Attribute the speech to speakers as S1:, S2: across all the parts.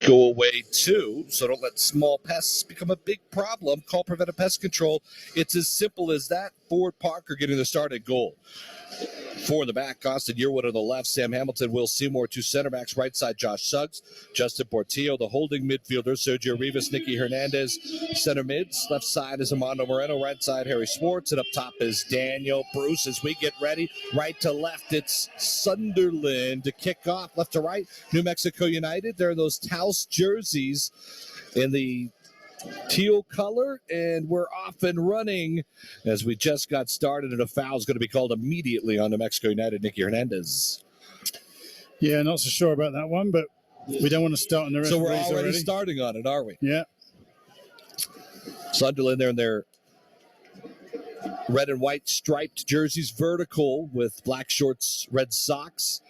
S1: go away too, so don't let small pests become a big problem. Call Preventive Pest Control. It's as simple as that. Ford Parker getting the start at goal. 4 in the back, Austin Yearwood on the left, Sam Hamilton, Will Seymour, 2 center backs, right side Josh Suggs, Justin Portillo, the holding midfielder, Sergio Rivas, Nicky Hernandez, center mids, left side is Armando Moreno, right side Harry Swartz, and up top is Daniel Bruce. As we get ready, right to left, it's Sunderland to kick off, left to right, New Mexico United. There are those Taos jerseys in the teal color, and we're off and running as we just got started, and a foul is going to be called immediately on New Mexico United, Nicky Hernandez.
S2: Yeah, not so sure about that one, but we don't want to start on the referees.
S1: So we're already starting on it, are we?
S2: Yeah.
S1: Sunderland, they're in their red and white striped jerseys, vertical with black shorts, red socks.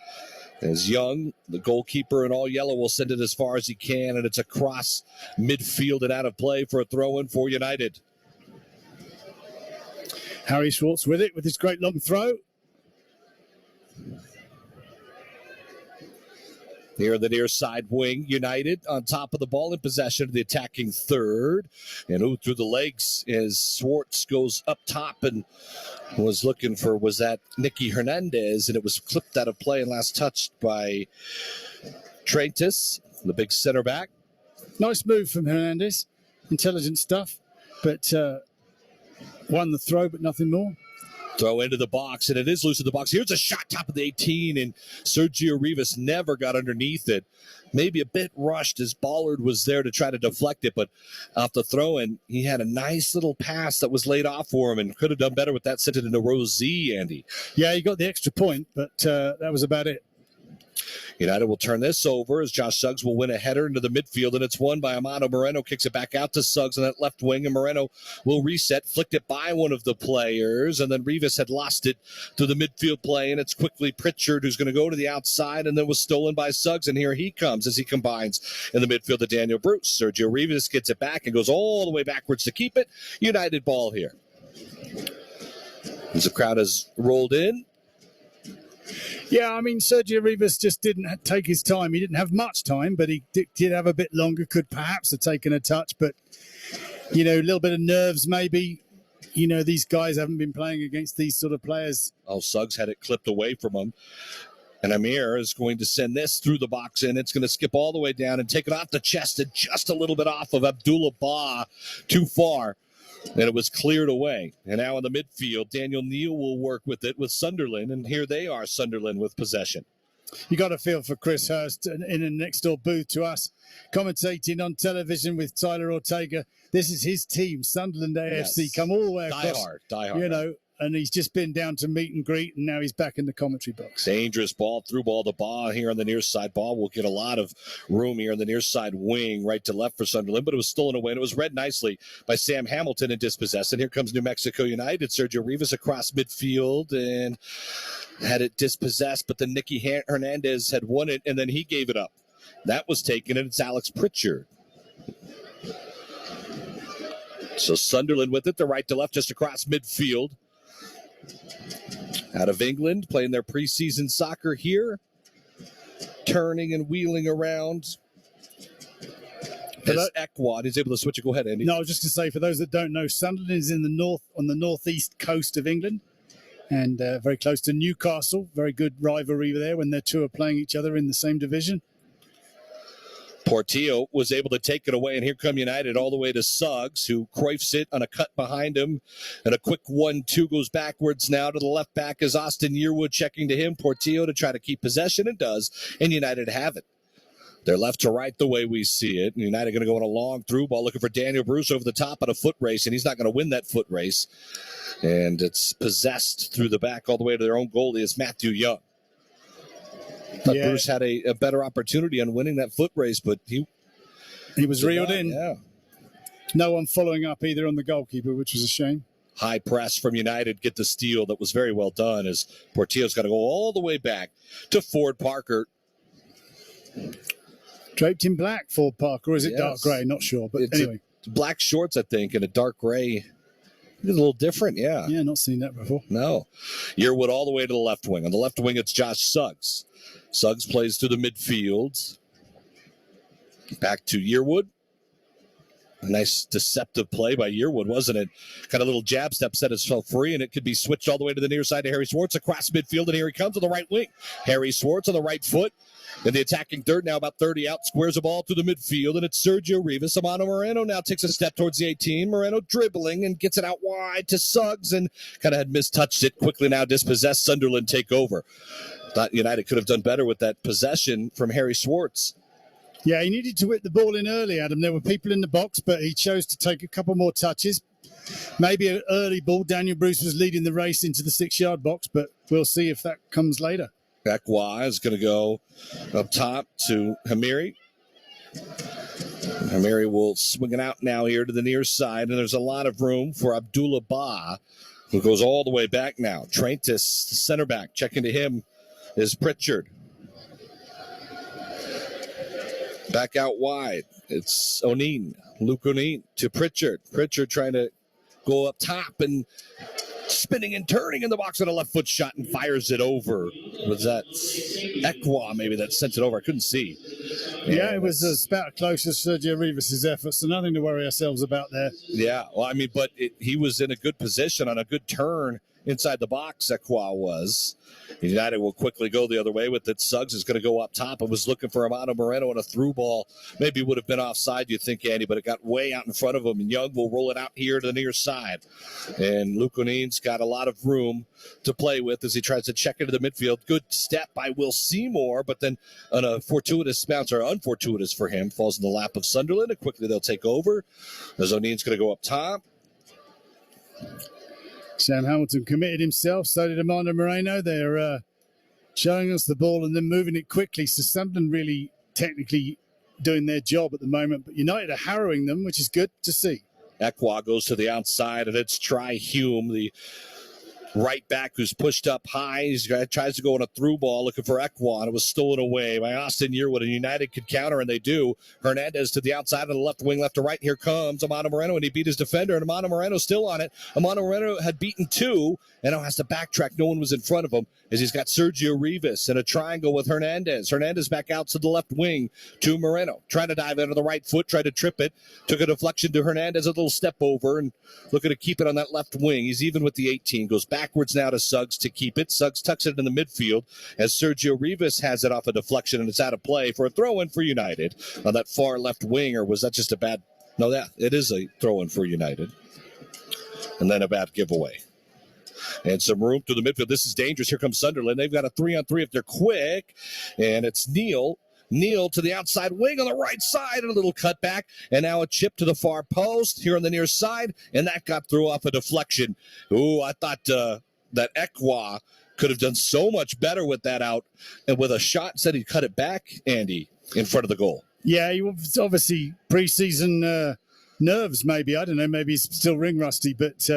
S1: As Young, the goalkeeper in all yellow, will send it as far as he can, and it's across midfield and out of play for a throw-in for United.
S2: Harry Schwartz with it, with his great long throw.
S1: Here the near side wing, United on top of the ball in possession of the attacking third. And through the legs as Swartz goes up top and was looking for, was that Nicky Hernandez, and it was clipped out of play and last touched by Trentis, the big center back.
S2: Nice move from Hernandez. Intelligent stuff, but won the throw, but nothing more.
S1: Throw into the box, and it is loose in the box. Here's a shot top of the 18, and Sergio Rivas never got underneath it. Maybe a bit rushed as Ballard was there to try to deflect it, but off the throw-in, he had a nice little pass that was laid off for him and could have done better with that, sent it into row Z, Andy.
S2: Yeah, he got the extra point, but that was about it.
S1: United will turn this over as Josh Suggs will win a header into the midfield, and it's won by Armando Moreno. Kicks it back out to Suggs on that left wing, and Moreno will reset, flicked it by one of the players, and then Rivas had lost it to the midfield play, and it's quickly Pritchard who's going to go to the outside, and then was stolen by Suggs, and here he comes as he combines in the midfield to Daniel Bruce. Sergio Rivas gets it back and goes all the way backwards to keep it. United ball here. As the crowd has rolled in.
S2: Yeah, I mean, Sergio Rivas just didn't take his time. He didn't have much time, but he did have a bit longer, could perhaps have taken a touch. But, a little bit of nerves maybe. These guys haven't been playing against these sort of players.
S1: Oh, Suggs had it clipped away from him. And Amir is going to send this through the box, and it's going to skip all the way down and take it off the chest and just a little bit off of Abdullah Ba, too far. And it was cleared away. And now in the midfield, Daniel Neal will work with it with Sunderland. And here they are, Sunderland with possession.
S2: You got a feel for Chris Hurst in a next-door booth to us, commentating on television with Tyler Ortega. This is his team, Sunderland AFC,
S1: Yes.
S2: come all the way across.
S1: Die hard.
S2: And he's just been down to meet and greet, and now he's back in the commentary box.
S1: Dangerous ball, through ball, the ball here on the near side. Ball will get a lot of room here on the near side wing, right to left for Sunderland, but it was stolen away, and it was read nicely by Sam Hamilton and dispossessed. And here comes New Mexico United. Sergio Rivas across midfield and had it dispossessed, but then Nicky Hernandez had won it, and then he gave it up. That was taken, and it's Alex Pritchard. So Sunderland with it, the right to left, just across midfield. Out of England, playing their preseason soccer here. Turning and wheeling around. As Ekwad is able to switch it. Go ahead, Andy.
S2: No, I was just going to say, for those that don't know, Sunderland is in the north, on the northeast coast of England, and very close to Newcastle. Very good rivalry there when their two are playing each other in the same division.
S1: Portillo was able to take it away, and here come United all the way to Suggs, who Cruyffs it on a cut behind him, and a quick 1-2 goes backwards now to the left back as Austin Yearwood checking to him. Portillo to try to keep possession, and does, and United have it. They're left to right the way we see it. United going to go on a long through ball, looking for Daniel Bruce over the top on a foot race, and he's not going to win that foot race. And it's possessed through the back all the way to their own goalie is Matthew Young. Thought Bruce had a better opportunity on winning that foot race, but he
S2: was reeled in.
S1: Yeah.
S2: No one following up either on the goalkeeper, which was a shame.
S1: High press from United, get the steal. That was very well done as Portillo's got to go all the way back to Ford Parker.
S2: Draped in black, Ford Parker, or is it
S1: Yes.
S2: dark grey? Not sure, but anyway.
S1: Black shorts, I think, and a dark gray. It's a little different, yeah.
S2: Yeah, not seen that before.
S1: No. Yearwood all the way to the left wing. On the left wing, it's Josh Suggs. Suggs plays to the midfield. Back to Yearwood. A nice deceptive play by Yearwood, wasn't it? Kind of little jab step, set himself free, and it could be switched all the way to the near side to Harry Swartz across midfield, and here he comes to the right wing. Harry Swartz on the right foot. And the attacking third, now about 30 out, squares the ball through the midfield, and it's Sergio Rivas. Amano Moreno now takes a step towards the 18. Moreno dribbling and gets it out wide to Suggs, and kind of had mistouched it. Quickly now dispossessed. Sunderland take over. Thought United could have done better with that possession from Harry Swartz.
S2: Yeah, he needed to whip the ball in early, Adam. There were people in the box, but he chose to take a couple more touches. Maybe an early ball. Daniel Bruce was leading the race into the 6-yard box, but we'll see if that comes later.
S1: Ekwa is going to go up top to Hamiri. Hamiri will swing it out now here to the near side, and there's a lot of room for Abdullah Ba, who goes all the way back now. Traintis, center back, checking to him is Pritchard. Back out wide, it's Luke O'Neill to Pritchard. Pritchard trying to go up top and spinning and turning in the box on a left foot shot and fires it over. Was that Ekwa maybe that sent it over? I couldn't see.
S2: Yeah, it was about close as Sergio Rivas' effort, so nothing to worry ourselves about there.
S1: Yeah, well, I mean, but he was in a good position on a good turn inside the box, Ekwa was. United will quickly go the other way with it. Suggs is going to go up top. I was looking for Amano Moreno on a through ball. Maybe would have been offside, you think, Andy, but it got way out in front of him, and Young will roll it out here to the near side. And Luke O'Neill's got a lot of room to play with as he tries to check into the midfield. Good step by Will Seymour, but then on a fortuitous bounce, or unfortuitous for him, falls in the lap of Sunderland, and quickly they'll take over as O'Neill's going to go up top.
S2: Sam Hamilton committed himself, so did Amanda Moreno. They're showing us the ball and then moving it quickly. So Sunderland really technically doing their job at the moment, but United are harrowing them, which is good to see.
S1: Ekwa goes to the outside, and it's Tri Hume, the right back who's pushed up high. He tries to go on a through ball looking for Ekwa, and it was stolen away by Austin Yearwood, and United could counter, and they do. Hernandez to the outside of the left wing, left to right. Here comes Amano Moreno, and he beat his defender, and Amano Moreno still on it. Amano Moreno had beaten two, and now has to backtrack. No one was in front of him as he's got Sergio Rivas in a triangle with Hernandez. Hernandez back out to the left wing to Moreno. Trying to dive into the right foot, tried to trip it. Took a deflection to Hernandez, a little step over, and looking to keep it on that left wing. He's even with the 18. Goes backwards now to Suggs to keep it. Suggs tucks it in the midfield as Sergio Rivas has it off a deflection, and it's out of play for a throw-in for United on that far left wing. Or was that just a bad... No, it is a throw-in for United. And then a bad giveaway. And some room through the midfield. This is dangerous. Here comes Sunderland. They've got a 3-on-3 if they're quick. And it's Neal to the outside wing on the right side. And a little cutback. And now a chip to the far post here on the near side. And that got through off a deflection. Ooh, I thought that Ekwa could have done so much better with that out. And with a shot, said he'd cut it back, Andy, in front of the goal.
S2: Yeah, he was obviously preseason nerves, maybe. I don't know. Maybe he's still ring rusty, but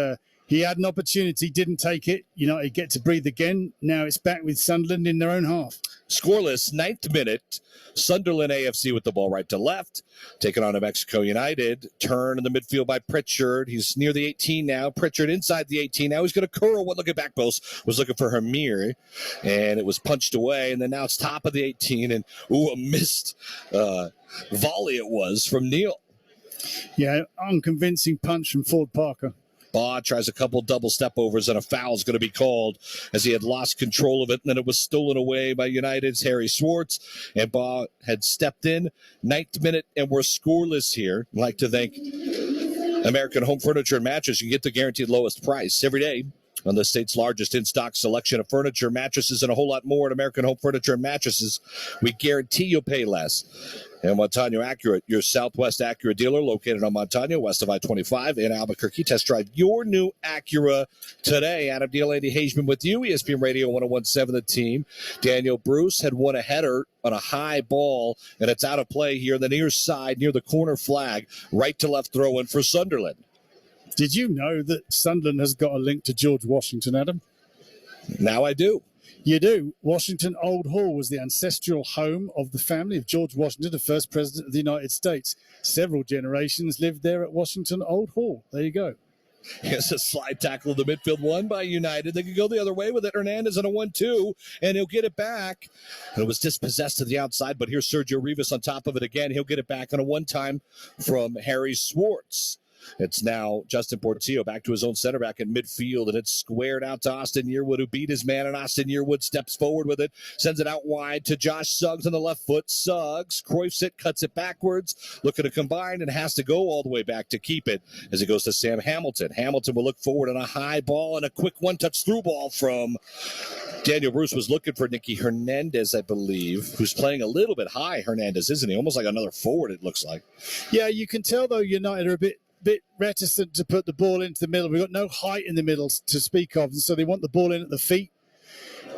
S2: he had an opportunity, didn't take it. United get to breathe again. Now it's back with Sunderland in their own half.
S1: Scoreless, 9th minute. Sunderland AFC with the ball right to left. Taking on to Mexico United. Turn in the midfield by Pritchard. He's near the 18 now. Pritchard inside the 18. Now he's going to curl one. Look at back post. Was looking for Hamir. And it was punched away. And then now it's top of the 18. And, a missed volley it was from Neal.
S2: Yeah, unconvincing punch from Ford Parker.
S1: Baugh tries a couple double step overs, and a foul is going to be called as he had lost control of it, and then it was stolen away by United's Harry Swartz, and Baugh had stepped in. 9th minute, and we're scoreless here. I'd like to thank American Home Furniture and Mattress. You can get the guaranteed lowest price every day on the state's largest in-stock selection of furniture, mattresses, and a whole lot more at American Home Furniture and Mattresses. We guarantee you'll pay less. And Montano Acura, your Southwest Acura dealer located on Montano, west of I-25 in Albuquerque. Test drive your new Acura today. Adam Deal, Andy Hageman with you. ESPN Radio 101.7 The Team. Daniel Bruce had won a header on a high ball, and it's out of play here on the near side near the corner flag. Right to left throw in for Sunderland.
S2: Did you know that Sunderland has got a link to George Washington, Adam?
S1: Now I do.
S2: You do. Washington Old Hall was the ancestral home of the family of George Washington, the first president of the United States. Several generations lived there at Washington Old Hall. There you go.
S1: Here's a slide tackle in the midfield, won by United. They could go the other way with it. Hernandez on a 1-2, and he'll get it back. And it was dispossessed to the outside, but here's Sergio Rivas on top of it again. He'll get it back on a one-time from Harry Swartz. It's now Justin Portillo back to his own center back in midfield, and it's squared out to Austin Yearwood, who beat his man, and Austin Yearwood steps forward with it, sends it out wide to Josh Suggs on the left foot. Suggs Cruyffs it, cuts it backwards, looking to combine, and has to go all the way back to keep it as it goes to Sam Hamilton. Hamilton will look forward on a high ball and a quick one-touch through ball from Daniel Bruce. Was looking for Nicky Hernandez, I believe, who's playing a little bit high, Hernandez, isn't he? Almost like another forward, it looks like.
S2: Yeah, you can tell, though, United are a bit reticent to put the ball into the middle. We've got no height in the middle to speak of, and so they want the ball in at the feet.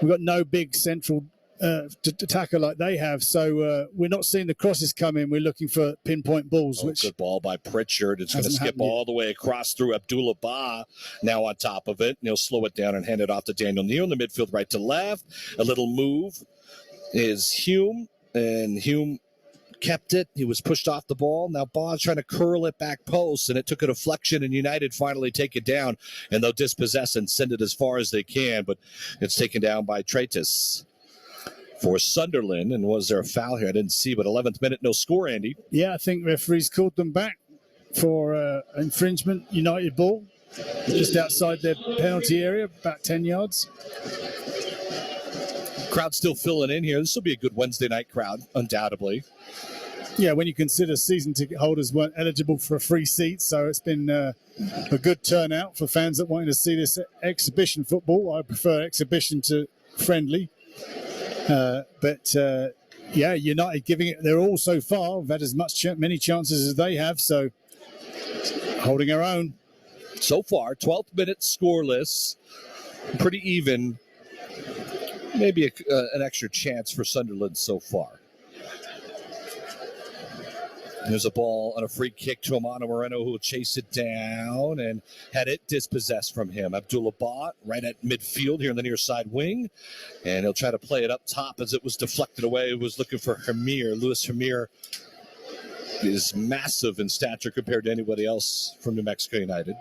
S2: We've got no big central attacker like they have, so we're not seeing the crosses come in. We're looking for pinpoint balls.
S1: Good ball by Pritchard. It's going to skip all the way across through Abdullah Ba, now on top of it. And he'll slow it down and hand it off to Daniel Neal in the midfield, right to left. A little move is Hume, and Hume kept it. He was pushed off the ball. Now Bond's trying to curl it back post, and it took a deflection, and United finally take it down, and they'll dispossess and send it as far as they can, but it's taken down by Traitis for Sunderland. And was there a foul here? I didn't see, but 11th minute, no score, Andy.
S2: Yeah, I think referees called them back for infringement. United ball just outside their penalty area, about 10 yards.
S1: Crowd still filling in here. This will be a good Wednesday night crowd, undoubtedly.
S2: Yeah, when you consider season ticket holders weren't eligible for a free seat, so it's been a good turnout for fans that wanted to see this exhibition football. I prefer exhibition to friendly. But United giving it their all so far. We've had as many chances as they have, so holding our own.
S1: So far, 12th minute scoreless, pretty even. Maybe an extra chance for Sunderland so far. There's a ball on a free kick to Amano Moreno, who will chase it down and had it dispossessed from him. Abdullah Ba right at midfield here in the near side wing, and he'll try to play it up top as it was deflected away. He was looking for Hamir. Luis Hamir is massive in stature compared to anybody else from New Mexico United.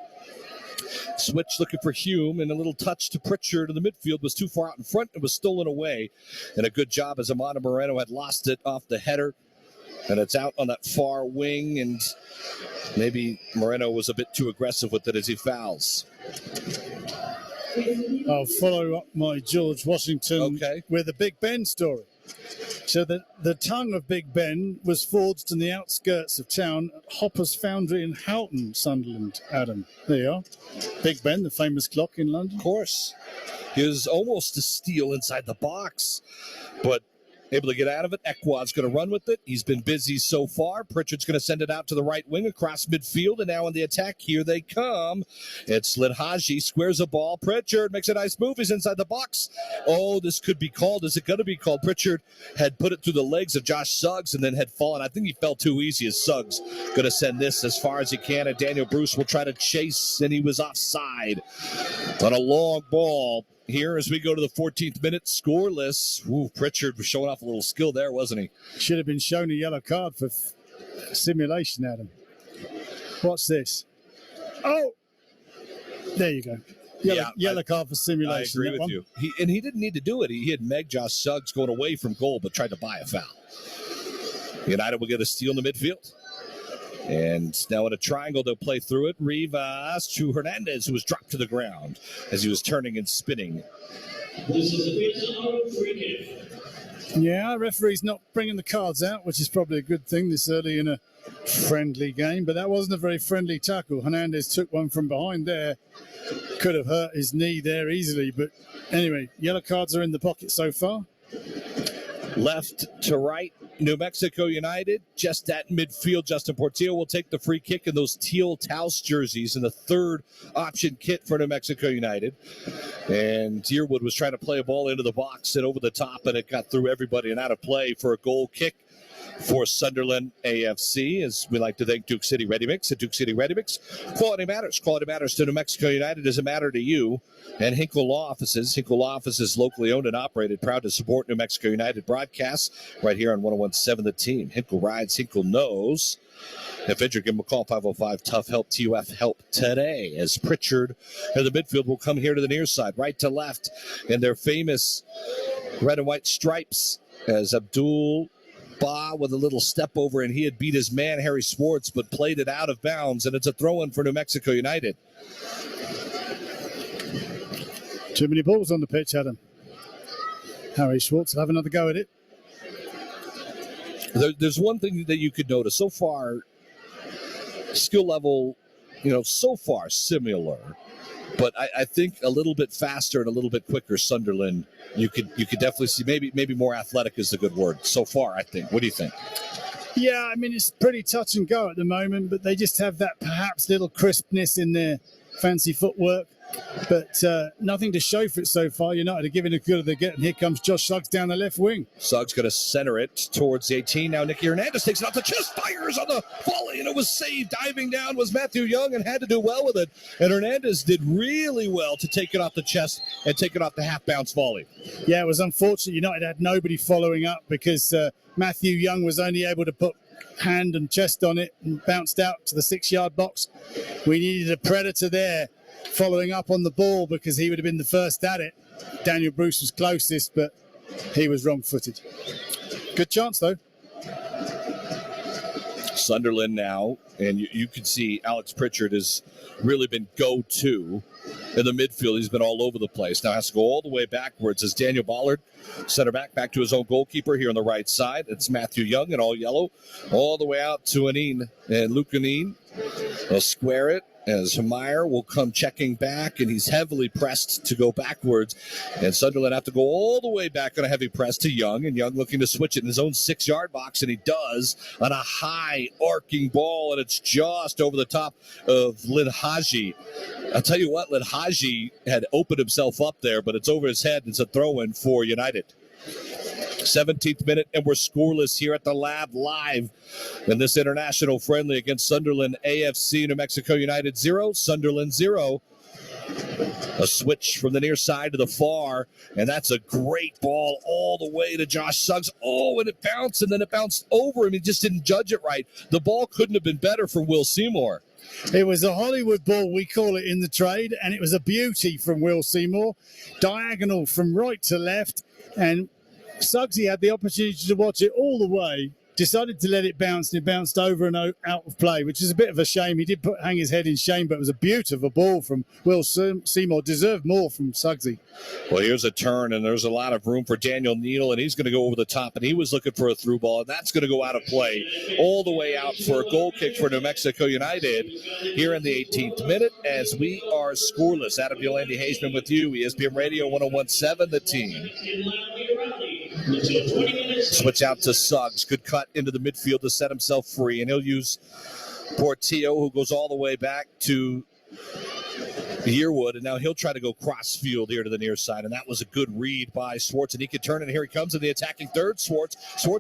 S1: Switch looking for Hume, and a little touch to Pritchard in the midfield was too far out in front. It was stolen away, and a good job as Amano Moreno had lost it off the header. And it's out on that far wing, and maybe Moreno was a bit too aggressive with it as he fouls.
S2: I'll follow up my George Washington with a Big Ben story. So the tongue of Big Ben was forged in the outskirts of town at Hopper's Foundry in Houghton, Sunderland, Adam. There you are. Big Ben, the famous clock in London.
S1: Of course. He was almost a steal inside the box, but able to get out of it. Ekwad's going to run with it. He's been busy so far. Pritchard's going to send it out to the right wing across midfield, and now on the attack, here they come. It's Lidhaji, squares a ball. Pritchard makes a nice move. He's inside the box. Oh, this could be called. Is it going to be called? Pritchard had put it through the legs of Josh Suggs and then had fallen. I think he fell too easy as Suggs going to send this as far as he can, and Daniel Bruce will try to chase, and he was offside on a long ball. Here as we go to the 14th minute, scoreless. Ooh, Pritchard was showing off a little skill there, wasn't he?
S2: Should have been shown a yellow card for simulation, Adam. What's this? Oh, there you go. Yellow card for simulation.
S1: I agree with you. He didn't need to do it. He had Meg Josh Suggs going away from goal, but tried to buy a foul. United will get a steal in the midfield. And now in a triangle, they'll play through it. Rivas to Hernandez, who was dropped to the ground as he was turning and spinning.
S3: This is a free kick.
S2: Yeah, referee's not bringing the cards out, which is probably a good thing this early in a friendly game. But that wasn't a very friendly tackle. Hernandez took one from behind there. Could have hurt his knee there easily. But anyway, yellow cards are in the pocket so far.
S1: Left to right, New Mexico United, just at midfield. Justin Portillo will take the free kick in those teal Taos jerseys in the third option kit for New Mexico United. And Yearwood was trying to play a ball into the box and over the top, and it got through everybody and out of play for a goal kick. for Sunderland AFC. As we like to thank Duke City Ready Mix. At Duke City Ready Mix, quality matters. Quality matters to New Mexico United. Does it matter to you? And Hinkle Law Offices. Hinkle Law Offices, locally owned and operated, proud to support New Mexico United broadcasts right here on 101.7 The Team. Hinkle rides, Hinkle knows. If injured, give him a call, 505-TOUGH-HELP, TUF help today. As Pritchard in the midfield will come here to the near side, right to left, in their famous red and white stripes, as Abdul Ba with a little step over, and he had beat his man, Harry Swartz, but played it out of bounds, and it's a throw-in for New Mexico United.
S2: Too many balls on the pitch, Adam. Harry Schwartz will have another go at it.
S1: There's one thing that you could notice. So far, skill level, so far similar. But I think a little bit faster and a little bit quicker Sunderland. You could definitely see maybe more athletic is the good word so far, I think. What do you think?
S2: Yeah, I mean, it's pretty touch and go at the moment, but they just have that perhaps little crispness in their fancy footwork. But nothing to show for it so far. United are giving it good as they get. And here comes Josh Suggs down the left wing.
S1: Suggs going to center it towards the 18. Now Nicky Hernandez takes it off the chest, fires on the volley, and it was saved. Diving down was Matthew Young and had to do well with it. And Hernandez did really well to take it off the chest and take it off the half-bounce volley.
S2: Yeah, it was unfortunate. United had nobody following up because Matthew Young was only able to put hand and chest on it and bounced out to the 6-yard box. We needed a predator there following up on the ball because he would have been the first at it. Daniel Bruce was closest, but he was wrong-footed. Good chance, though.
S1: Sunderland now, and you can see Alex Pritchard has really been go-to in the midfield. He's been all over the place. Now has to go all the way backwards as Daniel Ballard, center back to his own goalkeeper here on the right side. It's Matthew Young in all yellow, all the way out to Anine. And Luke Anine will square it as Meyer will come checking back, and he's heavily pressed to go backwards. And Sunderland have to go all the way back on a heavy press to Young, and Young looking to switch it in his own 6-yard box, and he does on a high arcing ball, and it's just over the top of Lidhaji. I'll tell you what, Lidhaji had opened himself up there, but it's over his head. It's a throw-in for United. 17th minute, and we're scoreless here at the Lab live in this international friendly against Sunderland AFC. New Mexico United 0, Sunderland 0. A switch from the near side to the far, and that's a great ball all the way to Josh Suggs. Oh, and it bounced, and then it bounced over him. He just didn't judge it right. The ball couldn't have been better for Will Seymour.
S2: It was a Hollywood ball, we call it in the trade, and it was a beauty from Will Seymour. Diagonal from right to left, and Suggsy had the opportunity to watch it all the way, decided to let it bounce, and it bounced over and out of play, which is a bit of a shame. He did hang his head in shame, but it was a beautiful ball from Will Seymour. Deserved more from Suggsy.
S1: Well, here's a turn, and there's a lot of room for Daniel Neal, and he's going to go over the top, and he was looking for a through ball, and that's going to go out of play all the way out for a goal kick for New Mexico United here in the 18th minute as we are scoreless. Adam Deal, Andy Hazeman with you, ESPN Radio 101.7 The Team. Switch out to Suggs. Good cut into the midfield to set himself free. And he'll use Portillo, who goes all the way back to Yearwood. And now he'll try to go cross field here to the near side. And that was a good read by Swartz. And he could turn, and here he comes in the attacking third. Swartz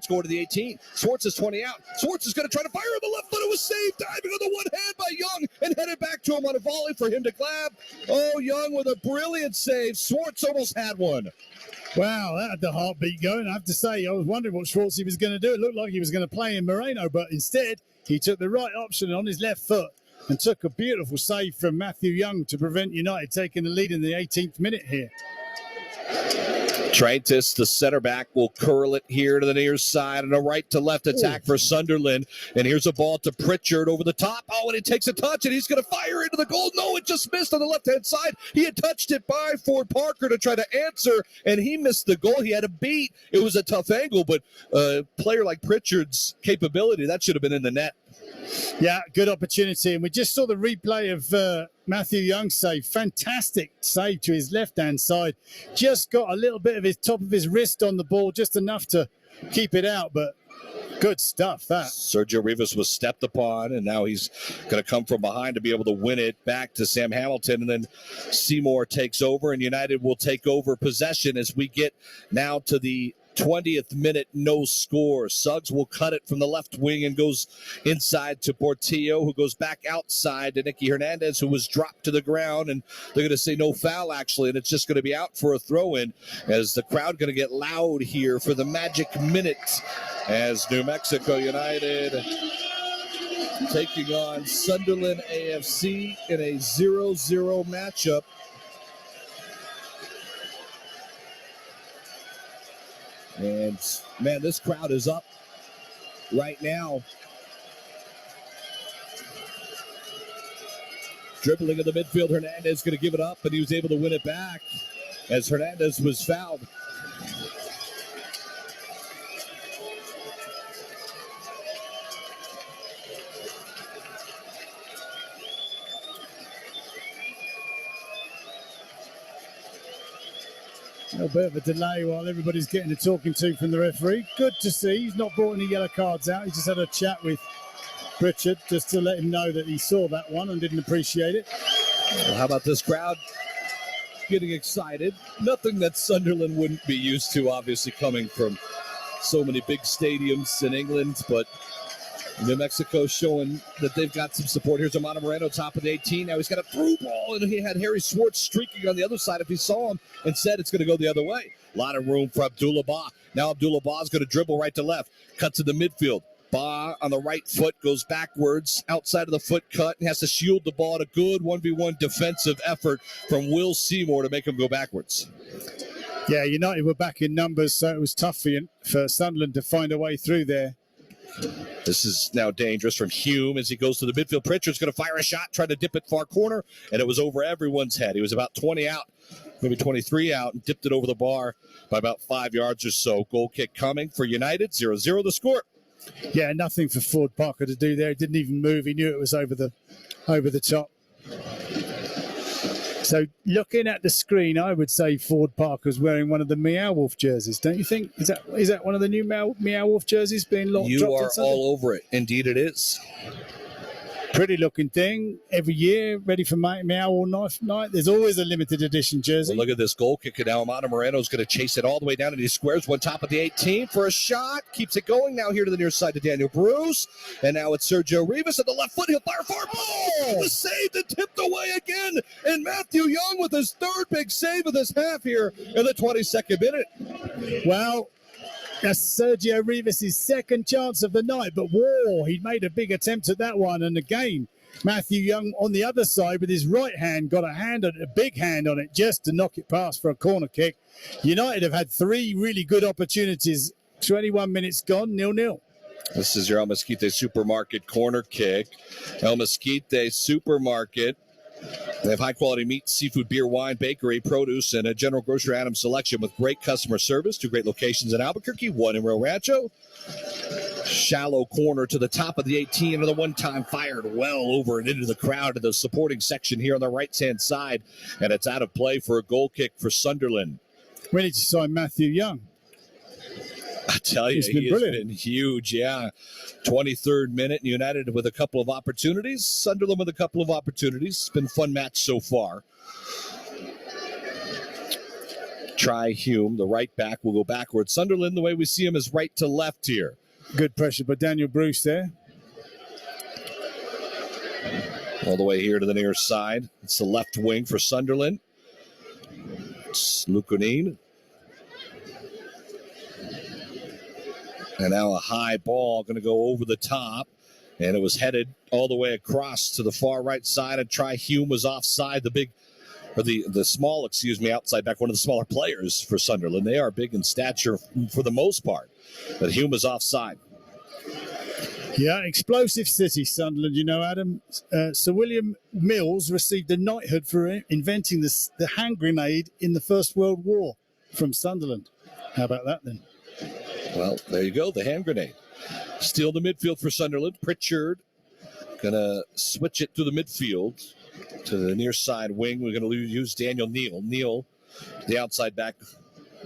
S1: going to the 18. Swartz is 20 out. Swartz is going to try to fire on the left foot. It was saved. Diving on the one hand by Young and headed back to him on a volley for him to grab. Oh, Young with a brilliant save. Swartz almost had one.
S2: Wow, that had the heartbeat going. I have to say, I was wondering what Schwartzy was going to do. It looked like he was going to play in Moreno, but instead he took the right option on his left foot and took a beautiful save from Matthew Young to prevent United taking the lead in the 18th minute here.
S1: Traitis, the center back, will curl it here to the near side and a right to left attack for Sunderland. And here's a ball to Pritchard over the top. Oh, and he takes a touch, and he's going to fire into the goal. No, it just missed on the left-hand side. He had touched it by Ford Parker to try to answer, and he missed the goal. He had a beat. It was a tough angle, but a player like Pritchard's capability, that should have been in the net.
S2: Yeah, good opportunity. And we just saw the replay of Matthew Young's save. Fantastic save to his left-hand side. Just got a little bit of his top of his wrist on the ball, just enough to keep it out, but good stuff, that.
S1: Sergio Rivas was stepped upon, and now he's going to come from behind to be able to win it back to Sam Hamilton, and then Seymour takes over, and United will take over possession as we get now to the 20th minute, no score. Suggs will cut it from the left wing and goes inside to Portillo, who goes back outside to Nicky Hernandez, who was dropped to the ground, and they're going to say no foul, actually, and it's just going to be out for a throw-in as the crowd going to get loud here for the magic minute as New Mexico United taking on Sunderland AFC in a 0-0 matchup. And, man, this crowd is up right now. Dribbling in the midfield, Hernandez going to give it up, but he was able to win it back as Hernandez was fouled.
S2: A bit of a delay while everybody's getting a talking to from the referee. Good to see. He's not brought any yellow cards out. He just had a chat with Pritchard just to let him know that he saw that one and didn't appreciate it.
S1: Well, how about this crowd getting excited? Nothing that Sunderland wouldn't be used to, obviously, coming from so many big stadiums in England, but New Mexico showing that they've got some support. Here's Amado Moreno, top of the 18. Now he's got a through ball, and he had Harry Schwartz streaking on the other side if he saw him and said it's going to go the other way. A lot of room for Abdullah Ba. Now Abdullah Ba is going to dribble right to left. Cuts to the midfield. Ba on the right foot goes backwards outside of the foot cut and has to shield the ball. A good 1v1 defensive effort from Will Seymour to make him go backwards.
S2: Yeah, United were back in numbers, so it was tough for Sunderland to find a way through there.
S1: This is now dangerous from Hume as he goes to the midfield. Pritchard's going to fire a shot, try to dip it far corner, and it was over everyone's head. He was about 20 out, maybe 23 out, and dipped it over the bar by about 5 yards or so. Goal kick coming for United, 0-0 the score.
S2: Yeah, nothing for Ford Parker to do there. He didn't even move. He knew it was over the top. So looking at the screen, I would say Ford Parker's wearing one of the Meow Wolf jerseys, don't you think? Is that one of the new Meow Wolf jerseys being dropped?
S1: You are all over it. Indeed it is.
S2: Pretty looking thing every year, ready for Meow Wolf night. There's always a limited edition jersey.
S1: Well, look at this goal kick. Now Amado Moreno's going to chase it all the way down, and he squares one top of the 18 for a shot. Keeps it going now here to the near side to Daniel Bruce. And now it's Sergio Rivas at the left foot. He'll fire far. Oh! The save that tipped away again. And Matthew Young with his third big save of this half here in the 22nd minute.
S2: Well, that's Sergio Rivas' second chance of the night, but whoa, he made a big attempt at that one. And again, Matthew Young on the other side with his right hand got a big hand on it just to knock it past for a corner kick. United have had three really good opportunities. 21 minutes gone, 0-0.
S1: This is your El Mesquite Supermarket corner kick. El Mesquite Supermarket. They have high-quality meat, seafood, beer, wine, bakery, produce, and a general grocery item selection with great customer service. 2 great locations in Albuquerque, 1 in Rio Rancho. Shallow corner to the top of the 18, and the one-time fired well over and into the crowd to the supporting section here on the right-hand side, and it's out of play for a goal kick for Sunderland.
S2: We need to sign Matthew Young.
S1: I tell you, he has been huge, yeah. 23rd minute, United with a couple of opportunities. Sunderland with a couple of opportunities. It's been a fun match so far. Try Hume, the right back, will go backwards. Sunderland, the way we see him, is right to left here.
S2: Good pressure by Daniel Bruce there.
S1: All the way here to the near side. It's the left wing for Sunderland. It's Lukonin. And now a high ball going to go over the top. And it was headed all the way across to the far right side. And Try Hume was offside. The small outside back, one of the smaller players for Sunderland. They are big in stature for the most part. But Hume was offside.
S2: Yeah, explosive city, Sunderland, Adam. Sir William Mills received a knighthood for inventing the hand grenade in the First World War from Sunderland. How about that then?
S1: Well, there you go, the hand grenade. Still the midfield for Sunderland. Pritchard going to switch it to the midfield, to the near side wing. We're going to use Daniel Neal. Neal, the outside back,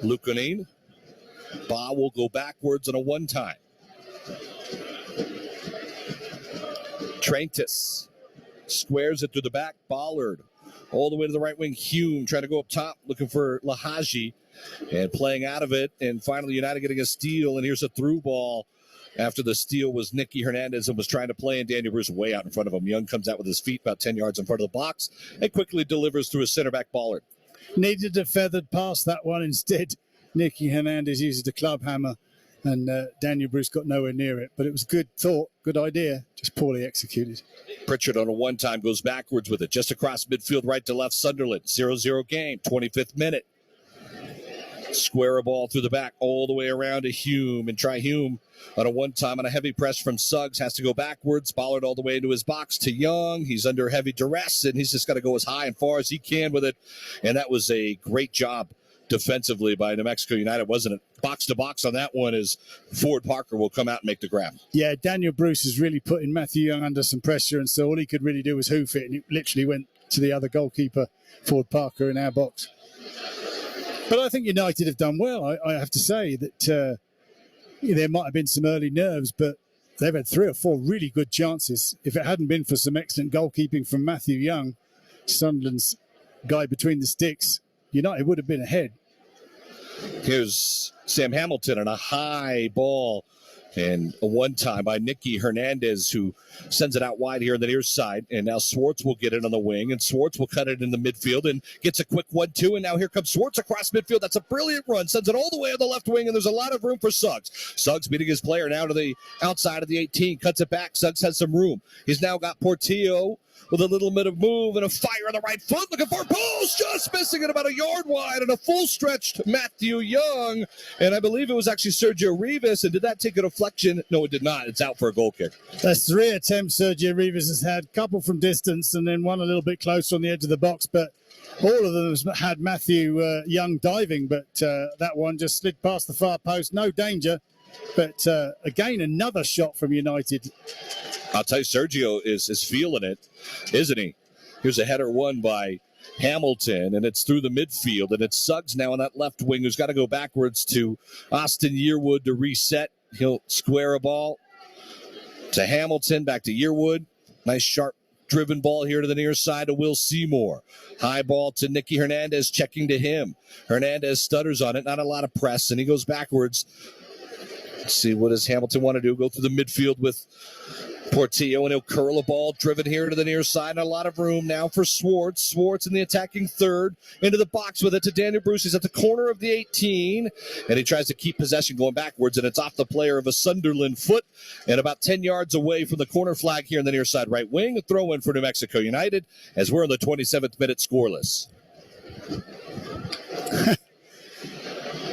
S1: Lukonin. Ba will go backwards on a one-time. Traintis squares it to the back. Ballard all the way to the right wing. Hume trying to go up top, looking for Lahaji. and playing out of it. And finally, United getting a steal. And here's a through ball. After the steal was Nicky Hernandez and was trying to play, and Daniel Bruce way out in front of him. Young comes out with his feet about 10 yards in front of the box and quickly delivers through a center back Ballard.
S2: Needed a feathered pass, that one. Instead, Nicky Hernandez uses the club hammer, and Daniel Bruce got nowhere near it. But it was good thought, good idea, just poorly executed.
S1: Pritchard on a one-time goes backwards with it, just across midfield, right to left. Sunderland, 0-0 game, 25th minute. Square a ball through the back all the way around to Hume, and try Hume on a one-time on a heavy press from Suggs, has to go backwards. Ballard all the way into his box to Young. He's under heavy duress, and he's just got to go as high and far as he can with it. And that was a great job defensively by New Mexico United, wasn't it? Box to box on that one is Ford Parker will come out and make the grab.
S2: Yeah, Daniel Bruce is really putting Matthew Young under some pressure, and so all he could really do was hoof it, and it literally went to the other goalkeeper, Ford Parker, in our box. But I think United have done well. I have to say that there might have been some early nerves, but they've had 3 or 4 really good chances. If it hadn't been for some excellent goalkeeping from Matthew Young, Sunderland's guy between the sticks, United would have been ahead.
S1: Here's Sam Hamilton on a high ball, and a one-time by Nicky Hernandez, who sends it out wide here on the near side. And now Swartz will get it on the wing, and Swartz will cut it in the midfield and gets a quick 1-2. And now here comes Swartz across midfield. That's a brilliant run. Sends it all the way on the left wing, and there's a lot of room for Suggs. Suggs beating his player now to the outside of the 18. Cuts it back. Suggs has some room. He's now got Portillo with a little bit of move and a fire on the right foot. Looking for a post, just missing it about a yard wide, and a full-stretched Matthew Young. And I believe it was actually Sergio Rivas. And did that take a deflection? No, it did not. It's out for a goal kick.
S2: That's 3 attempts Sergio Rivas has had, couple from distance and then one a little bit closer on the edge of the box. But all of them had Matthew Young diving, but that one just slid past the far post. No danger. But again, another shot from United.
S1: I'll tell you, Sergio is feeling it, isn't he? Here's a header won by Hamilton, and it's through the midfield, and it's Suggs now on that left wing who's got to go backwards to Austin Yearwood to reset. He'll square a ball to Hamilton, back to Yearwood. Nice sharp driven ball here to the near side to Will Seymour. High ball to Nicky Hernandez, checking to him. Hernandez stutters on it, not a lot of press, and he goes backwards. Let's see, what does Hamilton want to do? Go through the midfield with Portillo, and he'll curl a ball driven here to the near side, and a lot of room now for Swartz. Swartz in the attacking third, into the box with it to Daniel Bruce. He's at the corner of the 18, and he tries to keep possession going backwards, and it's off the player of a Sunderland foot, and about 10 yards away from the corner flag here in the near side right wing. A throw in for New Mexico United as we're in the 27th minute scoreless.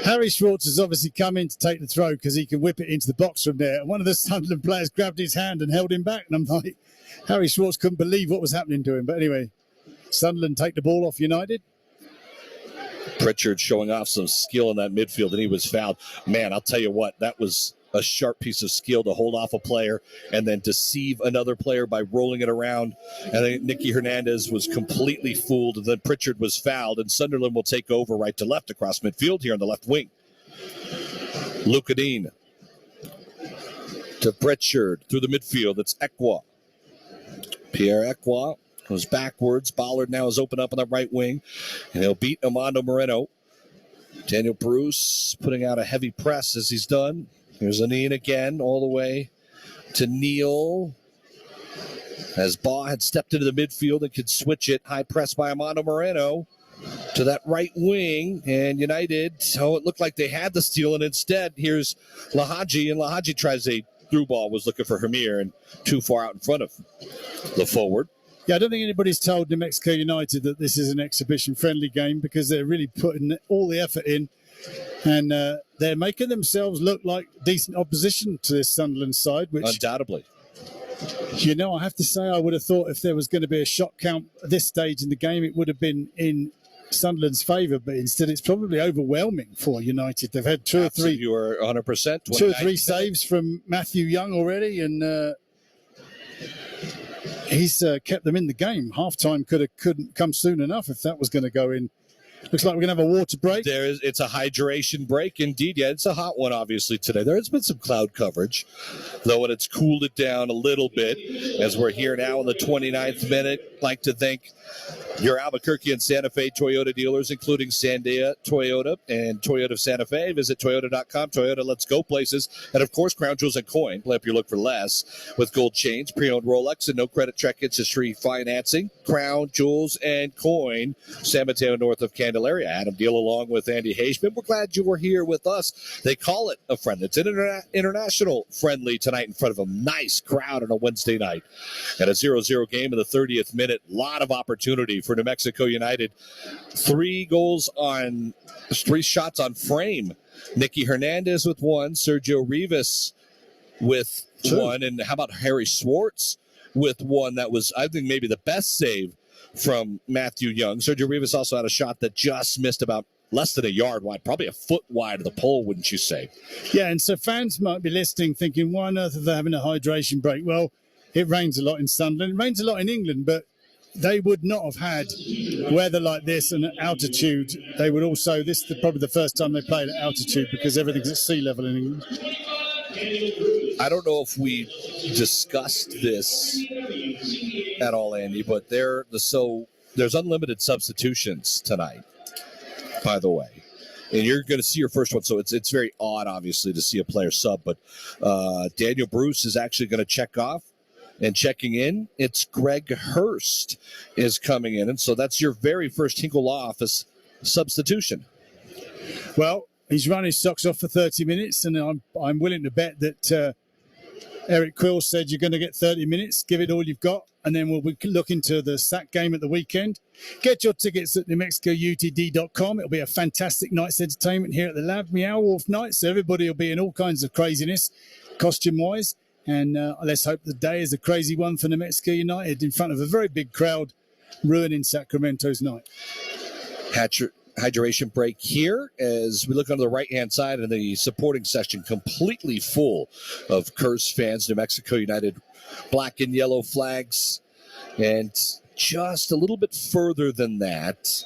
S2: Harry Schwartz has obviously come in to take the throw because he can whip it into the box from there. And one of the Sunderland players grabbed his hand and held him back. And I'm like, Harry Schwartz couldn't believe what was happening to him. But anyway, Sunderland take the ball off United.
S1: Pritchard showing off some skill in that midfield, and he was fouled. Man, I'll tell you what, that was a sharp piece of skill to hold off a player and then deceive another player by rolling it around. And I think Nicky Hernandez was completely fooled, and then Pritchard was fouled, and Sunderland will take over right to left across midfield here on the left wing. Lucadine to Pritchard through the midfield. It's Ekwa. Pierre Ekwa goes backwards. Ballard now is open up on the right wing, and he'll beat Armando Moreno. Daniel Bruce putting out a heavy press as he's done. Here's Anine again, all the way to Neal. As Baugh had stepped into the midfield and could switch it. High press by Armando Moreno to that right wing. And United, so it looked like they had the steal. And instead, here's Lahaji. And Lahaji tries a through ball, was looking for Hamir and too far out in front of the forward.
S2: Yeah, I don't think anybody's told New Mexico United that this is an exhibition-friendly game because they're really putting all the effort in. And they're making themselves look like decent opposition to this Sunderland side, which
S1: undoubtedly.
S2: You know, I have to say, I would have thought if there was going to be a shot count at this stage in the game, it would have been in Sunderland's favour, but instead it's probably overwhelming for United. They've had two or three.
S1: You are 100%.
S2: 2 or 3 saves from Matthew Young already, and he's kept them in the game. Half-time couldn't come soon enough if that was going to go in. Looks like we're going to have a water break.
S1: It's a hydration break indeed. Yeah, it's a hot one obviously today. There has been some cloud coverage, though, and it's cooled it down a little bit as we're here now in the 29th minute. I'd like to thank your Albuquerque and Santa Fe Toyota dealers, including Sandia Toyota and Toyota of Santa Fe. Visit Toyota.com. Toyota, let's go places. And, of course, Crown Jewels and Coin. Play up your look for less with gold chains, pre-owned Rolex, and no credit check history financing. Crown Jewels and Coin, San Mateo, north of Candelaria. Adam Deal along with Andy Hageman. We're glad you were here with us. They call it a friend. It's an international friendly tonight in front of a nice crowd on a Wednesday night. And a 0-0 game in the 30th minute. A lot of opportunity for New Mexico United. 3 shots on frame. Nicky Hernandez with 1, Sergio Rivas with 1, and how about Harry Schwartz with 1? That was, I think, maybe the best save from Matthew Young. Sergio Rivas also had a shot that just missed about less than a yard wide, probably a foot wide of the pole, wouldn't you say?
S2: Yeah, and so fans might be listening thinking, why on earth are they having a hydration break? Well, it rains a lot in Sunderland. It rains a lot in England, but they would not have had weather like this and altitude. They would also, this is probably the first time they played at altitude because everything's at sea level in England.
S1: I don't know if we discussed this at all, Andy, but there's unlimited substitutions tonight, by the way. And you're going to see your first one, so it's very odd, obviously, to see a player sub. But Daniel Bruce is actually going to check off. And checking in, it's Greg Hurst is coming in. And so that's your very first Hinkle Law Office substitution.
S2: Well, he's run his socks off for 30 minutes, and I'm willing to bet that Eric Quill said you're going to get 30 minutes, give it all you've got, and then we'll look into the SAC game at the weekend. Get your tickets at NewMexicoUTD.com. It'll be a fantastic night's entertainment here at the Lab, Meow Wolf night, so everybody will be in all kinds of craziness, costume-wise. And let's hope the day is a crazy one for New Mexico United in front of a very big crowd, ruining Sacramento's night.
S1: Hydration break here as we look on the right-hand side of the supporting section, completely full of Curse fans. New Mexico United black and yellow flags. And just a little bit further than that,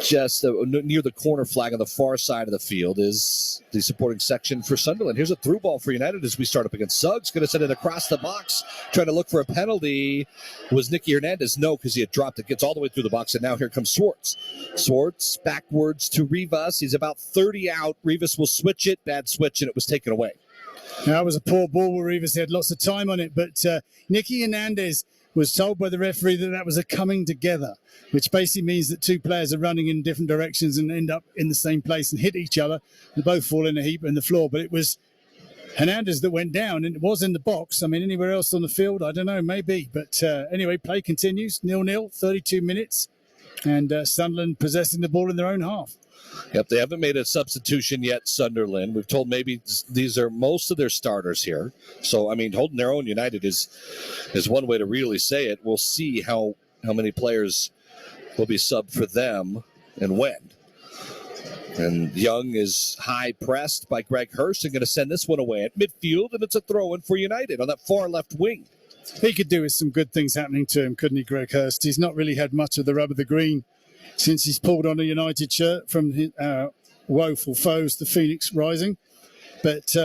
S1: just near the corner flag on the far side of the field is the supporting section for Sunderland. Here's a through ball for United as we start up against Suggs. Going to send it across the box, trying to look for a penalty. Was Nicky Hernandez? No, because he had dropped it. Gets all the way through the box, and now here comes Schwartz. Schwartz backwards to Rivas. He's about 30 out. Rivas will switch it. Bad switch, and it was taken away.
S2: Now, it was a poor ball where Rivas had lots of time on it, but Nicky Hernandez was told by the referee that was a coming together, which basically means that 2 players are running in different directions and end up in the same place and hit each other. They both fall in a heap on the floor, but it was Hernandez that went down, and it was in the box. I mean, anywhere else on the field, I don't know, maybe. But anyway, play continues, 0-0, 32 minutes, and Sunderland possessing the ball in their own half.
S1: Yep, they haven't made a substitution yet, Sunderland. We've told maybe these are most of their starters here. So, I mean, holding their own United is one way to really say it. We'll see how many players will be subbed for them and when. And Young is high pressed by Greg Hurst and going to send this one away at midfield, and it's a throw-in for United on that far left wing.
S2: He could do with some good things happening to him, couldn't he, Greg Hurst? He's not really had much of the rub of the green since he's pulled on a United shirt from his woeful foes, the Phoenix Rising. But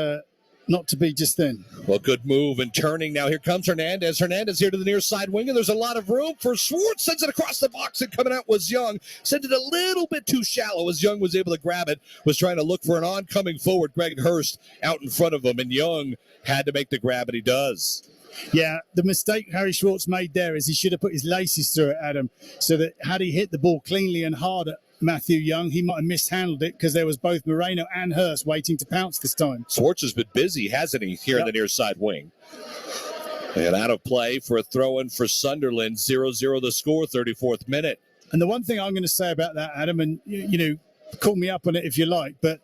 S2: not to be just then.
S1: Well, good move and turning now. Here comes Hernandez. Hernandez here to the near side wing, and there's a lot of room for Schwartz. Sends it across the box, and coming out was Young. Sent it a little bit too shallow as Young was able to grab it. Was trying to look for an oncoming forward, Greg Hurst, out in front of him, and Young had to make the grab, and he does.
S2: Yeah, the mistake Harry Schwartz made there is he should have put his laces through it, Adam, so that had he hit the ball cleanly and hard at Matthew Young, he might have mishandled it because there was both Moreno and Hurst waiting to pounce this time.
S1: Schwartz has been busy, hasn't he, here in the near side wing. And out of play for a throw-in for Sunderland, 0-0 the score, 34th minute.
S2: And the one thing I'm going to say about that, Adam, and you know, call me up on it if you like, but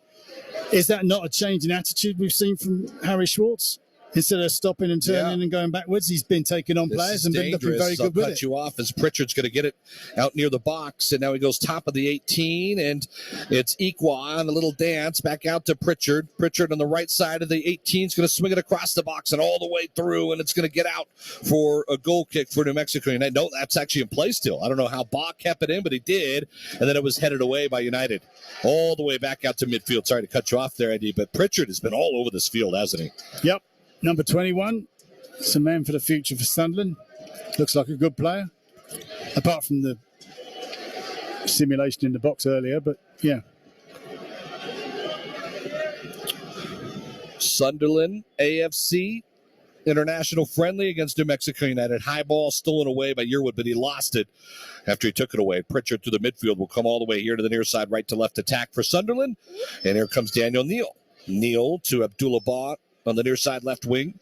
S2: is that not a change in attitude we've seen from Harry Schwartz? Instead of stopping and turning and going backwards, he's been taking on players and been looking very good with it.
S1: Cut you off as Pritchard's going to get it out near the box, and now he goes top of the 18, and it's Equa on a little dance back out to Pritchard. Pritchard on the right side of the 18 is going to swing it across the box and all the way through, and it's going to get out for a goal kick for New Mexico United. No, that's actually in play still. I don't know how Bach kept it in, but he did, and then it was headed away by United all the way back out to midfield. Sorry to cut you off there, Eddie, but Pritchard has been all over this field, hasn't he?
S2: Yep. Number 21, it's a man for the future for Sunderland. Looks like a good player, apart from the simulation in the box earlier, but yeah.
S1: Sunderland, AFC, international friendly against New Mexico United. High ball stolen away by Yearwood, but he lost it after he took it away. Pritchard through the midfield will come all the way here to the near side, right to left attack for Sunderland. And here comes Daniel Neal. Neal to Abdullah Ba on the near side left wing.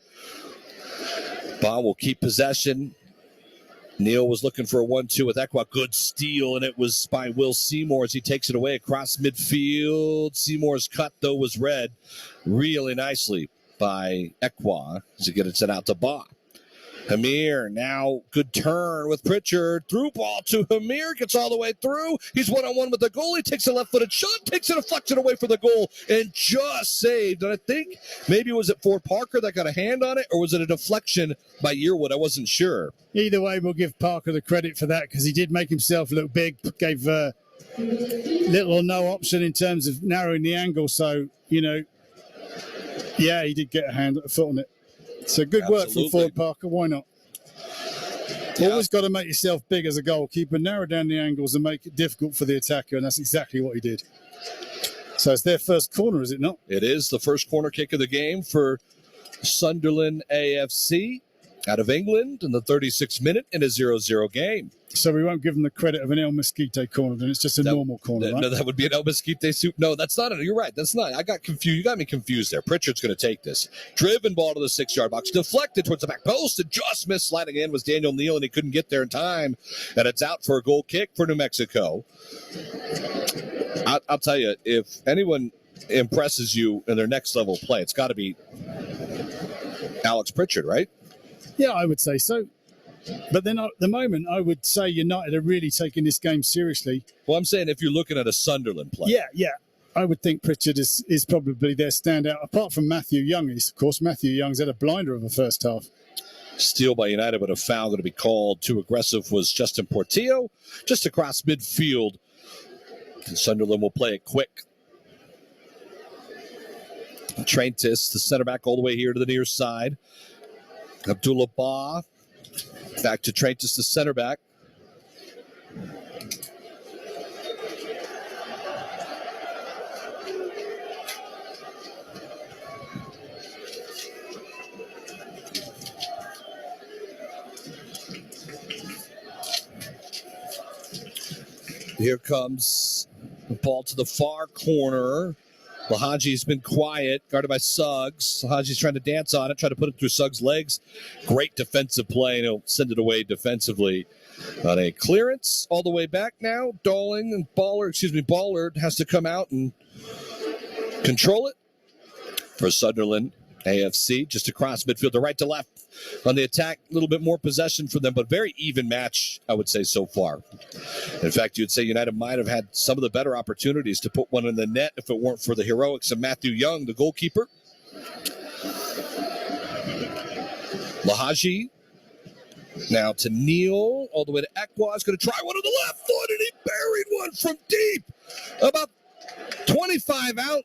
S1: Ba will keep possession. Neal was looking for a 1-2 with Equa. Good steal, and it was by Will Seymour as he takes it away across midfield. Seymour's cut, though, was read really nicely by Equa as he gets it out to Ba. Hamir, now good turn with Pritchard. Through ball to Hamir, gets all the way through. He's one-on-one with the goalie, takes a left-footed shot, takes a deflection away for the goal, and just saved. And I think maybe was it Ford Parker that got a hand on it, or was it a deflection by Yearwood? I wasn't sure.
S2: Either way, we'll give Parker the credit for that because he did make himself look big, gave little or no option in terms of narrowing the angle. So, you know, yeah, he did get a foot on it. So good work from Ford Parker. Why not? Yeah. Always got to make yourself big as a goalkeeper, narrow down the angles and make it difficult for the attacker, and that's exactly what he did. So it's their first corner, is it not?
S1: It is the first corner kick of the game for Sunderland AFC out of England in the 36th minute in a 0-0 game.
S2: So we won't give them the credit of an El Mesquite corner, then it's just a normal corner, right?
S1: No, that would be an El Mesquite suit. No, that's not it. You're right. That's not. I got confused. You got me confused there. Pritchard's going to take this. Driven ball to the 6-yard box. Deflected towards the back post and just missed. Sliding in was Daniel Neal, and he couldn't get there in time. And it's out for a goal kick for New Mexico. I'll tell you, if anyone impresses you in their next level play, it's got to be Alex Pritchard, right?
S2: Yeah, I would say so. But then at the moment, I would say United are really taking this game seriously.
S1: Well, I'm saying if you're looking at a Sunderland play.
S2: Yeah. I would think Pritchard is probably their standout, apart from Matthew Young. Of course, Matthew Young's had a blinder of the first half.
S1: Steal by United, but a foul going to be called. Too aggressive was Justin Portillo, just across midfield. And Sunderland will play it quick. Traintis, the center back, all the way here to the near side. Abdullah Ba, back to Traintis, the center back. Here comes the ball to the far corner. Lahaji's been quiet, guarded by Suggs. Lahaji's trying to dance on it, trying to put it through Suggs' legs. Great defensive play, and he'll send it away defensively on a clearance. All the way back now. Ballard has to come out and control it for Sunderland AFC. Just across midfield, to right to left on the attack. A little bit more possession for them, but very even match, I would say, so far. In fact, you'd say United might have had some of the better opportunities to put one in the net if it weren't for the heroics of Matthew Young, the goalkeeper. Lahaji now to Neal, all the way to Equa. Is going to try one on the left foot, and he buried one from deep, about 25 out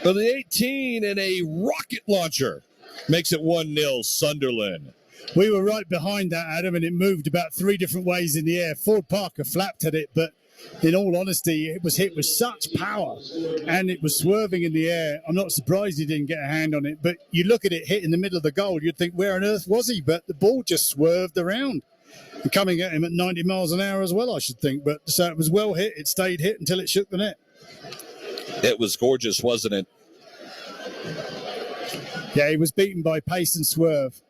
S1: of the 18, and a rocket launcher makes it 1-0 Sunderland.
S2: We were right behind that, Adam, and it moved about 3 different ways in the air. Ford Parker flapped at it, but in all honesty, it was hit with such power, and it was swerving in the air. I'm not surprised he didn't get a hand on it, but you look at it hit in the middle of the goal, you'd think, where on earth was he? But the ball just swerved around, and coming at him at 90 miles an hour as well, I should think. But so it was well hit. It stayed hit until it shook the net.
S1: It was gorgeous, wasn't it?
S2: Yeah, he was beaten by pace and swerve.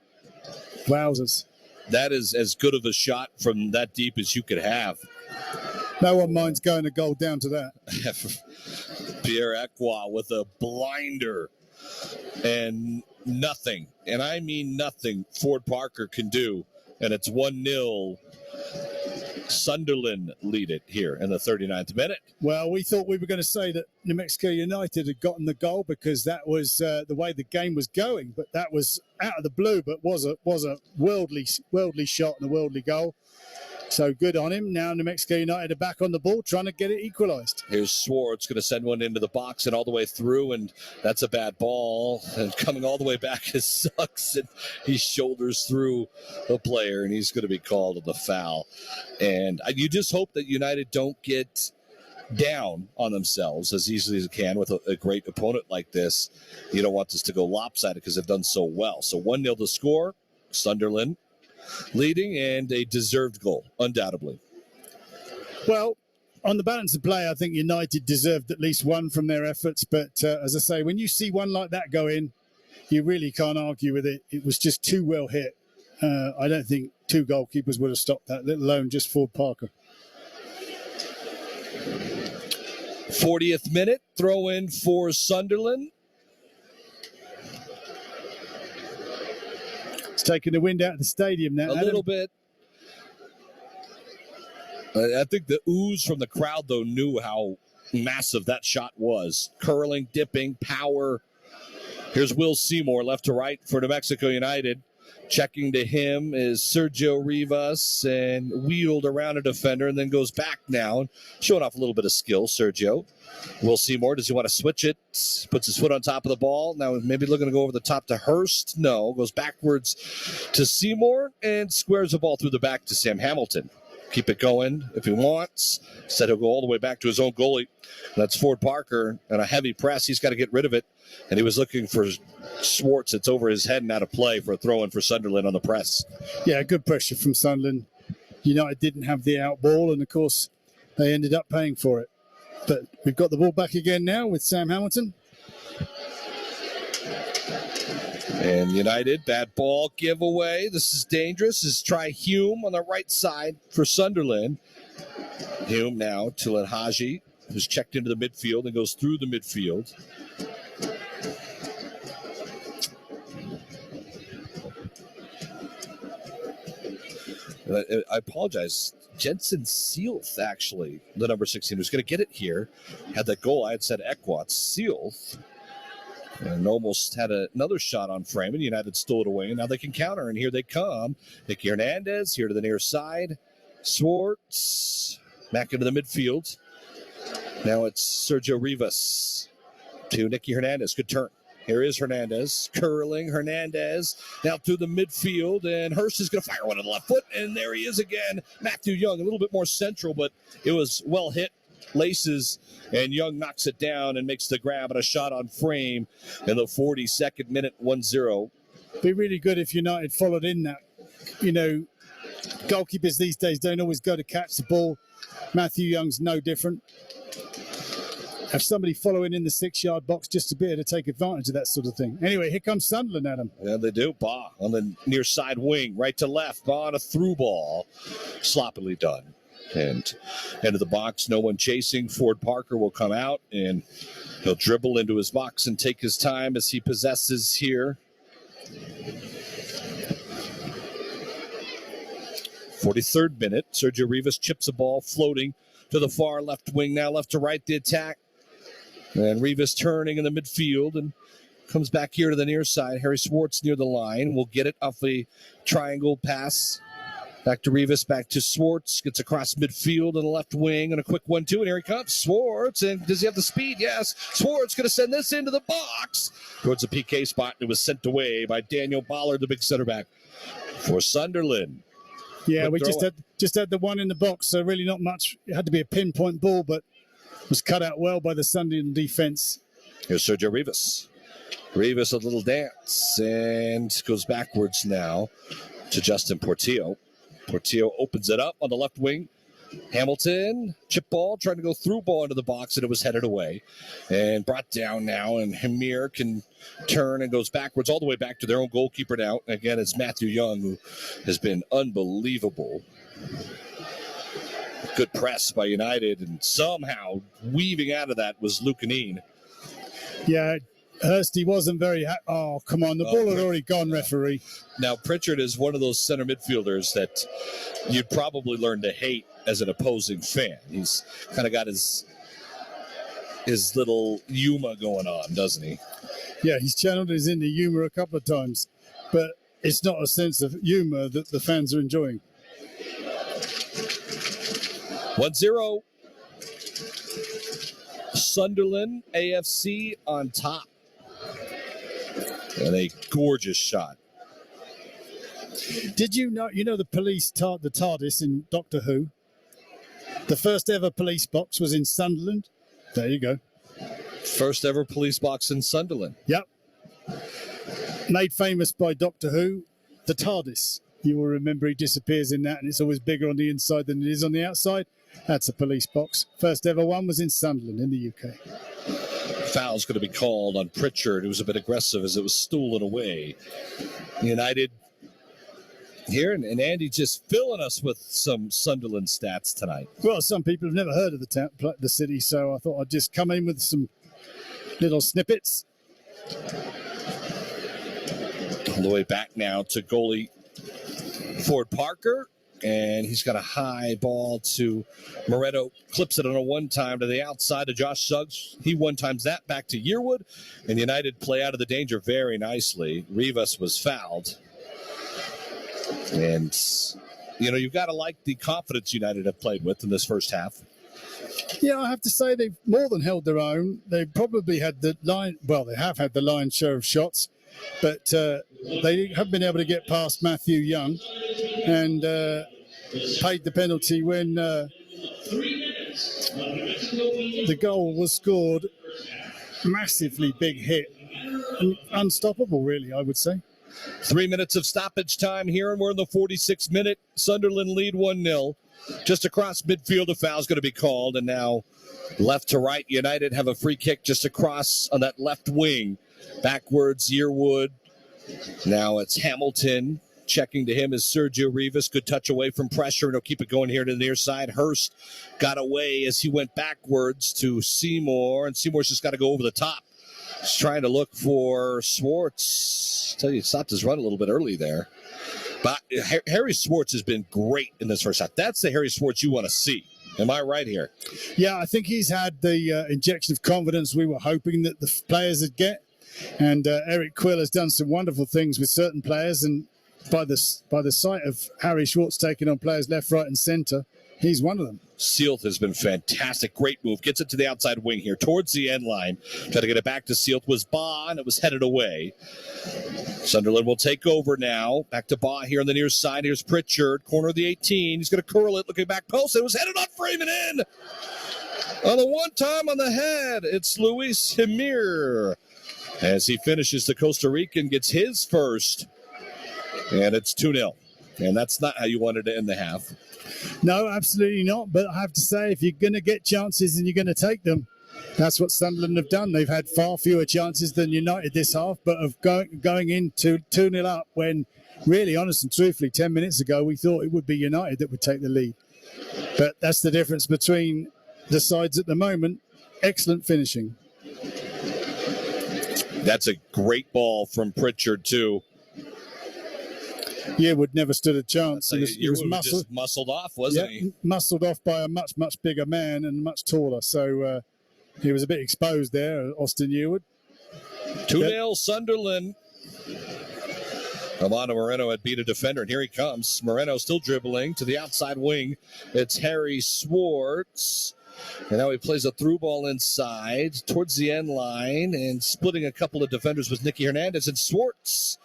S2: Wowzers.
S1: That is as good of a shot from that deep as you could have.
S2: No one minds going a goal down to that.
S1: Pierre Equa with a blinder. And nothing, and I mean nothing, Ford Parker can do, and it's 1-0. Sunderland lead it here in the 39th minute.
S2: Well, we thought we were going to say that New Mexico United had gotten the goal because that was the way the game was going, but that was out of the blue, but was a worldly shot and a worldly goal. So good on him. Now New Mexico United are back on the ball trying to get it equalised.
S1: Here's Swartz going to send one into the box and all the way through, and that's a bad ball. And coming all the way back is Sucks, and he shoulders through a player, and he's going to be called on the foul. And you just hope that United don't get down on themselves as easily as it can with a great opponent like this. You don't want this to go lopsided because they've done so well. So 1-0 to score, Sunderland leading, and a deserved goal, undoubtedly.
S2: Well, on the balance of play, I think United deserved at least one from their efforts. But as I say, when you see one like that go in, you really can't argue with it. It was just too well hit. I don't think two goalkeepers would have stopped that, let alone just Ford Parker.
S1: 40th minute, throw in for Sunderland.
S2: It's taking the wind out of the stadium now.
S1: A little bit. I think the ooze from the crowd, though, knew how massive that shot was. Curling, dipping, power. Here's Will Seymour, left to right for New Mexico United. Checking to him is Sergio Rivas, and wheeled around a defender and then goes back now, showing off a little bit of skill, Sergio. Will Seymour, does he want to switch it? Puts his foot on top of the ball. Now maybe looking to go over the top to Hurst. No, goes backwards to Seymour and squares the ball through the back to Sam Hamilton. Keep it going if he wants. Said he'll go all the way back to his own goalie. That's Ford Parker, and a heavy press. He's got to get rid of it. And he was looking for Swartz. It's over his head and out of play for a throw-in for Sunderland on the press.
S2: Yeah, good pressure from Sunderland. United didn't have the out ball, and of course, they ended up paying for it. But we've got the ball back again now with Sam Hamilton.
S1: And United, bad ball giveaway. This is dangerous. This is try Hume on the right side for Sunderland. Hume now to Lenhaji, who's checked into the midfield and goes through the midfield. I apologize. Jensen Sealth, actually, the number 16, who's going to get it here. Had that goal. I had said Ekwat. Sealth. And almost had another shot on frame, and United stole it away, and now they can counter, and here they come. Nicky Hernandez here to the near side. Swartz back into the midfield. Now it's Sergio Rivas to Nicky Hernandez. Good turn. Here is Hernandez, curling Hernandez now through the midfield, and Hurst is going to fire one on the left foot, and there he is again. Matthew Young, a little bit more central, but it was well hit. Laces, and Young knocks it down and makes the grab and a shot on frame in the 42nd minute, 1-0.
S2: Be really good if United followed in that. You know, goalkeepers these days don't always go to catch the ball. Matthew Young's no different. Have somebody following in the 6-yard box just to be able to take advantage of that sort of thing. Anyway, here comes Sunderland, Adam.
S1: Yeah, they do. Ba on the near side wing, right to left. Ba on a through ball. Sloppily done. And into the box, no one chasing. Ford Parker will come out, and he'll dribble into his box and take his time as he possesses here. 43rd minute, Sergio Rivas chips a ball floating to the far left wing. Now left to right, the attack. And Rivas turning in the midfield and comes back here to the near side. Harry Swartz near the line. Will get it off a triangle pass. Back to Rivas, back to Swartz. Gets across midfield on the left wing and a quick 1-2. And here he comes, Swartz. And does he have the speed? Yes. Swartz going to send this into the box towards the PK spot. And it was sent away by Daniel Ballard, the big center back for Sunderland.
S2: Yeah, we just had the one in the box, so really not much. It had to be a pinpoint ball, but was cut out well by the Sunderland defense.
S1: Here's Sergio Rivas. Rivas a little dance and goes backwards now to Justin Portillo. Portillo opens it up on the left wing. Hamilton, chip ball, trying to go through ball into the box, and it was headed away. And brought down now, and Hamir can turn and goes backwards all the way back to their own goalkeeper now. Again, it's Matthew Young, who has been unbelievable. Good press by United, and somehow weaving out of that was Lucanine.
S2: Yeah, Hursty wasn't very oh, come on. The ball had already gone, referee.
S1: Now, Pritchard is one of those center midfielders that you'd probably learn to hate as an opposing fan. He's kind of got his little Yuma going on, doesn't he?
S2: Yeah, he's channeled his inner humor a couple of times, but it's not a sense of humor that the fans are enjoying.
S1: 1-0. Sunderland AFC on top. And a gorgeous shot.
S2: Did you know the police, the TARDIS in Doctor Who? The first ever police box was in Sunderland. There you go.
S1: First ever police box in Sunderland.
S2: Yep. Made famous by Doctor Who, the TARDIS. You will remember he disappears in that, and it's always bigger on the inside than it is on the outside. That's a police box. First ever one was in Sunderland in the UK.
S1: Foul's going to be called on Pritchard, who was a bit aggressive as it was stolen away. United here, and Andy just filling us with some Sunderland stats tonight.
S2: Well, some people have never heard of the city, so I thought I'd just come in with some little snippets.
S1: All the way back now to goalie Ford Parker, and he's got a high ball to Moreno, clips it on a one-time to the outside of Josh Suggs. He one-times that back to Yearwood, and United play out of the danger very nicely. Rivas was fouled. And, you've got to like the confidence United have played with in this first half.
S2: Yeah, I have to say they've more than held their own. They probably had they have had the lion's share of shots, but they have been able to get past Matthew Young and paid the penalty when the goal was scored. Massively big hit. Unstoppable, really, I would say.
S1: 3 minutes of stoppage time here, and we're in the 46th minute. Sunderland lead 1-0. Just across midfield, a foul's going to be called, and now left to right, United have a free kick just across on that left wing. Backwards, Yearwood. Now it's Hamilton. Checking to him is Sergio Rivas. Good touch away from pressure, and he'll keep it going here to the near side. Hurst got away as he went backwards to Seymour, and Seymour's just got to go over the top. He's trying to look for Swartz. I tell you, he stopped his run a little bit early there. But Harry Swartz has been great in this first half. That's the Harry Swartz you want to see. Am I right here?
S2: Yeah, I think he's had the injection of confidence we were hoping that the players would get. And Eric Quill has done some wonderful things with certain players. And by the sight of Harry Swartz taking on players left, right, and centre, he's one of them.
S1: Sealth has been fantastic. Great move. Gets it to the outside wing here towards the end line. Try to get it back to Sealth. Was Baugh, and it was headed away. Sunderland will take over now. Back to Baugh here on the near side. Here's Pritchard, corner of the 18. He's going to curl it, looking back post. It was headed on frame and in. On the one time on the head, it's Luis Himir. As he finishes, the Costa Rican gets his first. And it's 2-0. And that's not how you wanted to end the half.
S2: No, absolutely not. But I have to say, if you're going to get chances and you're going to take them, that's what Sunderland have done. They've had far fewer chances than United this half, but of going into 2-0 up when, really, honest and truthfully, 10 minutes ago, we thought it would be United that would take the lead. But that's the difference between the sides at the moment. Excellent finishing.
S1: That's a great ball from Pritchard, too.
S2: Yearwood never stood a chance. He was
S1: muscled off, wasn't he?
S2: Muscled off by a much, much bigger man and much taller. So he was a bit exposed there, Austin Yearwood.
S1: 2-0 Sunderland. Alana Moreno had beat a defender, and here he comes. Moreno still dribbling to the outside wing. It's Harry Swartz. And now he plays a through ball inside towards the end line, and splitting a couple of defenders was Nicky Hernandez, and Swartz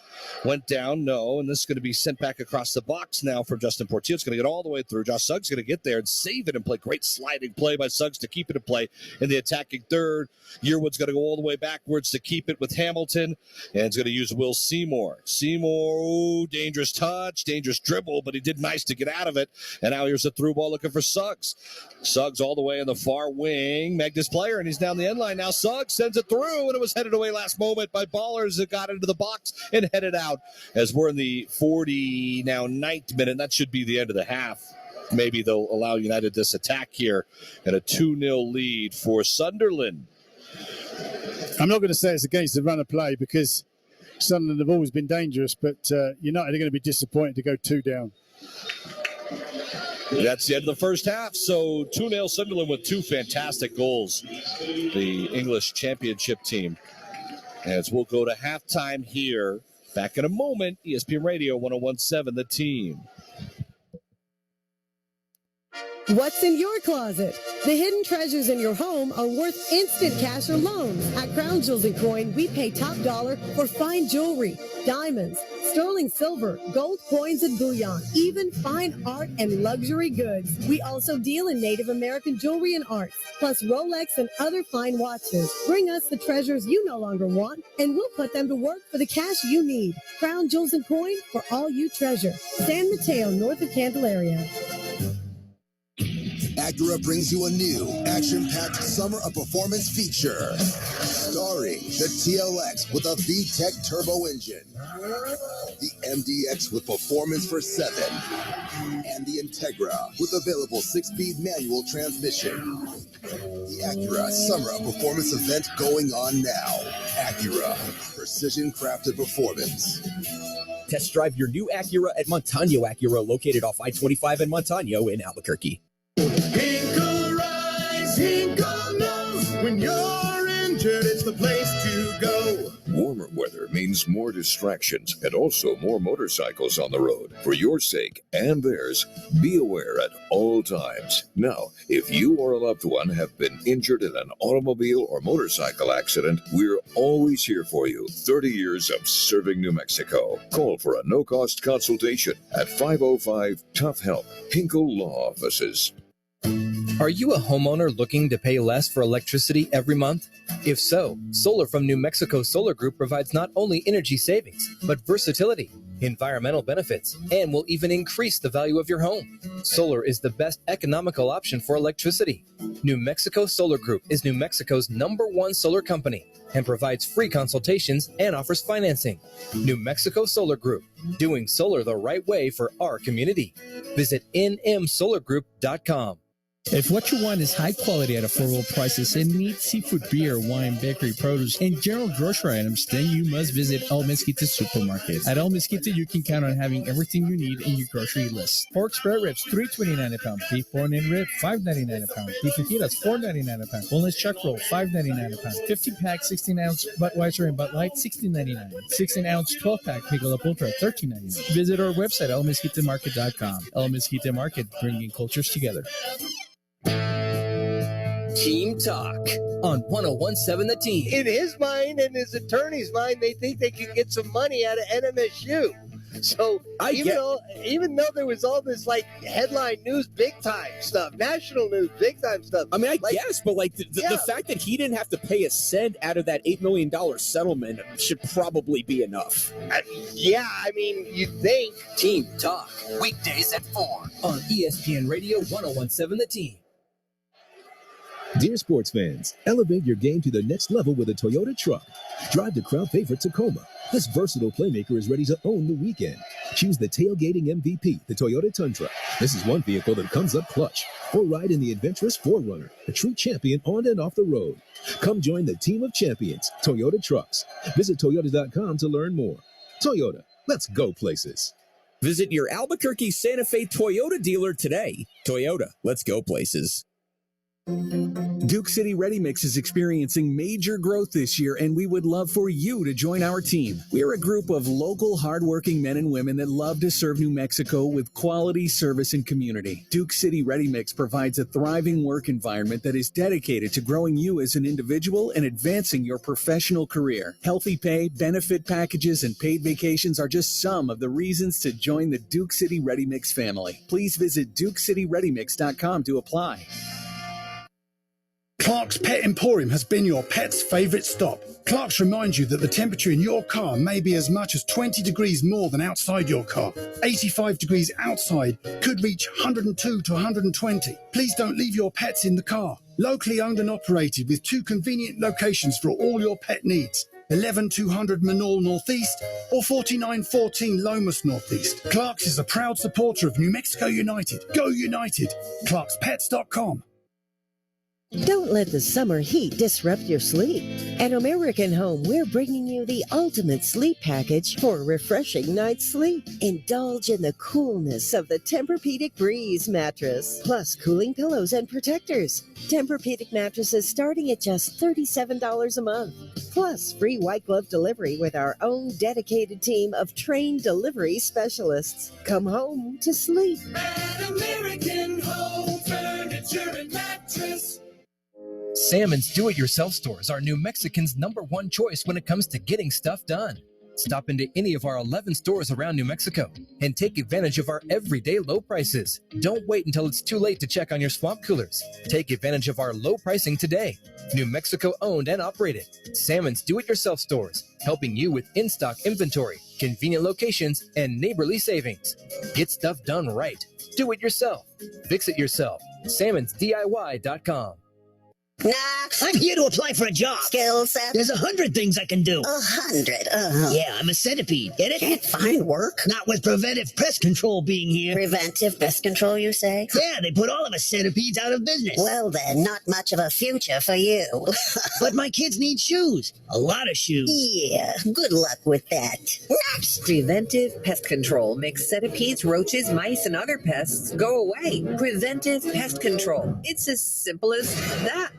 S1: went down, and this is going to be sent back across the box now from Justin Portillo. It's going to get all the way through. Josh Suggs is going to get there and save it and play. Great sliding play by Suggs to keep it in play in the attacking third. Yearwood's going to go all the way backwards to keep it with Hamilton, and it's going to use Will Seymour. Seymour, dangerous touch, dangerous dribble, but he did nice to get out of it. And now here's a through ball looking for Suggs. Suggs all the way in the far wing. Magnus player, and he's down the end line. Now Suggs sends it through, and it was headed away last moment by Ballers that got into the box and headed out. As we're in the 49th minute, that should be the end of the half. Maybe they'll allow United this attack here, and a 2-0 lead for Sunderland.
S2: I'm not going to say it's against the run of play because Sunderland have always been dangerous, but United are going to be disappointed to go 2 down.
S1: That's the end of the first half. So 2-0 Sunderland with 2 fantastic goals. The English championship team. As we'll go to halftime here. Back in a moment. ESPN Radio 1017, The Team.
S4: What's in your closet? The hidden treasures in your home are worth instant cash or loans. At Crown Jewels & Coin, we pay top dollar for fine jewelry, diamonds, sterling silver, gold coins and bullion, even fine art and luxury goods. We also deal in Native American jewelry and arts, plus Rolex and other fine watches. Bring us the treasures you no longer want, and we'll put them to work for the cash you need. Crown Jewels & Coin for all you treasure. San Mateo, north of Candelaria.
S5: Acura brings you a new, action-packed summer of performance feature. Starring the TLX with a VTEC turbo engine, the MDX with performance for 7, and the Integra with available 6-speed manual transmission. The Acura Summer of Performance event going on now. Acura, precision-crafted performance.
S6: Test drive your new Acura at Montano Acura, located off I-25 and Montano in Albuquerque.
S7: Hinkle Rise, Hinkle knows when you're injured, it's the place to go.
S8: Warmer weather means more distractions and also more motorcycles on the road. For your sake and theirs, be aware at all times. Now, if you or a loved one have been injured in an automobile or motorcycle accident, we're always here for you. 30 years of serving New Mexico. Call for a no-cost consultation at 505-TOUGH-HELP. Hinkle Law Offices.
S9: Are you a homeowner looking to pay less for electricity every month? If so, solar from New Mexico Solar Group provides not only energy savings, but versatility, environmental benefits, and will even increase the value of your home. Solar is the best economical option for electricity. New Mexico Solar Group is New Mexico's #1 solar company and provides free consultations and offers financing. New Mexico Solar Group, doing solar the right way for our community. Visit nmsolargroup.com.
S10: If what you want is high quality at affordable prices and meat, seafood, beer, wine, bakery, produce, and general grocery items, then you must visit El Mezquite Supermarket. At El Mezquite, you can count on having everything you need in your grocery list. Pork spare ribs, $3.29 a pound. Beef bone and rib, $5.99 a pound. Beef fajitas, $4.99 a pound. Boneless chuck roll, $5.99 a pound. 50-pack, 16-ounce Budweiser and Bud Light, $16.99. 16-ounce 12-pack Michelob Ultra, $13.99. Visit our website, elmezquitemarket.com. El Mezquite Market, bringing cultures together.
S9: Team Talk on 1017 The Team.
S11: In his mind and his attorney's mind, they think they can get some money out of NMSU. So even though there was all this like headline news, big time stuff, national news, big time stuff.
S6: I mean, I guess, but like the fact that he didn't have to pay a cent out of that $8 million settlement should probably be enough.
S11: I mean, you'd think.
S9: Team Talk, weekdays at 4 on ESPN Radio 1017 The Team.
S12: Dear sports fans, elevate your game to the next level with a Toyota truck. Drive the crowd favorite Tacoma. This versatile playmaker is ready to own the weekend. Choose the tailgating MVP, the Toyota Tundra. This is one vehicle that comes up clutch. Or ride in the adventurous 4Runner, a true champion on and off the road. Come join the team of champions, Toyota Trucks. Visit Toyota.com to learn more. Toyota, let's go places.
S6: Visit your Albuquerque Santa Fe Toyota dealer today. Toyota, let's go places.
S13: Duke City Ready Mix is experiencing major growth this year, and we would love for you to join our team. We're a group of local, hardworking men and women that love to serve New Mexico with quality service and community. Duke City Ready Mix provides a thriving work environment that is dedicated to growing you as an individual and advancing your professional career. Healthy pay, benefit packages, and paid vacations are just some of the reasons to join the Duke City Ready Mix family. Please visit DukeCityReadyMix.com to apply.
S2: Clark's Pet Emporium has been your pet's favorite stop. Clark's reminds you that the temperature in your car may be as much as 20 degrees more than outside your car. 85 degrees outside could reach 102 to 120. Please don't leave your pets in the car. Locally owned and operated with 2 convenient locations for all your pet needs. 11200 Manal Northeast or 4914 Lomas Northeast. Clark's is a proud supporter of New Mexico United. Go United! ClarksPets.com.
S14: Don't let the summer heat disrupt your sleep. At American Home, we're bringing you the ultimate sleep package for a refreshing night's sleep. Indulge in the coolness of the Tempur-Pedic Breeze mattress, plus cooling pillows and protectors. Tempur-Pedic mattresses starting at just $37 a month. Plus, free white glove delivery with our own dedicated team of trained delivery specialists. Come home to sleep.
S7: At American Home Furniture and Mattress.
S9: Salmon's do-it-yourself stores are New Mexicans' #1 choice when it comes to getting stuff done. Stop into any of our 11 stores around New Mexico and take advantage of our everyday low prices. Don't wait until it's too late to check on your swamp coolers. Take advantage of our low pricing today. New Mexico owned and operated. Salmon's do-it-yourself stores, helping you with in-stock inventory, convenient locations, and neighborly savings. Get stuff done right. Do it yourself. Fix it yourself. SalmonsDIY.com.
S15: Nah, I'm here to apply for a job. Skill set? There's 100 things I can do.
S16: 100?
S15: Yeah, I'm a centipede. Get it?
S16: Can't find work?
S15: Not with preventive pest control being here.
S16: Preventive pest control, you say?
S15: Yeah, they put all of us centipedes out of business.
S16: Well then, not much of a future for you.
S15: But my kids need shoes. A lot of shoes.
S16: Yeah, good luck with that. Next!
S17: Preventive pest control makes centipedes, roaches, mice, and other pests go away. Preventive pest control. It's as simple as that.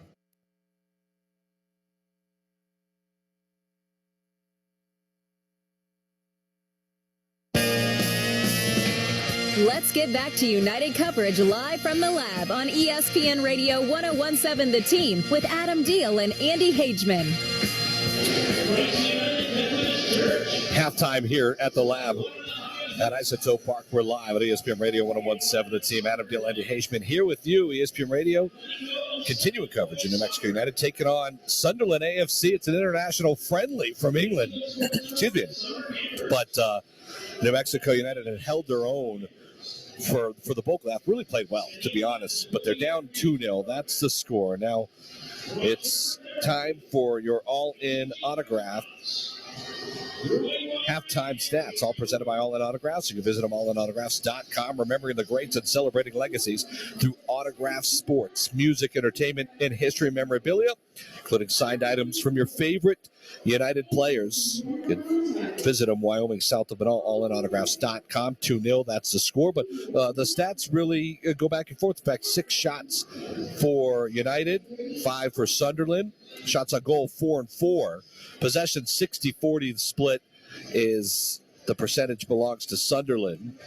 S18: Let's get back to United coverage live from the lab on ESPN Radio 1017 The Team with Adam Deal and Andy Hageman.
S1: Halftime here at the lab at Isotope Park. We're live at ESPN Radio 1017 The Team. Adam Deal, Andy Hageman here with you. ESPN Radio continuing coverage in New Mexico United taking on Sunderland AFC. It's an international friendly from England. Excuse me. But New Mexico United had held their own for the bulk of that. Really played well, to be honest. But they're down 2-0. That's the score. Now it's time for your all-in autograph. Halftime stats, all presented by All In Autographs. You can visit them allinautographs.com. Remembering the greats and celebrating legacies through autograph sports, music, entertainment, and history memorabilia, including signed items from your favorite United players. You can visit them, Wyoming, south of Manal, allinautographs.com. 2-0, that's the score. But the stats really go back and forth. In fact, 6 shots for United, 5 for Sunderland. Shots on goal, 4 and 4. Possession 60-40 split is the percentage belongs to Sunderland.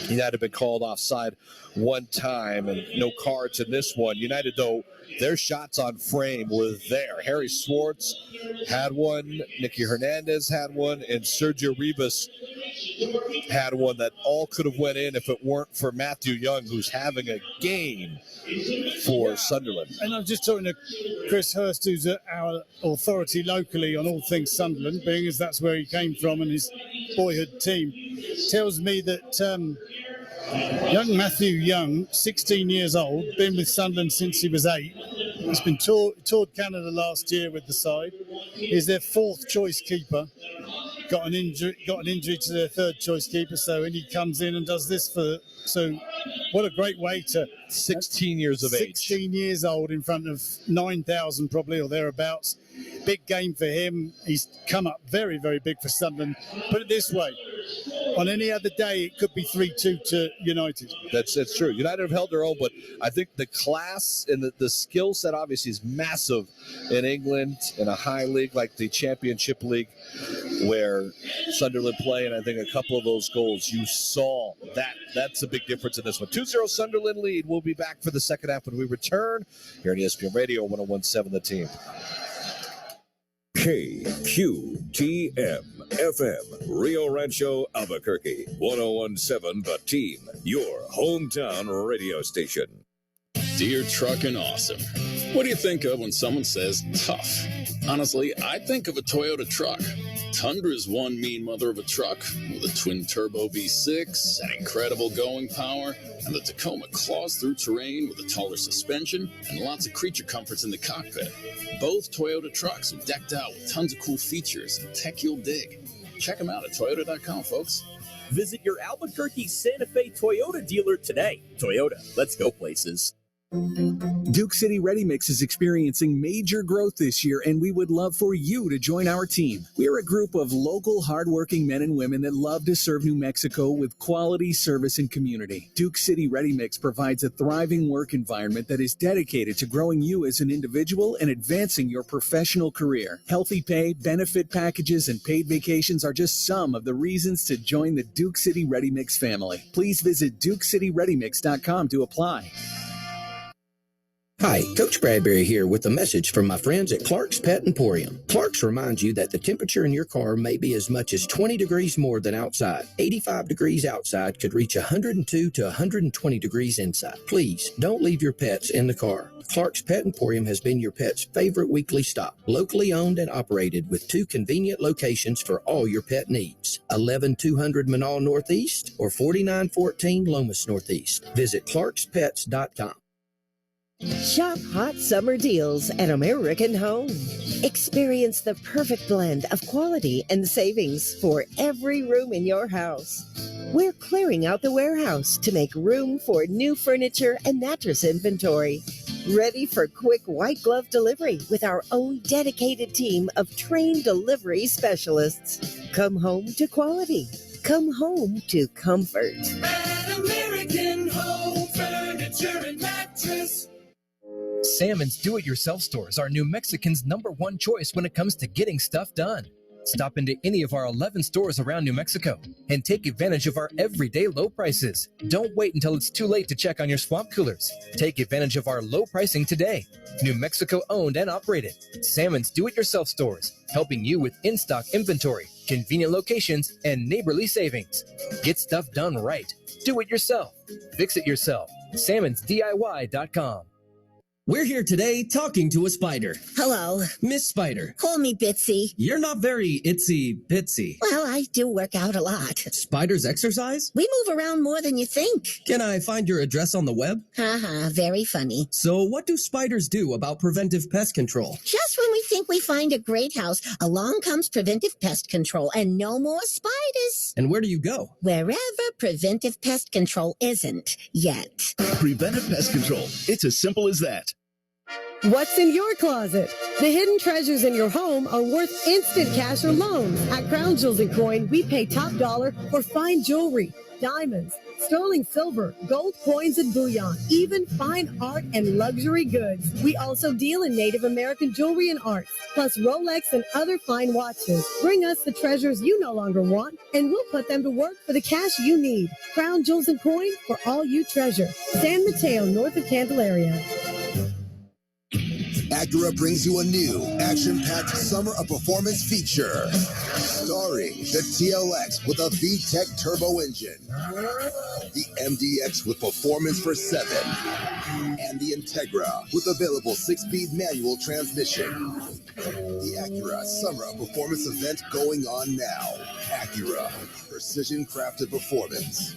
S1: United have been called offside one time and no cards in this one. United, though, their shots on frame were there. Harry Swartz had one, Nicky Hernandez had one, and Sergio Ribas had one that all could have went in if it weren't for Matthew Young, who's having a game for Sunderland.
S2: And I'm just talking to Chris Hurst, who's our authority locally on all things Sunderland, being as that's where he came from and his boyhood team, tells me that young Matthew Young, 16 years old, been with Sunderland since he was 8. He's been toured Canada last year with the side. He's their 4th choice keeper. Got an injury to their 3rd choice keeper, so and he comes in and does this so what a great way to
S1: 16 years of age.
S2: 16 years old in front of 9,000 probably or thereabouts. Big game for him. He's come up very, very big for Sunderland. Put it this way, on any other day it could be 3-2 to United.
S1: That's true. United have held their own, but I think the class and the skill set obviously is massive in England in a high league like the Championship League where Sunderland play, and I think a couple of those goals you saw that's a big difference in this one. 2-0 Sunderland lead. We'll be back for the second half when we return here on ESPN Radio 1017 The Team.
S8: KQTM FM, Rio Rancho, Albuquerque, 1017 The Team, your hometown radio station.
S19: Dear Truckin' Awesome. What do you think of when someone says tough? Honestly, I think of a Toyota truck. Tundra's one mean mother of a truck with a twin-turbo V6 and incredible going power, and the Tacoma claws through terrain with a taller suspension and lots of creature comforts in the cockpit. Both Toyota trucks are decked out with tons of cool features and tech you'll dig. Check them out at Toyota.com, folks.
S6: Visit your Albuquerque Santa Fe Toyota dealer today. Toyota, let's go places.
S13: Duke City Ready Mix is experiencing major growth this year, and we would love for you to join our team. We're a group of local, hardworking men and women that love to serve New Mexico with quality service and community. Duke City Ready Mix provides a thriving work environment that is dedicated to growing you as an individual and advancing your professional career. Healthy pay, benefit packages, and paid vacations are just some of the reasons to join the Duke City Ready Mix family. Please visit DukeCityReadyMix.com to apply.
S20: Hi, Coach Bradbury here with a message from my friends at Clark's Pet Emporium. Clark's reminds you that the temperature in your car may be as much as 20 degrees more than outside. 85 degrees outside could reach 102 to 120 degrees inside. Please don't leave your pets in the car. Clark's Pet Emporium has been your pet's favorite weekly stop. Locally owned and operated with 2 convenient locations for all your pet needs. 11200 Manal Northeast or 4914 Lomas Northeast. Visit clarkspets.com.
S14: Shop hot summer deals at American Home. Experience the perfect blend of quality and savings for every room in your house. We're clearing out the warehouse to make room for new furniture and mattress inventory. Ready for quick white glove delivery with our own dedicated team of trained delivery specialists. Come home to quality. Come home to comfort.
S7: At American Home Furniture and Mattress.
S9: Salmon's do-it-yourself stores are New Mexicans' #1 choice when it comes to getting stuff done. Stop into any of our 11 stores around New Mexico and take advantage of our everyday low prices. Don't wait until it's too late to check on your swamp coolers. Take advantage of our low pricing today. New Mexico owned and operated. Salmon's do-it-yourself stores, helping you with in-stock inventory, convenient locations, and neighborly savings. Get stuff done right. Do it yourself. Fix it yourself. SalmonsDIY.com.
S21: We're here today talking to a spider.
S15: Hello.
S21: Miss Spider.
S15: Call me Bitsy.
S21: You're not very itsy-bitsy.
S15: Well, I do work out a lot.
S21: Spiders exercise?
S15: We move around more than you think.
S21: Can I find your address on the web?
S15: Haha, very funny.
S21: So what do spiders do about preventive pest control?
S15: Just when we think we find a great house, along comes preventive pest control and no more spiders.
S21: And where do you go?
S15: Wherever preventive pest control isn't yet.
S22: Preventive Pest Control. It's as simple as that.
S4: What's in your closet? The hidden treasures in your home are worth instant cash or loans. At Crown Jewels and Coin, we pay top dollar for fine jewelry, diamonds, sterling silver, gold coins and bullion, even fine art and luxury goods. We also deal in Native American jewelry and art, plus Rolex and other fine watches. Bring us the treasures you no longer want, and we'll put them to work for the cash you need. Crown Jewels and Coin for all you treasure. San Mateo, north of Candelaria.
S5: Acura brings you a new action-packed summer of performance feature. Starring the TLX with a VTEC turbo engine, the MDX with performance for 7, and the Integra with available 6-speed manual transmission. The Acura Summer of Performance event going on now. Acura, precision-crafted performance.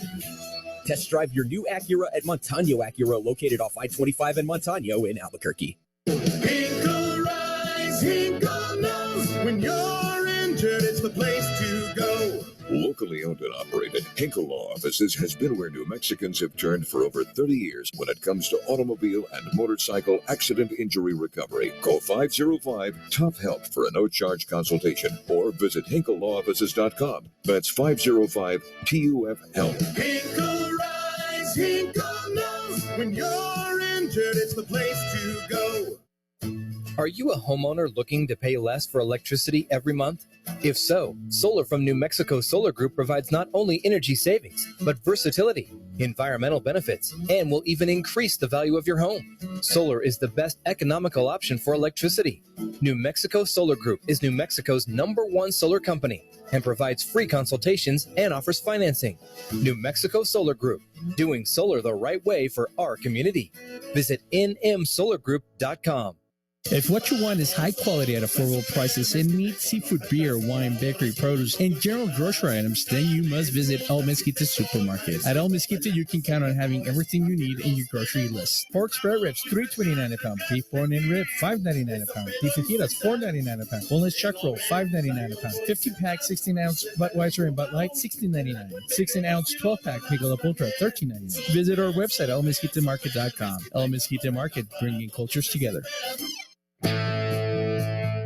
S6: Test drive your new Acura at Montano Acura, located off I-25 and Montano in Albuquerque.
S7: Hinkle Rise, Hinkle knows when you're injured, it's the place to go.
S8: Locally owned and operated, Hinkle Law Offices has been where New Mexicans have turned for over 30 years when it comes to automobile and motorcycle accident injury recovery. Call 505-TOUGH-HELP for a no-charge consultation or visit HinkleLawOffices.com. That's 505-TUF-HELP.
S7: Hinkle Rise, Hinkle knows when you're injured, it's the place to go.
S9: Are you a homeowner looking to pay less for electricity every month? If so, solar from New Mexico Solar Group provides not only energy savings, but versatility, environmental benefits, and will even increase the value of your home. Solar is the best economical option for electricity. New Mexico Solar Group is New Mexico's #1 solar company and provides free consultations and offers financing. New Mexico Solar Group, doing solar the right way for our community. Visit nmsolargroup.com.
S3: If what you want is high quality at affordable prices and meat, seafood, beer, wine, bakery, produce, and general grocery items, then you must visit El Mezquite Supermarket. At El Mezquite, you can count on having everything you need in your grocery list. Pork spare ribs, $3.29 a pound. Beef bone-in rib, $5.99 a pound. Beef fajitas, $4.99 a pound. Boneless chuck roll, $5.99 a pound. 50-pack, 16-ounce Budweiser and Bud Light, $16.99. 16-ounce 12-pack Michelob Ultra, $13.99. Visit our website, elmezquitemarket.com. El Mezquite Market, bringing cultures together.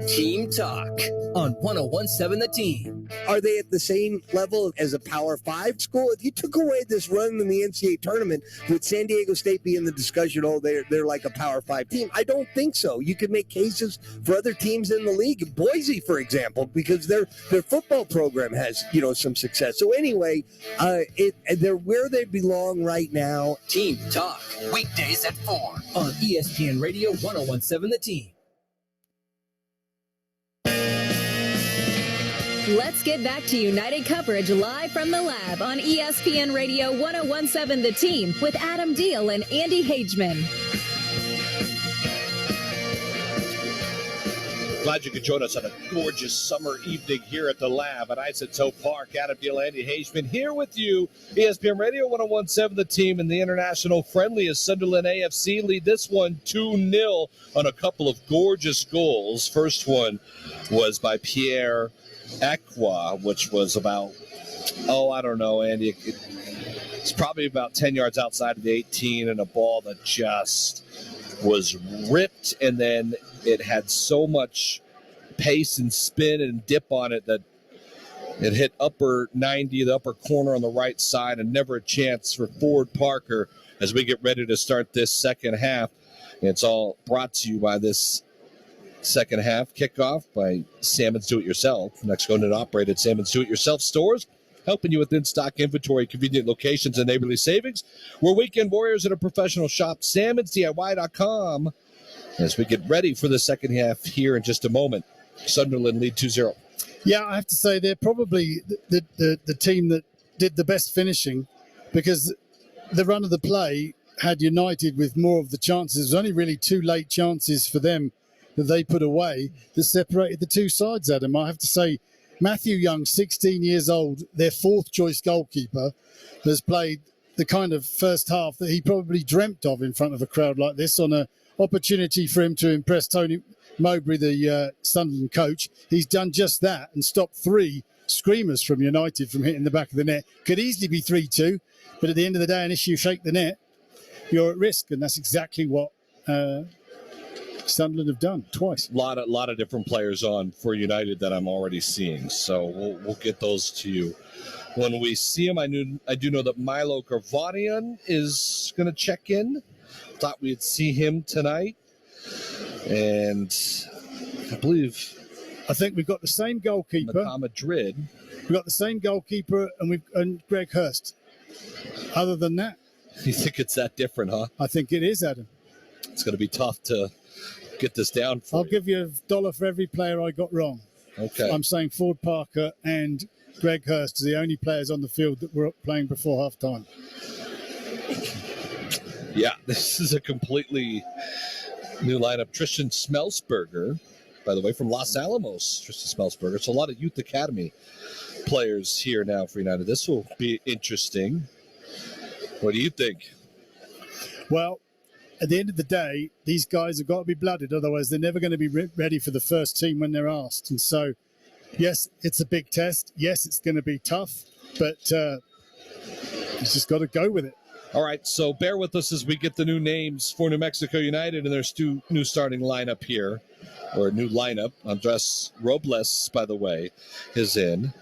S9: Team Talk on 1017 The Team.
S11: Are they at the same level as a Power 5 school? If you took away this run in the NCAA tournament, would San Diego State be in the discussion, they're like a Power 5 team? I don't think so. You could make cases for other teams in the league. Boise, for example, because their football program has, some success. So anyway, they're where they belong right now.
S9: Team Talk, weekdays at 4 on ESPN Radio 1017 The Team.
S18: Let's get back to United coverage live from the lab on ESPN Radio 1017 The Team with Adam Deal and Andy Hageman.
S1: Glad you could join us on a gorgeous summer evening here at the lab at Isotope Park. Adam Deal, Andy Hageman here with you. ESPN Radio 1017 The Team, and the international friendly as Sunderland AFC lead this one 2-0 on a couple of gorgeous goals. First one was by Pierre Equa, which was about, I don't know, Andy. It's probably about 10 yards outside of the 18, and a ball that just was ripped, and then it had so much pace and spin and dip on it that it hit upper 90, the upper corner on the right side, and never a chance for Ford Parker as we get ready to start this second half. It's all brought to you by this second half kickoff by Salmon's Do-It-Yourself. Mexico-owned operated Salmon's Do-It-Yourself stores, helping you with in-stock inventory, convenient locations, and neighborly savings. We're weekend warriors at a professional shop, salmonsdiy.com, as we get ready for the second half here in just a moment. Sunderland lead 2-0.
S2: Yeah, I have to say they're probably the team that did the best finishing, because the run of the play had United with more of the chances. There was only really two late chances for them that they put away that separated the two sides, Adam. I have to say, Matthew Young, 16 years old, their fourth choice goalkeeper, has played the kind of first half that he probably dreamt of in front of a crowd like this, on an opportunity for him to impress Tony Mowbray, the Sunderland coach. He's done just that and stopped three screamers from United from hitting the back of the net. Could easily be 3-2, but at the end of the day, unless you shake the net, you're at risk, and that's exactly what Sunderland have done twice.
S1: A lot of different players on for United that I'm already seeing, so we'll get those to you when we see them. I do know that Milo Karvanian is going to check in. Thought we'd see him tonight, and I think
S2: we've got the same goalkeeper.
S1: Madrid.
S2: We've got the same goalkeeper, and Greg Hurst. Other than that,
S1: you think it's that different, huh?
S2: I think it is, Adam.
S1: It's going to be tough to get this down for
S2: I'll give you $1 for every player I got wrong.
S1: Okay.
S2: I'm saying Ford Parker and Greg Hurst are the only players on the field that were playing before half-time.
S1: Yeah, this is a completely new lineup. Tristan Smelsberger, by the way, from Los Alamos. Tristan Smelsberger. So a lot of youth academy players here now for United. This will be interesting. What do you think?
S2: Well, at the end of the day, these guys have got to be blooded. Otherwise, they're never going to be ready for the first team when they're asked. And so, yes, it's a big test. Yes, it's going to be tough, but you just got to go with it.
S1: All right, so bear with us as we get the new names for New Mexico United, and there's two new starting lineup here, or a new lineup. Andres Robles, by the way, is in.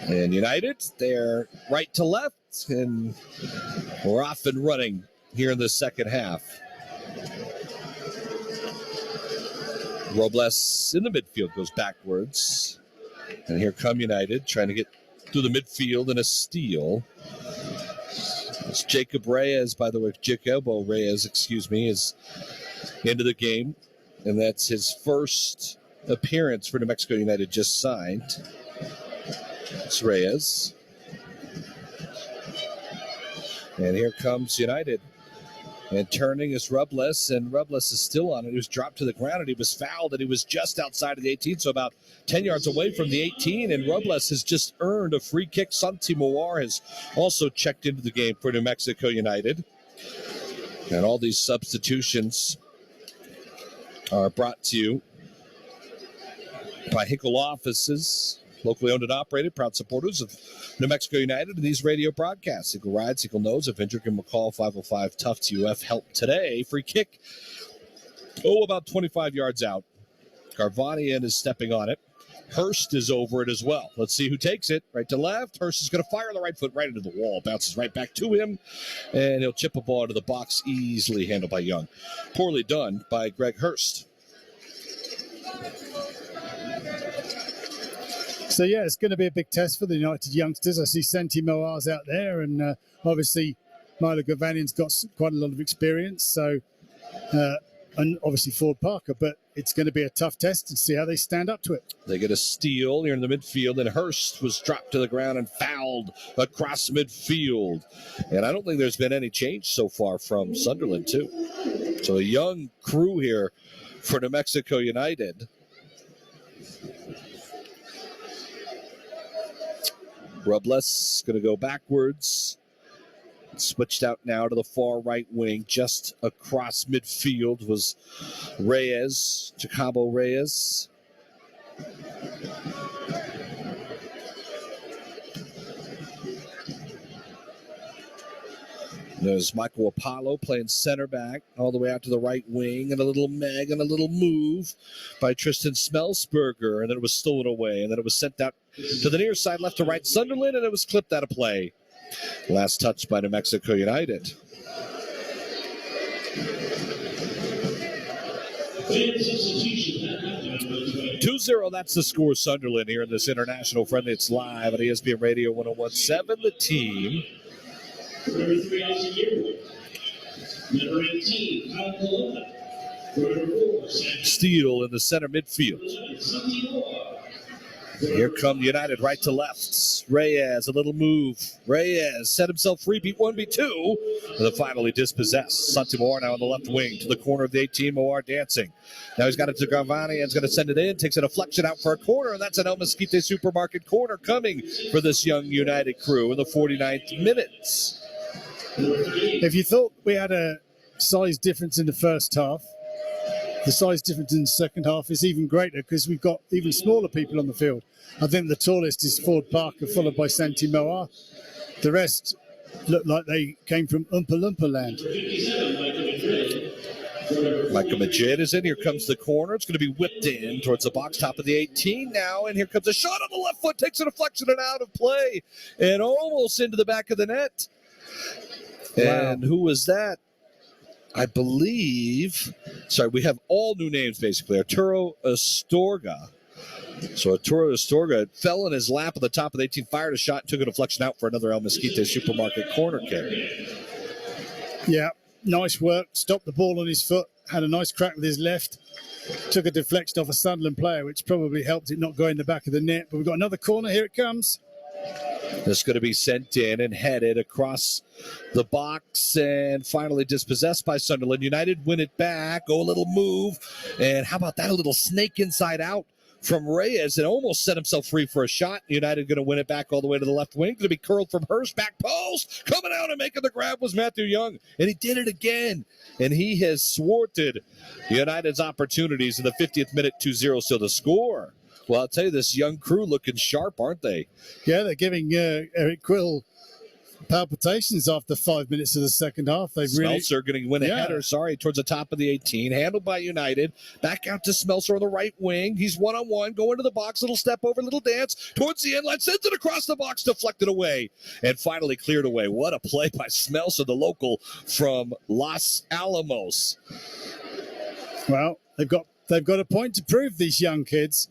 S1: And United, they're right to left, and we're off and running here in the second half. Robles in the midfield goes backwards. And here come United trying to get through the midfield in a steal. It's Jacobo Reyes, is into the game. And that's his first appearance for New Mexico United, just signed. It's Reyes. And here comes United. And turning is Rubles, and Rubles is still on it. He was dropped to the ground, and he was fouled, and he was just outside of the 18, so about 10 yards away from the 18, and Rubles has just earned a free kick. Santi Moar has also checked into the game for New Mexico United. And all these substitutions are brought to you by Hinkle Offices, locally owned and operated, proud supporters of New Mexico United and these radio broadcasts. Hinkle rides, Hinkle knows. If injured, give them a call, 505-TOUGH-TUF. Help today. Free kick. About 25 yards out. Garvanian is stepping on it. Hurst is over it as well. Let's see who takes it. Right to left. Hurst is going to fire the right foot right into the wall. Bounces right back to him, and he'll chip a ball into the box, easily handled by Young. Poorly done by Greg Hurst.
S2: So, yeah, it's going to be a big test for the United youngsters. I see Santi Moar's out there, and obviously Milo Garvanian's got quite a lot of experience. So, and obviously Ford Parker, but it's going to be a tough test to see how they stand up to it.
S1: They get a steal here in the midfield, and Hurst was dropped to the ground and fouled across midfield. And I don't think there's been any change so far from Sunderland, too. So a young crew here for New Mexico United. Rubles going to go backwards. Switched out now to the far right wing. Just across midfield was Reyes, Jacobo Reyes. There's Michael Apollo playing center back all the way out to the right wing, and a little meg and a little move by Tristan Smelsberger, and then it was stolen away, and then it was sent out to the near side, left to right Sunderland, and it was clipped out of play. Last touch by New Mexico United. 2-0, that's the score, Sunderland, here in this international friendly. It's live at ESPN Radio 101.7. The team.
S7: Number 3 Austin Yearwood. Number 18, Kyle Colonna. Number 4,
S1: Steele in the center midfield. Here come United right to left. Reyes, a little move. Reyes set himself free, beat 1, beat 2, and then finally dispossessed. Santi Moar now on the left wing to the corner of the 18. Moar dancing. Now he's got it to Garvani and is going to send it in. Takes a deflection out for a corner, and that's an El Mesquite Supermarket corner coming for this young United crew in the 49th minute.
S2: If you thought we had a size difference in the first half, the size difference in the second half is even greater because we've got even smaller people on the field. I think the tallest is Ford Parker, followed by Santi Moar. The rest look like they came from Oompa Loompa land.
S1: Micah Majid is in. Here comes the corner. It's going to be whipped in towards the box, top of the 18 now. And here comes a shot on the left foot. Takes a deflection and out of play. And almost into the back of the net.
S2: Wow.
S1: And who was that? I believe, we have all new names basically. Arturo Astorga. So Arturo Astorga fell in his lap at the top of the 18, fired a shot, took a deflection out for another El Mesquite Supermarket corner kick.
S2: Yeah, nice work. Stopped the ball on his foot, had a nice crack with his left, took a deflection off a Sunderland player, which probably helped it not go in the back of the net. But we've got another corner. Here it comes.
S1: That's going to be sent in and headed across the box and finally dispossessed by Sunderland. United win it back. Go a little move. And how about that? A little snake inside out from Reyes and almost set himself free for a shot. United going to win it back all the way to the left wing. Going to be curled from Hurst. Back post. Coming out and making the grab was Matthew Young. And he did it again. And he has thwarted United's opportunities in the 50th minute. 2-0 still to score. Well, I'll tell you, this young crew looking sharp, aren't they?
S2: Yeah, they're giving Eric Quill palpitations after 5 minutes of the second half. They've
S1: Smeltzer going to win a header, towards the top of the 18. Handled by United. Back out to Smeltzer on the right wing. He's one-on-one, going to the box, little step over, little dance. Towards the end line, sends it across the box, deflected away, and finally cleared away. What a play by Smeltzer, the local from Los Alamos.
S2: Well, they've got a point to prove, these young kids.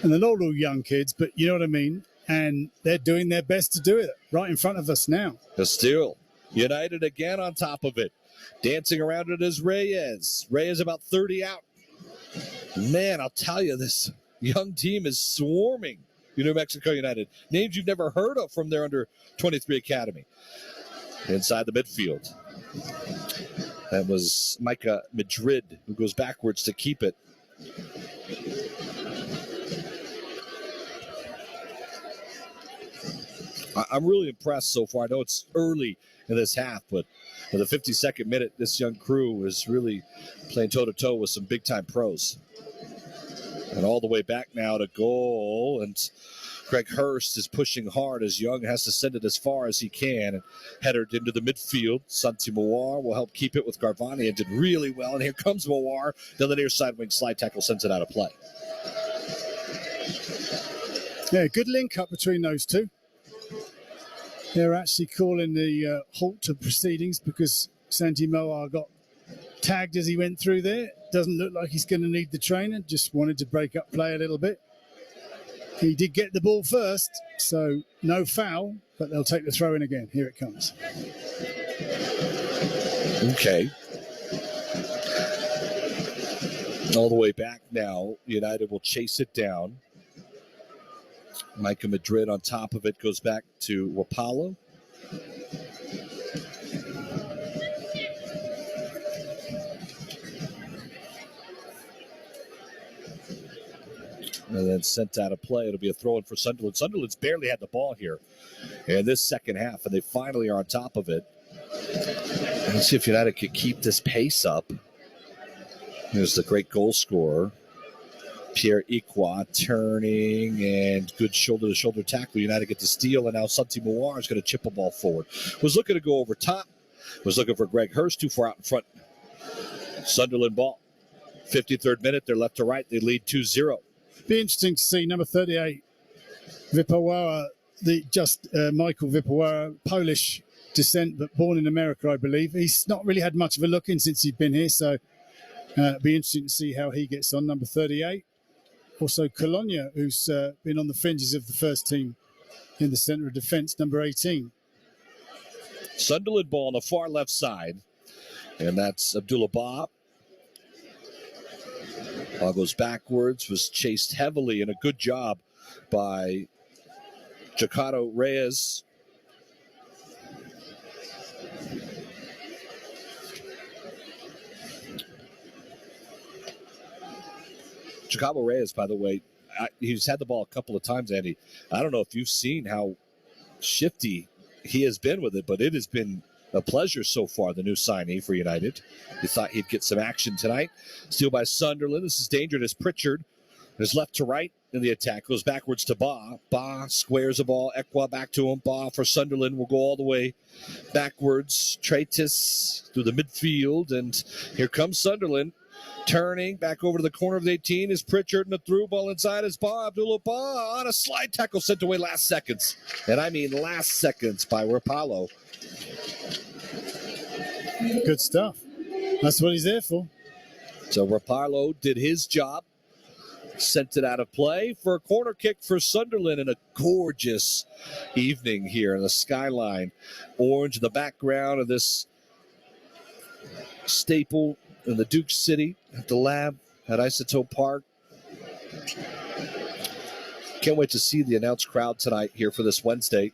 S2: And they're not all young kids, but you know what I mean. And they're doing their best to do it right in front of us now.
S1: Still, United again on top of it. Dancing around it is Reyes. Reyes about 30 out. Man, I'll tell you, this young team is swarming New Mexico United. Names you've never heard of from their under-23 academy. Inside the midfield. That was Micah Madrid, who goes backwards to keep it. I'm really impressed so far. I know it's early in this half, but for the 52nd minute, this young crew is really playing toe-to-toe with some big-time pros. And all the way back now to goal, and Greg Hurst is pushing hard as Young has to send it as far as he can. And headed into the midfield. Santi Mawar will help keep it with Garvani and did really well. And here comes Mawar. Down the near side wing slide tackle sends it out of play.
S2: Yeah, good link up between those two. They're actually calling the halt to proceedings because Santi Mawar got tagged as he went through there. Doesn't look like he's going to need the trainer. Just wanted to break up play a little bit. He did get the ball first, so no foul, but they'll take the throw in again. Here it comes.
S1: Okay. All the way back now. United will chase it down. Micah Madrid on top of it goes back to Wapalo. And then sent out of play. It'll be a throw-in for Sunderland. Sunderland's barely had the ball here in this second half, and they finally are on top of it. Let's see if United can keep this pace up. Here's the great goal scorer, Pierre Ikwa, turning and good shoulder-to-shoulder tackle. United get the steal, and now Santi Mawar is going to chip a ball forward. Was looking to go over top. Was looking for Greg Hurst, too far out in front. Sunderland ball. 53rd minute, they're left to right. They lead 2-0.
S2: Be interesting to see number 38, Vipawara, Michael Vipawara, Polish descent, but born in America, I believe. He's not really had much of a look in since he's been here, so be interesting to see how he gets on, number 38. Also, Colonia, who's been on the fringes of the first team in the centre of defence, number 18.
S1: Sunderland ball on the far left side, and that's Abdullah Ba. Ball goes backwards, was chased heavily, and a good job by Jacato Reyes. Jacobo Reyes, by the way, he's had the ball a couple of times, Andy. I don't know if you've seen how shifty he has been with it, but it has been a pleasure so far, the new signee for United. You thought he'd get some action tonight. Steal by Sunderland. This is dangerous. Pritchard is left to right in the attack. Goes backwards to Ba. Ba squares the ball. Ekwa back to him. Ba for Sunderland will go all the way backwards. Traitis through the midfield. And here comes Sunderland. Turning back over to the corner of the 18 is Pritchard, and the through ball inside is Ba. Abdullah Ba on a slide tackle sent away last seconds. And I mean last seconds by Rapallo.
S2: Good stuff. That's what he's there for.
S1: So Rapallo did his job. Sent it out of play for a corner kick for Sunderland in a gorgeous evening here in the skyline. Orange in the background of this staple in the Duke City at the lab at Isotope Park. Can't wait to see the announced crowd tonight here for this Wednesday.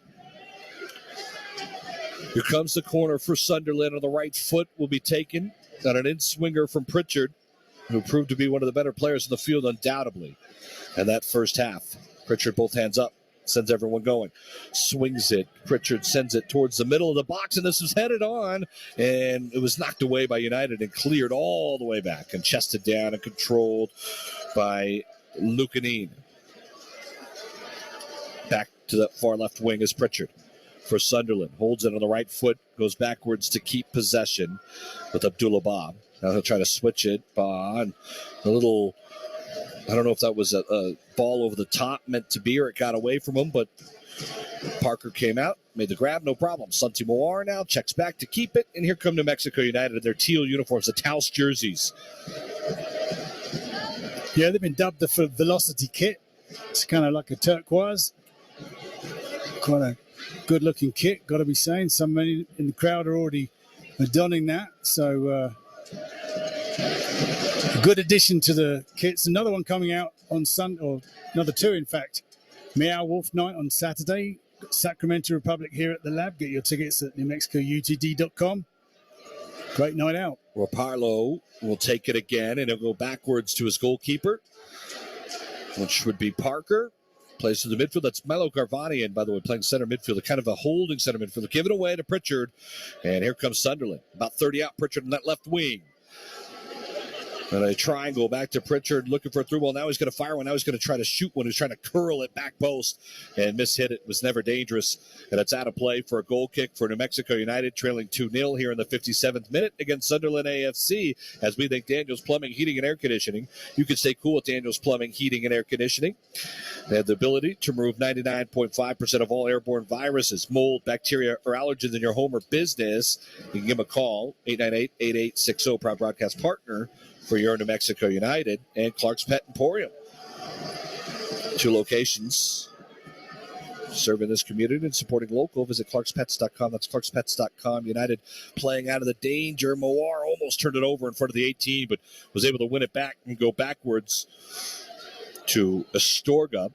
S1: Here comes the corner for Sunderland on the right foot will be taken on an in-swinger from Pritchard, who proved to be one of the better players in the field undoubtedly. And that first half, Pritchard both hands up, sends everyone going. Swings it. Pritchard sends it towards the middle of the box, and this was headed on, and it was knocked away by United and cleared all the way back and chested down and controlled by Lucanin. Back to the far left wing is Pritchard for Sunderland. Holds it on the right foot, goes backwards to keep possession with Abdullah Ba. Now he'll try to switch it. Ba, and a little, I don't know if that was a ball over the top meant to be, or it got away from him, but Parker came out, made the grab, no problem. Santi Mawar now checks back to keep it, and here come New Mexico United in their teal uniforms, the Taos jerseys.
S2: Yeah, they've been dubbed the Velocity kit. It's kind of like a turquoise. Quite a good-looking kit, got to be saying. Some many in the crowd are already donning that, so a good addition to the kits. Another one coming out on Sunday, or another two, in fact. Meow Wolf Night on Saturday. Sacramento Republic here at the lab. Get your tickets at newmexicoutd.com. Great night out.
S1: Raparlo will take it again, and he'll go backwards to his goalkeeper, which would be Parker. Plays to the midfield. That's Milo Garvanian, by the way, playing center midfield, kind of a holding center midfielder. Give it away to Pritchard, and here comes Sunderland. About 30 out, Pritchard on that left wing. And a triangle back to Pritchard, looking for a through ball. Now he's going to fire one. Now he's going to try to shoot one. He's trying to curl it back post and mishit it. Was never dangerous. And it's out of play for a goal kick for New Mexico United, trailing 2-0 here in the 57th minute against Sunderland AFC. As we think Daniels Plumbing, Heating, and Air Conditioning. You can stay cool with Daniels Plumbing, Heating, and Air Conditioning. They have the ability to remove 99.5% of all airborne viruses, mold, bacteria, or allergens in your home or business. You can give them a call, 898-8860, proud broadcast partner for your New Mexico United, and Clark's Pet Emporium. 2 locations serving this community and supporting local. Visit clarkspets.com. That's clarkspets.com. United playing out of the danger. Moar almost turned it over in front of the 18, but was able to win it back and go backwards to Astorga.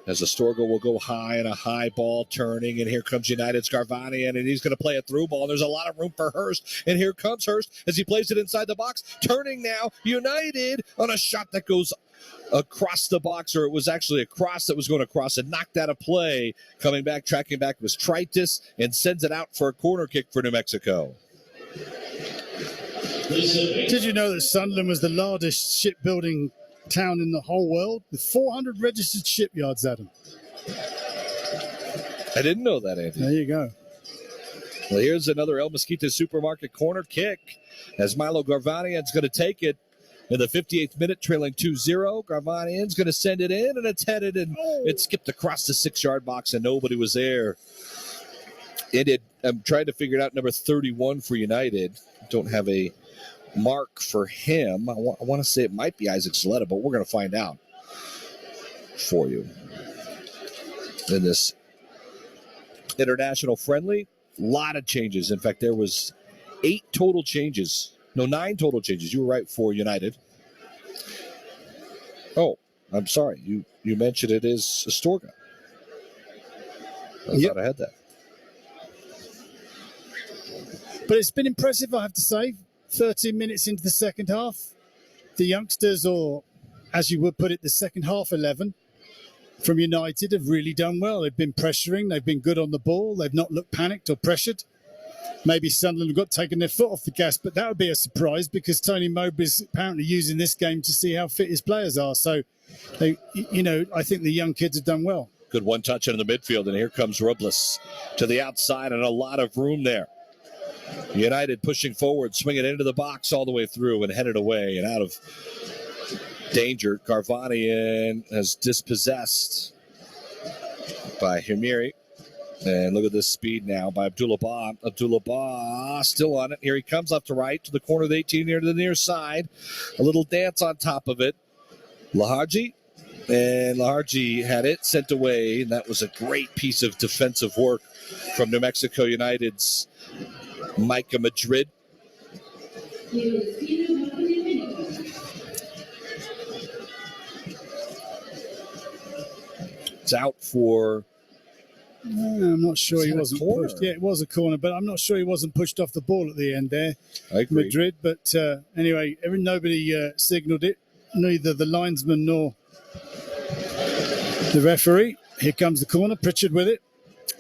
S1: As Astorga will go high and a high ball turning, and here comes United's Garvanian, and he's going to play a through ball. There's a lot of room for Hurst, and here comes Hurst as he plays it inside the box. Turning now, United on a shot that goes across the box, or it was actually a cross that was going across and knocked out of play. Coming back, tracking back was Tritus, and sends it out for a corner kick for New Mexico.
S2: Did you know that Sunderland was the largest shipbuilding town in the whole world with 400 registered shipyards, Adam?
S1: I didn't know that, Andy.
S2: There you go.
S1: Well, here's another El Mosquito Supermarket corner kick as Milo Garvanian's going to take it in the 58th minute, trailing 2-0. Garvanian's going to send it in, and it's headed, and it skipped across the 6-yard box, and nobody was there. I'm trying to figure it out, number 31 for United. Don't have a mark for him. I want to say it might be Isaac Zaletta, but we're going to find out for you. In this international friendly, a lot of changes. In fact, there was 9 total changes. You were right for United. Oh, I'm sorry. You mentioned it is Astorga. I thought I had that.
S2: But it's been impressive, I have to say. 13 minutes into the second half, the youngsters, or as you would put it, the second half 11 from United have really done well. They've been pressuring. They've been good on the ball. They've not looked panicked or pressured. Maybe Sunderland have got taken their foot off the gas, but that would be a surprise because Tony Mowbray's apparently using this game to see how fit his players are. So, I think the young kids have done well.
S1: Good one touch into the midfield, and here comes Robles to the outside, and a lot of room there. United pushing forward, swinging into the box all the way through and headed away and out of danger. Garvanian has dispossessed by Himiri. And look at this speed now by Abdullah Ba. Abdullah Ba still on it. Here he comes left to right to the corner of the 18 near to the near side. A little dance on top of it. Laharji. And Laharji had it sent away. And that was a great piece of defensive work from New Mexico United's Micah Madrid. It's out for...
S2: I'm not sure he wasn't pushed. Yeah, it was a corner, but I'm not sure he wasn't pushed off the ball at the end there.
S1: I agree.
S2: Madrid, but anyway, nobody signalled it, neither the linesman nor the referee. Here comes the corner, Pritchard with it.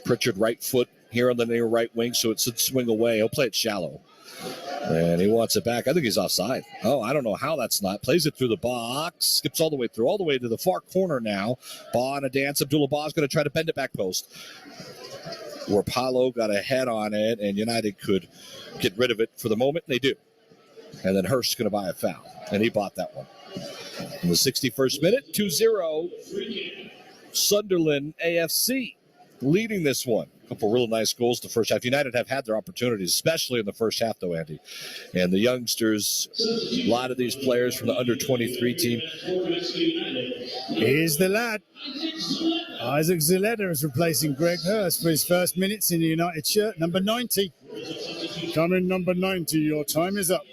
S1: Pritchard right foot here on the near right wing, so it should swing away. He'll play it shallow. And he wants it back. I think he's offside. Oh, I don't know how that's not. Plays it through the box. Skips all the way through, all the way to the far corner now. Ba on a dance. Abdullah Ba is going to try to bend it back post. Where Paulo got a head on it, and United could get rid of it for the moment. They do. And then Hurst's going to buy a foul. And he bought that one. In the 61st minute, 2-0. Sunderland AFC leading this one. A couple real nice goals the first half. United have had their opportunities, especially in the first half, though, Andy. And the youngsters, a lot of these players from the under-23 team.
S2: Here's the lad. Isaac Zaletta is replacing Greg Hurst for his first minutes in the United shirt. Number 90. Coming number 90. Your time is up.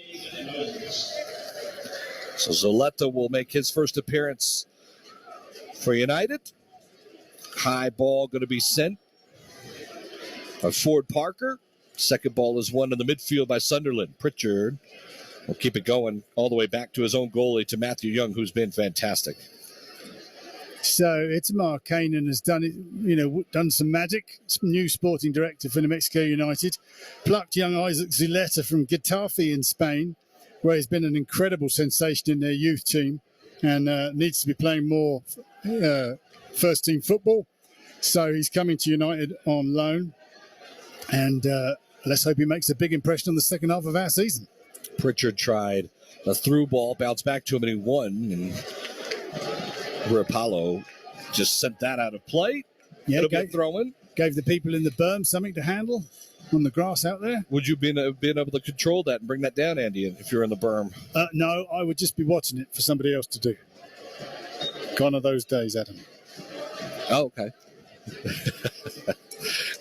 S1: So Zaletta will make his first appearance for United. High ball going to be sent. Ford Parker Second ball is won in the midfield by Sunderland. Pritchard will keep it going all the way back to his own goalie, to Matthew Young, who's been fantastic.
S2: So Itamar Kanan has done some magic. New sporting director for New Mexico United. Plucked young Isaac Zuleta from Getafe in Spain, where he's been an incredible sensation in their youth team and needs to be playing more first-team football. So he's coming to United on loan. And let's hope he makes a big impression on the second half of our season.
S1: Pritchard tried a through ball, bounced back to him, and he won. And Rapallo just sent that out of play.
S2: Yeah,
S1: It'll be a throw-in.
S2: Gave the people in the berm something to handle on the grass out there.
S1: Would you been able to control that and bring that down, Andy, if you're in the berm?
S2: No, I would just be watching it for somebody else to do. Gone are those days, Adam.
S1: Oh, okay.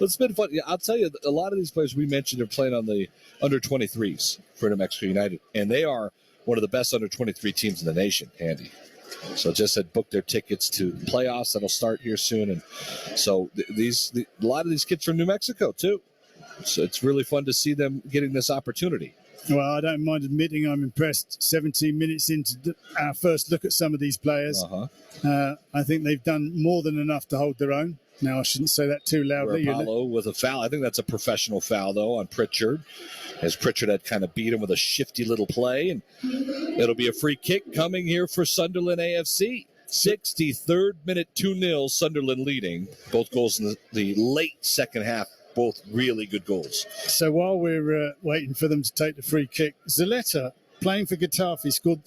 S1: It's been fun. Yeah, I'll tell you, a lot of these players we mentioned are playing on the under-23s for New Mexico United, and they are one of the best under-23 teams in the nation, Andy. So just had booked their tickets to playoffs that'll start here soon, and so a lot of these kids from New Mexico too. So it's really fun to see them getting this opportunity.
S2: Well, I don't mind admitting I'm impressed. 17 minutes into our first look at some of these players, I think they've done more than enough to hold their own. Now, I shouldn't say that too loudly.
S1: Apollo with a foul. I think that's a professional foul, though, on Pritchard, as Pritchard had kind of beat him with a shifty little play. And it'll be a free kick coming here for Sunderland AFC. 63rd minute, 2-0, Sunderland leading. Both goals in the late second half, both really good goals.
S2: So while we're waiting for them to take the free kick, Zuleta, playing for Getafe, scored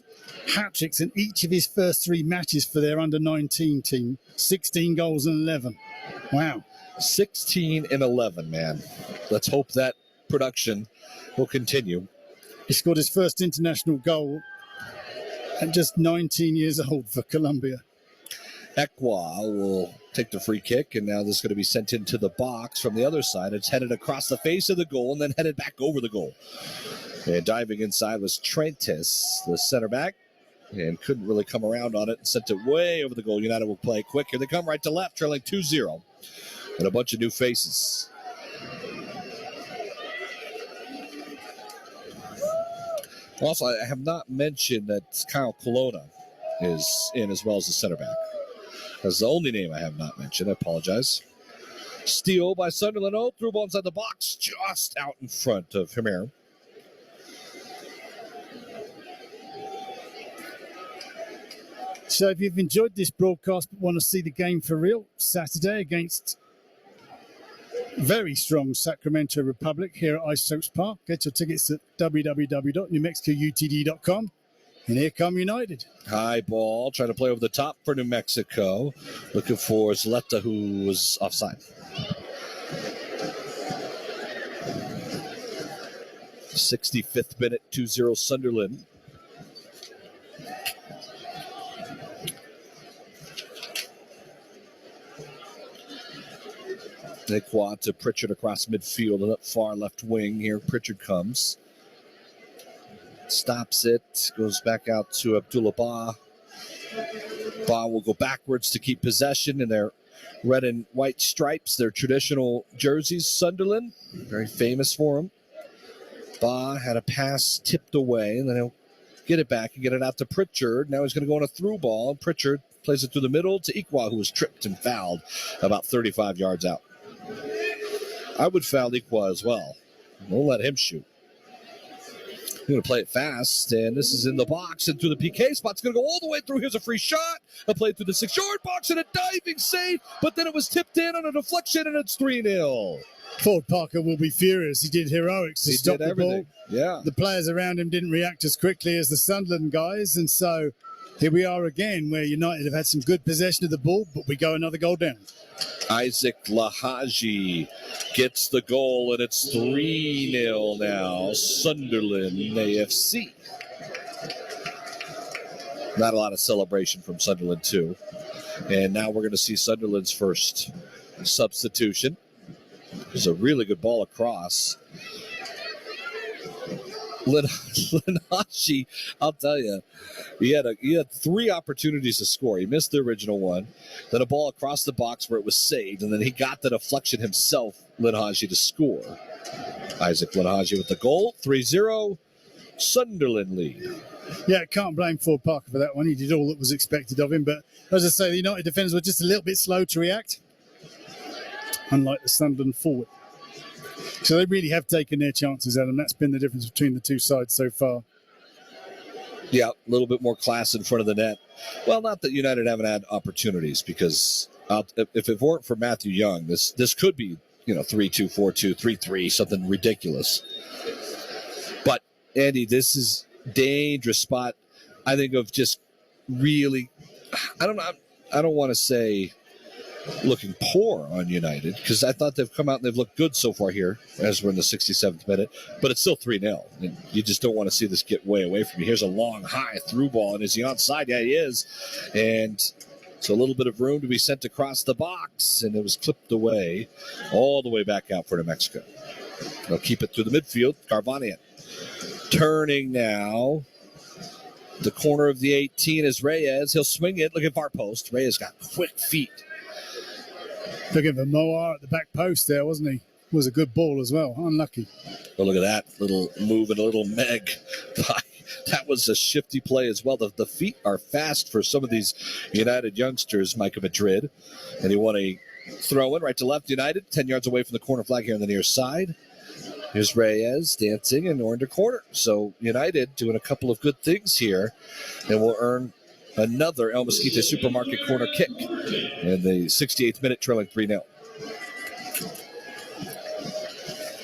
S2: hat-tricks in each of his first 3 matches for their under-19 team. 16 goals and 11. Wow.
S1: 16 and 11, man. Let's hope that production will continue.
S2: He scored his first international goal at just 19 years old for Colombia.
S1: Ekwa will take the free kick, and now this is going to be sent into the box from the other side. It's headed across the face of the goal and then headed back over the goal. And diving inside was Trentis, the center back, and couldn't really come around on it and sent it way over the goal. United will play quick. Here they come right to left, trailing 2-0. And a bunch of new faces. Also, I have not mentioned that Kyle Colonna is in as well as the center back. That's the only name I have not mentioned. I apologize. Steal by Sunderland. Oh, through ball inside the box, just out in front of Himer.
S2: So if you've enjoyed this broadcast but want to see the game for real, Saturday against very strong Sacramento Republic here at Ice Soaps Park, get your tickets at www.newmexicoutd.com. And here come United.
S1: High ball, trying to play over the top for New Mexico. Looking for Zleta, who was offside. '65th minute, 2-0 Sunderland. They quad to Pritchard across midfield and up far left wing. Here Pritchard comes. Stops it. Goes back out to Abdullah Ba. Ba will go backwards to keep possession in their red and white stripes, their traditional jerseys. Sunderland, very famous for them. Ba had a pass tipped away, and then he'll get it back and get it out to Pritchard. Now he's going to go on a through ball, and Pritchard plays it through the middle to Ikwa, who was tripped and fouled about 35 yards out. I would foul Ikwa as well. We'll let him shoot. We're going to play it fast, and this is in the box and through the PK spot. It's going to go all the way through. Here's a free shot. A play through the 6-yard box and a diving save, but then it was tipped in on a deflection, and it's 3-0.
S2: Ford Parker will be furious. He did heroics to stop the ball.
S1: Yeah.
S2: The players around him didn't react as quickly as the Sunderland guys, and so here we are again, where United have had some good possession of the ball, but we go another goal down.
S1: Isaac Lahaji gets the goal, and it's 3-0 now. Sunderland AFC. Not a lot of celebration from Sunderland, too. And now we're going to see Sunderland's first substitution. There's a really good ball across. Linashi, I'll tell you, he had 3 opportunities to score. He missed the original one, then a ball across the box where it was saved, and then he got the deflection himself, Linashi, to score. Isaac Lanahaji with the goal. 3-0. Sunderland lead.
S2: Yeah, can't blame Ford Parker for that one. He did all that was expected of him. But as I say, the United defenders were just a little bit slow to react, unlike the Sunderland forward. So they really have taken their chances, Adam. That's been the difference between the two sides so far.
S1: Yeah, a little bit more class in front of the net. Well, not that United haven't had opportunities, because if it weren't for Matthew Young, this could be 3-2, 4-2, 3-3, something ridiculous. But Andy, this is dangerous spot. I think of just really, I don't want to say looking poor on United, because I thought they've come out and they've looked good so far here as we're in the 67th minute, but it's still 3-0. And you just don't want to see this get way away from you. Here's a long, high through ball, and is he onside? Yeah, he is. And so a little bit of room to be sent across the box, and it was clipped away all the way back out for New Mexico. They'll keep it through the midfield. Garvanian turning now. The corner of the 18 is Reyes. He'll swing it. Look at far post. Reyes got quick feet.
S2: Looking for Moar at the back post there, wasn't he? Was a good ball as well. Unlucky.
S1: Oh, look at that little move and a little meg. That was a shifty play as well. The feet are fast for some of these United youngsters, Micah Madrid. And he won a throw in right to left. United 10 yards away from the corner flag here on the near side. Here's Reyes dancing and under corner. So United doing a couple of good things here, and will earn another El Mesquite Supermarket corner kick in the 68th minute, trailing 3-0.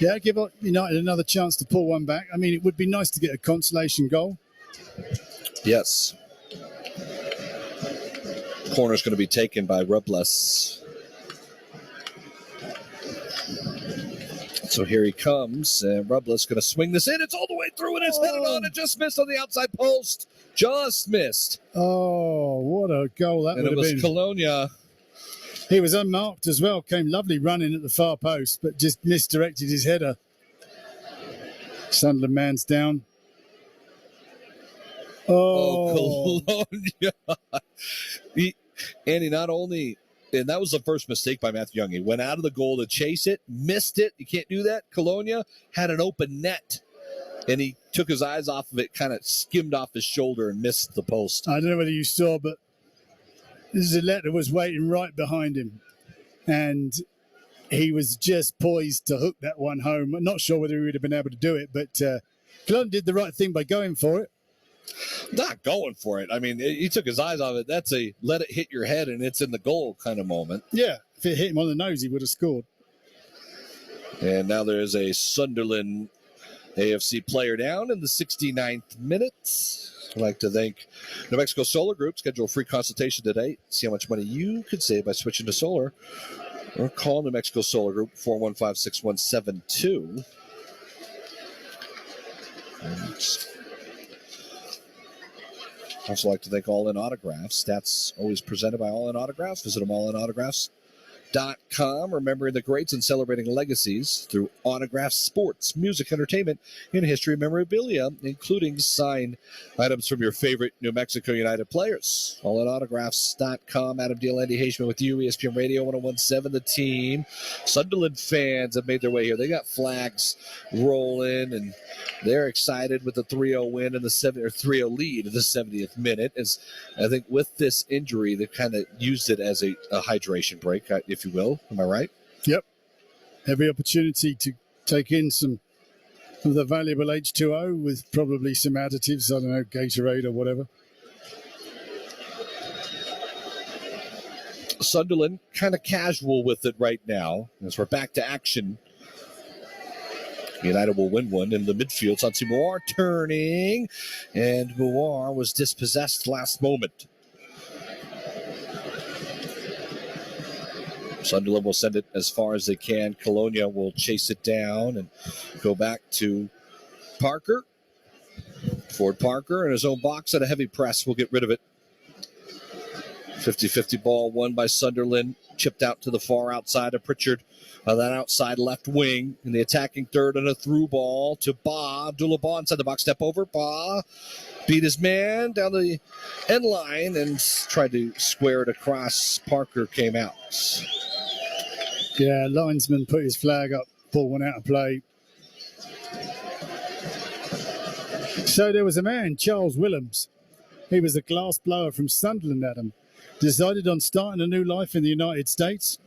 S2: Yeah, give United another chance to pull one back. I mean, it would be nice to get a consolation goal.
S1: Yes. Corner's going to be taken by Robles. So here he comes, and Robles going to swing this in. It's all the way through, and it's headed on. It just missed on the outside post. Just missed.
S2: Oh, what a goal that would have been.
S1: And it was Colonia.
S2: He was unmarked as well. Came lovely running at the far post, but just misdirected his header. Sunderland man's down.
S1: Oh, Colonia. Andy, not only... And that was the first mistake by Matthew Young. He went out of the goal to chase it, missed it. You can't do that. Colonia had an open net, and he took his eyes off of it, kind of skimmed off his shoulder and missed the post.
S2: I don't know whether you saw, but Zaletta was waiting right behind him, and he was just poised to hook that one home. I'm not sure whether he would have been able to do it, but Cologne did the right thing by going for it.
S1: Not going for it. I mean, he took his eyes off it. That's a let it hit your head and it's in the goal kind of moment.
S2: Yeah, if it hit him on the nose, he would have scored.
S1: And now there is a Sunderland AFC player down in the 69th minute. I'd like to thank New Mexico Solar Group. Schedule a free consultation today. See how much money you could save by switching to solar. Or call New Mexico Solar Group, 415-6172. Also like to thank All In Autographs. Stats always presented by All In Autographs. Visit them allinautograph.com. Remembering the greats and celebrating legacies through autographs, sports, music, entertainment, and history memorabilia, including signed items from your favorite New Mexico United players. Allinautograph.com. Adam Deal, Andy Haishman with you, ESPN Radio 1017, The Team. Sunderland fans have made their way here. They got flags rolling, and they're excited with the 3-0 win in the 3-0 lead in the 70th minute. As I think with this injury, they kind of used it as a hydration break, if you will. Am I right?
S2: Yep. Every opportunity to take in some of the valuable H2O with probably some additives, I don't know, Gatorade or whatever.
S1: Sunderland kind of casual with it right now as we're back to action. United will win one in the midfield. Santi Moar turning, and Moar was dispossessed last moment. Sunderland will send it as far as they can. Colonia will chase it down and go back to Parker. Ford Parker in his own box at a heavy press will get rid of it. 50-50 ball won by Sunderland. Chipped out to the far outside of Pritchard. That outside left wing in the attacking third, and a through ball to Ba. Abdullah Ba inside the box. Step over. Ba beat his man down the end line and tried to square it across. Parker came out.
S2: Yeah, linesman put his flag up pull one out of play. So there was a man, Charles Willems. He was a glass blower from Sunderland, Adam. Decided on starting a new life in the United States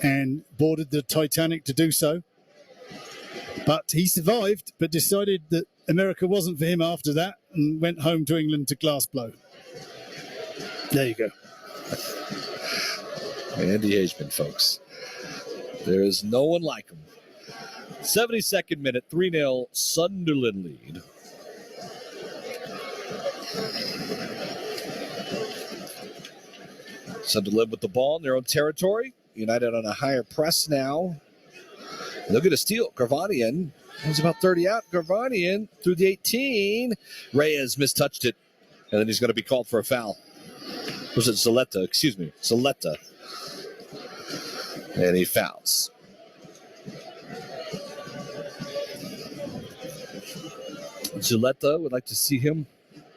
S2: and boarded the Titanic to do so. But he survived, but decided that America wasn't for him after that and went home to England to glass blow. There you go.
S1: Andy Hageman, folks. There is no one like him. 72nd minute, 3-0 Sunderland lead. Sunderland with the ball in their own territory. United on a higher press now. Look at a steal. Garvanian was about 30 out. Garvanian through the 18. Reyes mistouched it. And then he's going to be called for a foul. Was it Zaletta? Excuse me. Zaletta. And he fouls. Zaletta, would like to see him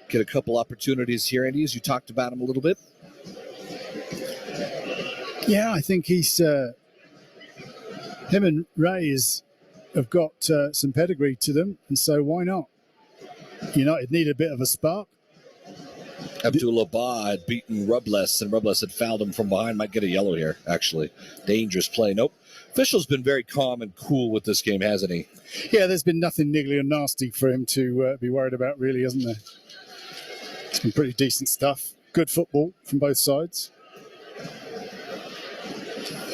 S1: get a couple opportunities here, Andy, as you talked about him a little bit.
S2: Yeah, I think he's... him and Reyes have got some pedigree to them, and so why not? United need a bit of a spark.
S1: Abdullah Ba had beaten Rubles, and Rubles had fouled him from behind. Might get a yellow here, actually. Dangerous play. Nope. Official's been very calm and cool with this game, hasn't he?
S2: Yeah, there's been nothing niggly or nasty for him to be worried about, really, hasn't there? It's been pretty decent stuff. Good football from both sides.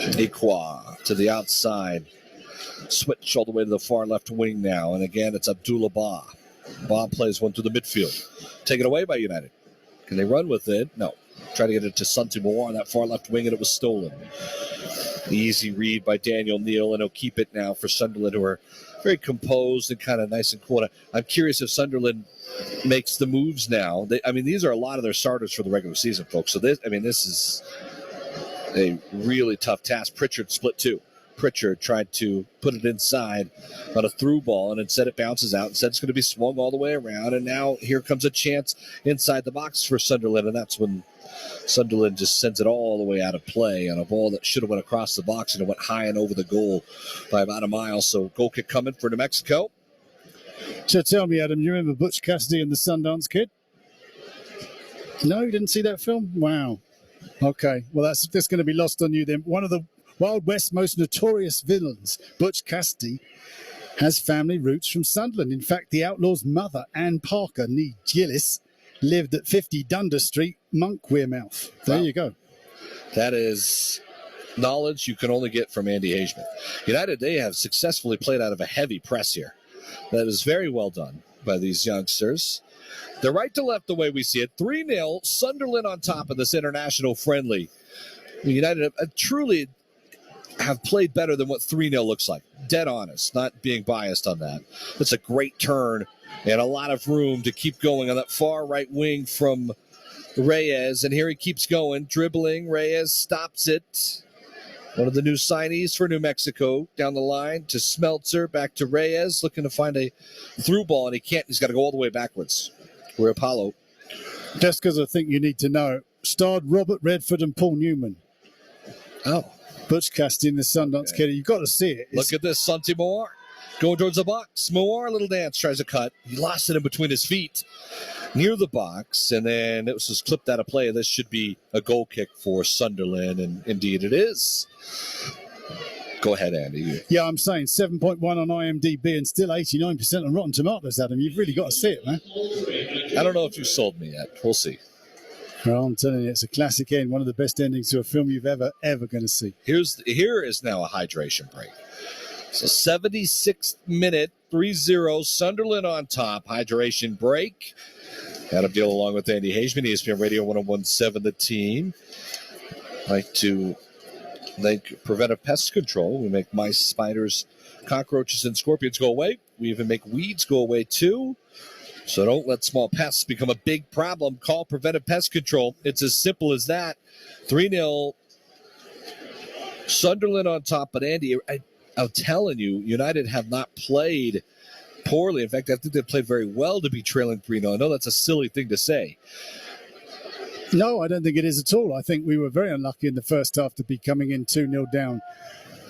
S1: Iqua to the outside. Switch all the way to the far left wing now. And again, it's Abdullah Ba. Ba plays one to the midfield. Taken away by United. Can they run with it? No. Try to get it to Santi Moore on that far left wing, and it was stolen. Easy read by Daniel Neal, and he'll keep it now for Sunderland, who are very composed and kind of nice and cool. I'm curious if Sunderland makes the moves now. These are a lot of their starters for the regular season, folks. So this is a really tough task. Pritchard split two. Pritchard tried to put it inside on a through ball, and instead it bounces out. Instead, it's going to be swung all the way around, and now here comes a chance inside the box for Sunderland, and that's when Sunderland just sends it all the way out of play on a ball that should have went across the box, and it went high and over the goal by about a mile. So goal kick coming for New Mexico.
S2: So tell me, Adam, you remember Butch Cassidy and the Sundance Kid? No, you didn't see that film? Wow. Okay, well, that's going to be lost on you then. One of the Wild West's most notorious villains, Butch Cassidy, has family roots from Sunderland. In fact, the outlaw's mother, Anne Parker, nee Gillis, lived at 50 Dundas Street, Monkwyrmouth. There you go.
S1: That is knowledge you can only get from Andy Hageman. United, they have successfully played out of a heavy press here. That is very well done by these youngsters. They're right to left the way we see it. 3-0, Sunderland on top of this international friendly. United truly have played better than what 3-0 looks like. Dead honest, not being biased on that. It's a great turn and a lot of room to keep going on that far right wing from Reyes. And here he keeps going, dribbling. Reyes stops it. One of the new signees for New Mexico down the line to Smeltzer, back to Reyes, looking to find a through ball, and he can't. He's got to go all the way backwards. We're Apollo.
S2: Just because I think you need to know, starred Robert Redford and Paul Newman.
S1: Oh.
S2: Butch Cassidy in the Sundance Kid. You've got to see it.
S1: Look at this, Santi Moore going towards the box. Moore, little dance, tries to cut. He lost it in between his feet near the box, and then it was just clipped out of play. This should be a goal kick for Sunderland, and indeed it is. Go ahead, Andy.
S2: Yeah, I'm saying 7.1 on IMDb and still 89% on Rotten Tomatoes, Adam. You've really got to see it, man.
S1: I don't know if you sold me yet. We'll see.
S2: Well, I'm telling you, it's a classic end. One of the best endings to a film you've ever going to see.
S1: Here is now a hydration break. So 76th minute, 3-0, Sunderland on top. Hydration break. Adam Deal along with Andy Hageman, ESPN Radio 101.7 The Team. Like to thank Preventive Pest Control. We make mice, spiders, cockroaches, and scorpions go away. We even make weeds go away too. So don't let small pests become a big problem. Call Preventive Pest Control. It's as simple as that. 3-0, Sunderland on top. But Andy, I'm telling you, United have not played poorly. In fact, I think they've played very well to be trailing 3-0. I know that's a silly thing to say.
S2: No, I don't think it is at all. I think we were very unlucky in the first half to be coming in 2-0 down.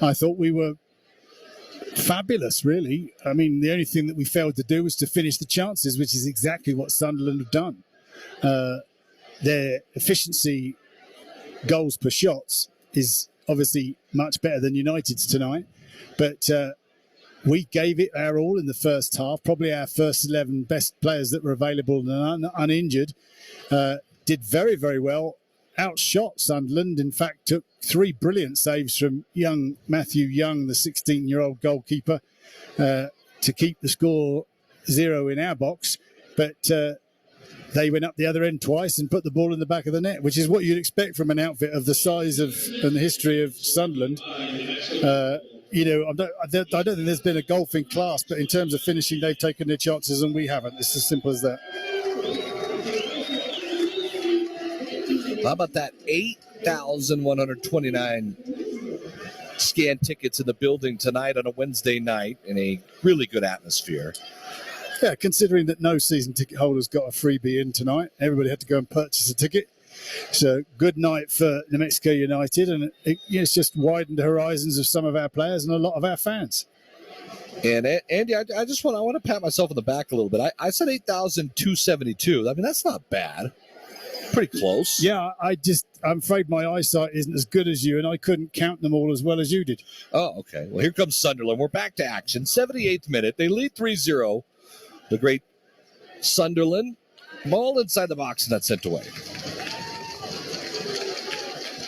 S2: I thought we were Fabulous, really. I mean, the only thing that we failed to do was to finish the chances, which is exactly what Sunderland have done. Their efficiency, goals per shots, is obviously much better than United's tonight. But we gave it our all in the first half. Probably our first 11 best players that were available and uninjured did very, very well. Outshot Sunderland. In fact, took 3 brilliant saves from Matthew Young, the 16-year-old goalkeeper, to keep the score 0 in our box. But they went up the other end twice and put the ball in the back of the net, which is what you'd expect from an outfit of the size of and the history of Sunderland. I don't think there's been a golfing class, but in terms of finishing, they've taken their chances and we haven't. It's as simple as that.
S1: How about that? 8,129 scan tickets in the building tonight on a Wednesday night in a really good atmosphere.
S2: Yeah, considering that no season ticket holders got a freebie in tonight, everybody had to go and purchase a ticket. So good night for New Mexico United, and it's just widened the horizons of some of our players and a lot of our fans.
S1: And Andy, I want to pat myself on the back a little bit. I said 8,272. I mean, that's not bad. Pretty close.
S2: Yeah, I'm afraid my eyesight isn't as good as you, and I couldn't count them all as well as you did.
S1: Oh, okay. Well, here comes Sunderland. We're back to action. 78th minute. They lead 3-0. The great Sunderland. Ball inside the box, and that's sent away.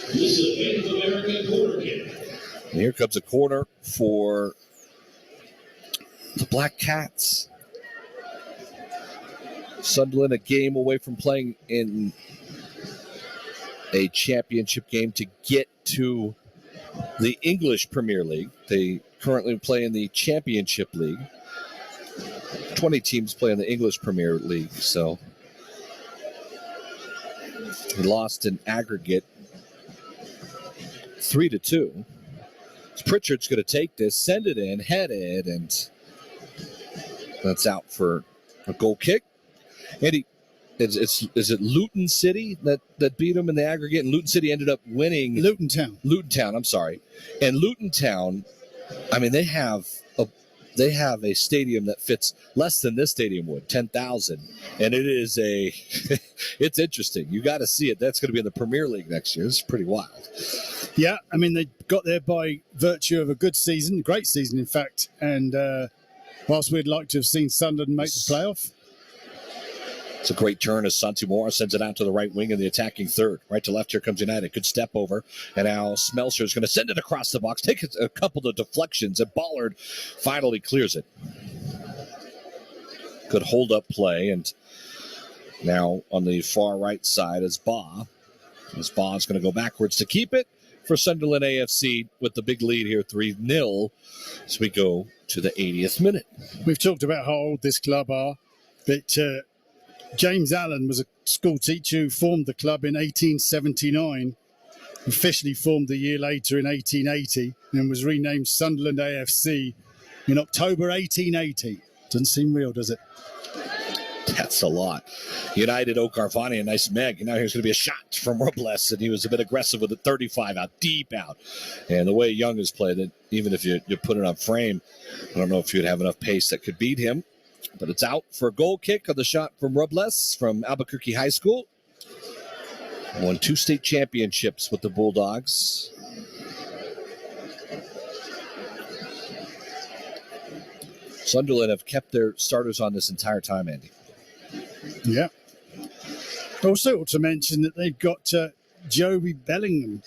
S10: This is a Bank of America corner kick.
S1: And here comes a corner for the Black Cats. Sunderland a game away from playing in a championship game to get to the English Premier League. They currently play in the Championship League. 20 teams play in the English Premier League, so they lost in aggregate 3-2. Pritchard's going to take this, send it in, head it, and that's out for a goal kick. Andy, is it Luton City that beat them in the aggregate? And Luton City ended up winning.
S2: Luton Town, I'm sorry.
S1: And Luton Town, I mean, they have a stadium that fits less than this stadium would, 10,000. And it is it's interesting. You got to see it. That's going to be in the Premier League next year. It's pretty wild.
S2: Yeah, I mean, they got there by virtue of a good season, great season, in fact. And whilst we'd like to have seen Sunderland make the playoff.
S1: It's a great turn as Santi Moore sends it out to the right wing in the attacking third. Right to left, here comes United. Good step over. And now Smelser is going to send it across the box, take a couple of deflections, and Ballard finally clears it. Good hold-up play. And now on the far right side is Baugh. As Baugh is going to go backwards to keep it for Sunderland AFC with the big lead here, 3-0, as we go to the 80th minute.
S2: We've talked about how old this club are, but James Allen was a school teacher who formed the club in 1879, officially formed a year later in 1880, and was renamed Sunderland AFC in October 1880. Doesn't seem real, does it?
S1: That's a lot. United, O'Carvani, a nice meg. And now here's going to be a shot from Robles, and he was a bit aggressive with it, 35 out, deep out. And the way Young has played it, even if you put it on frame, I don't know if you'd have enough pace that could beat him. But it's out for a goal kick on the shot from Robles from Albuquerque High School. Won 2 state championships with the Bulldogs. Sunderland have kept their starters on this entire time, Andy.
S2: Yeah. Also ought to mention that they've got Joey Bellingham,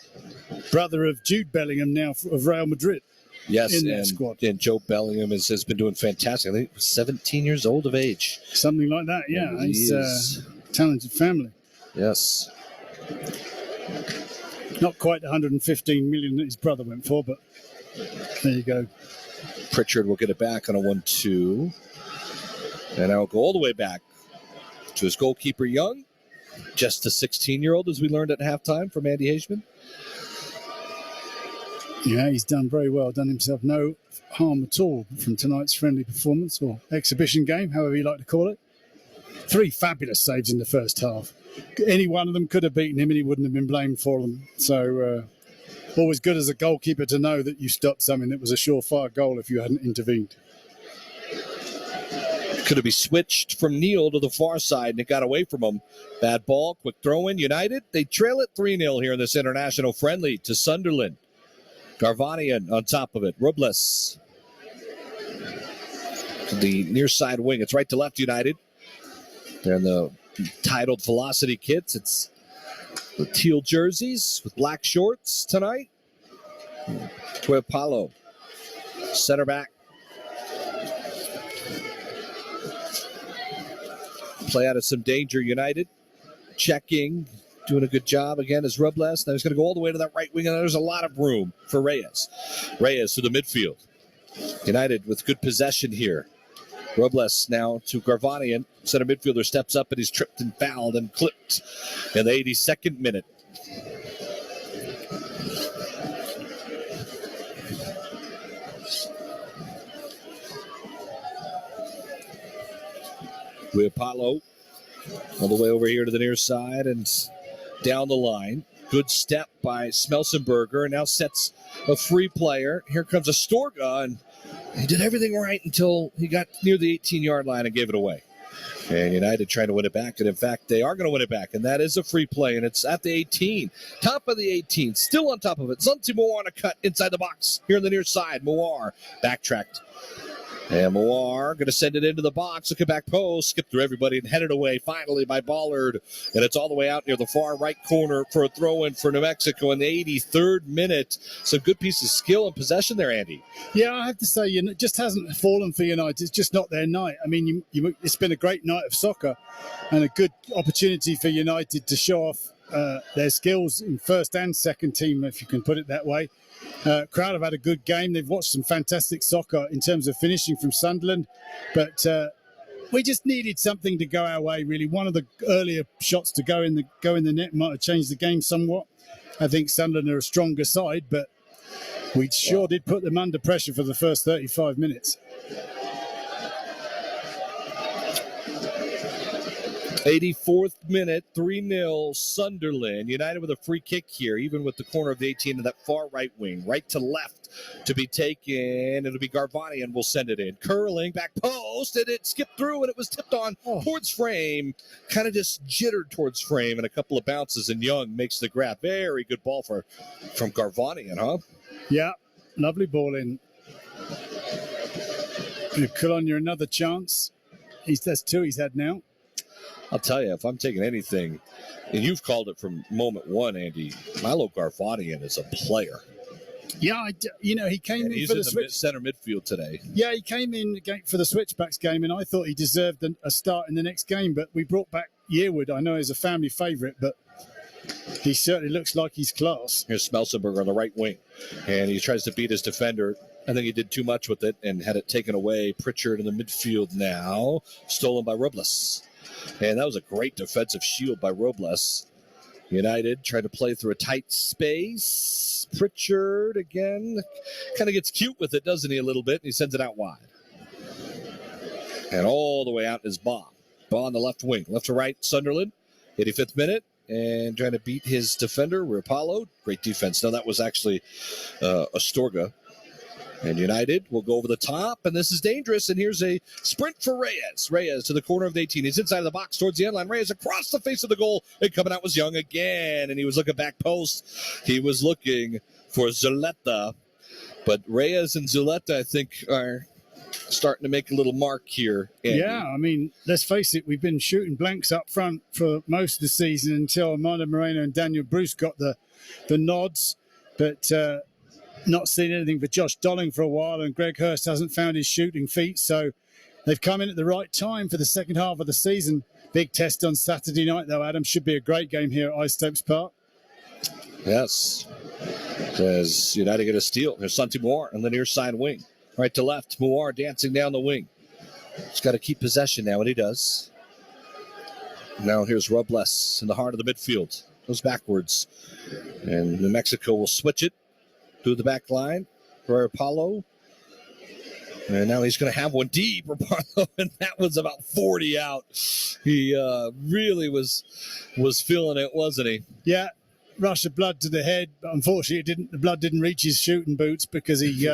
S2: brother of Jude Bellingham now of Real Madrid.
S1: Yes,
S2: in that squad.
S1: And Joe Bellingham has been doing fantastic. I think 17 years old of age.
S2: Something like that, yeah. He's a talented family.
S1: Yes.
S2: Not quite the 115 million that his brother went for, but there you go.
S1: Pritchard will get it back on a 1-2. And I'll go all the way back to his goalkeeper, Young. Just a 16-year-old, as we learned at halftime from Andy Hageman.
S2: Yeah, he's done very well, done himself no harm at all from tonight's friendly performance or exhibition game, however you like to call it. 3 fabulous saves in the first half. Any one of them could have beaten him and he wouldn't have been blamed for them. So always good as a goalkeeper to know that you stopped something that was a surefire goal if you hadn't intervened.
S1: Could it be switched from Neal to the far side, and it got away from him. Bad ball, quick throw in. United, they trail it 3-0 here in this international friendly to Sunderland. Garvanian on top of it. Robles. To the near side wing. It's right to left, United. They're in the titled Velocity kits. It's the teal jerseys with black shorts tonight. Tuapalo, center back. Play out of some danger, United. Checking, doing a good job again as Robles. Now he's going to go all the way to that right wing, and there's a lot of room for Reyes. Reyes to the midfield. United with good possession here. Robles now to Garvanian. Center midfielder steps up, and he's tripped and fouled and clipped in the 82nd minute. With Apollo all the way over here to the near side and down the line. Good step by Smelsenberger, and now sets a free player. Here comes Astorga, and he did everything right until he got near the 18-yard line and gave it away. And United trying to win it back, and in fact, they are going to win it back, and that is a free play, and it's at the 18. Top of the 18, still on top of it. Zanti Moar on a cut inside the box here on the near side. Moar backtracked. And Moar going to send it into the box. Look at back post. Skip through everybody and headed away finally by Ballard. And it's all the way out near the far right corner for a throw-in for New Mexico in the 83rd minute. Some good piece of skill and possession there, Andy.
S2: Yeah, I have to say, it just hasn't fallen for United. It's just not their night. I mean, it's been a great night of soccer and a good opportunity for United to show off their skills in first and second team, if you can put it that way. Crowd have had a good game. They've watched some fantastic soccer in terms of finishing from Sunderland, but we just needed something to go our way. Really, one of the earlier shots to go in the net might have changed the game somewhat. I think Sunderland are a stronger side, but we sure did put them under pressure for the first 35 minutes.
S1: 84th minute, 3-0 Sunderland. United with a free kick here, even with the corner of the 18 and that far right wing. Right to left to be taken. It'll be Garvanian will send it in. Curling, back post, and it skipped through, and it was tipped on towards frame. Kind of just jittered towards frame, and a couple of bounces, and Young makes the grab. Very good ball from Garvanian, huh?
S2: Yeah, lovely ball in. Colonia another chance. That's two he's had now.
S1: I'll tell you, if I'm taking anything, and you've called it from moment one, Andy, Milo Garvanian is a player.
S2: Yeah, he came in for the
S1: center midfield today.
S2: Yeah, he came in for the Switchbacks game, and I thought he deserved a start in the next game, but we brought back Yearwood. I know he's a family favourite, but he certainly looks like he's class.
S1: Here's Smelsenberger on the right wing, and he tries to beat his defender. I think he did too much with it and had it taken away. Pritchard in the midfield now, stolen by Robles. And that was a great defensive shield by Robles. United trying to play through a tight space. Pritchard again kind of gets cute with it, doesn't he, a little bit? And he sends it out wide. And all the way out is Baugh. Baugh on the left wing. Left to right, Sunderland. 85th minute. And trying to beat his defender, Rapallo. Great defense. No, that was actually Astorga. And United will go over the top, and this is dangerous. And here's a sprint for Reyes. Reyes to the corner of the 18. He's inside of the box towards the end line. Reyes across the face of the goal. And coming out was Young again, and he was looking back post. He was looking for Zuleta. But Reyes and Zuleta, I think, are starting to make a little mark here, Andy.
S2: Yeah, I mean, let's face it, we've been shooting blanks up front for most of the season until Armando Moreno and Daniel Bruce got the nods. But not seen anything for Josh Dolling for a while, and Greg Hurst hasn't found his shooting feet, so they've come in at the right time for the second half of the season. Big test on Saturday night, though, Adam. Should be a great game here at Istopes Park.
S1: Yes. As United get a steal. There's Santi Moar on the near side wing. Right to left, Moar dancing down the wing. He's got to keep possession now, and he does. Now here's Robles in the heart of the midfield. Goes backwards. And New Mexico will switch it to the back line for Apollo. And now he's going to have one deep, Rapallo, and that was about 40 out. He really was feeling it, wasn't he?
S2: Yeah. rush of blood to the head, but unfortunately the blood didn't reach his shooting boots because he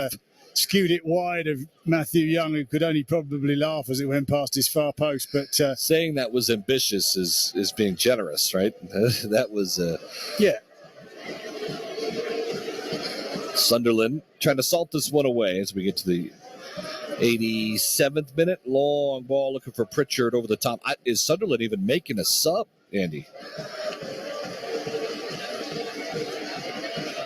S2: skewed it wide of Matthew Young, who could only probably laugh as it went past his far post. But
S1: saying that was ambitious is being generous, right? That was
S2: yeah.
S1: Sunderland trying to salt this one away as we get to the 87th minute. Long ball looking for Pritchard over the top. Is Sunderland even making a sub, Andy?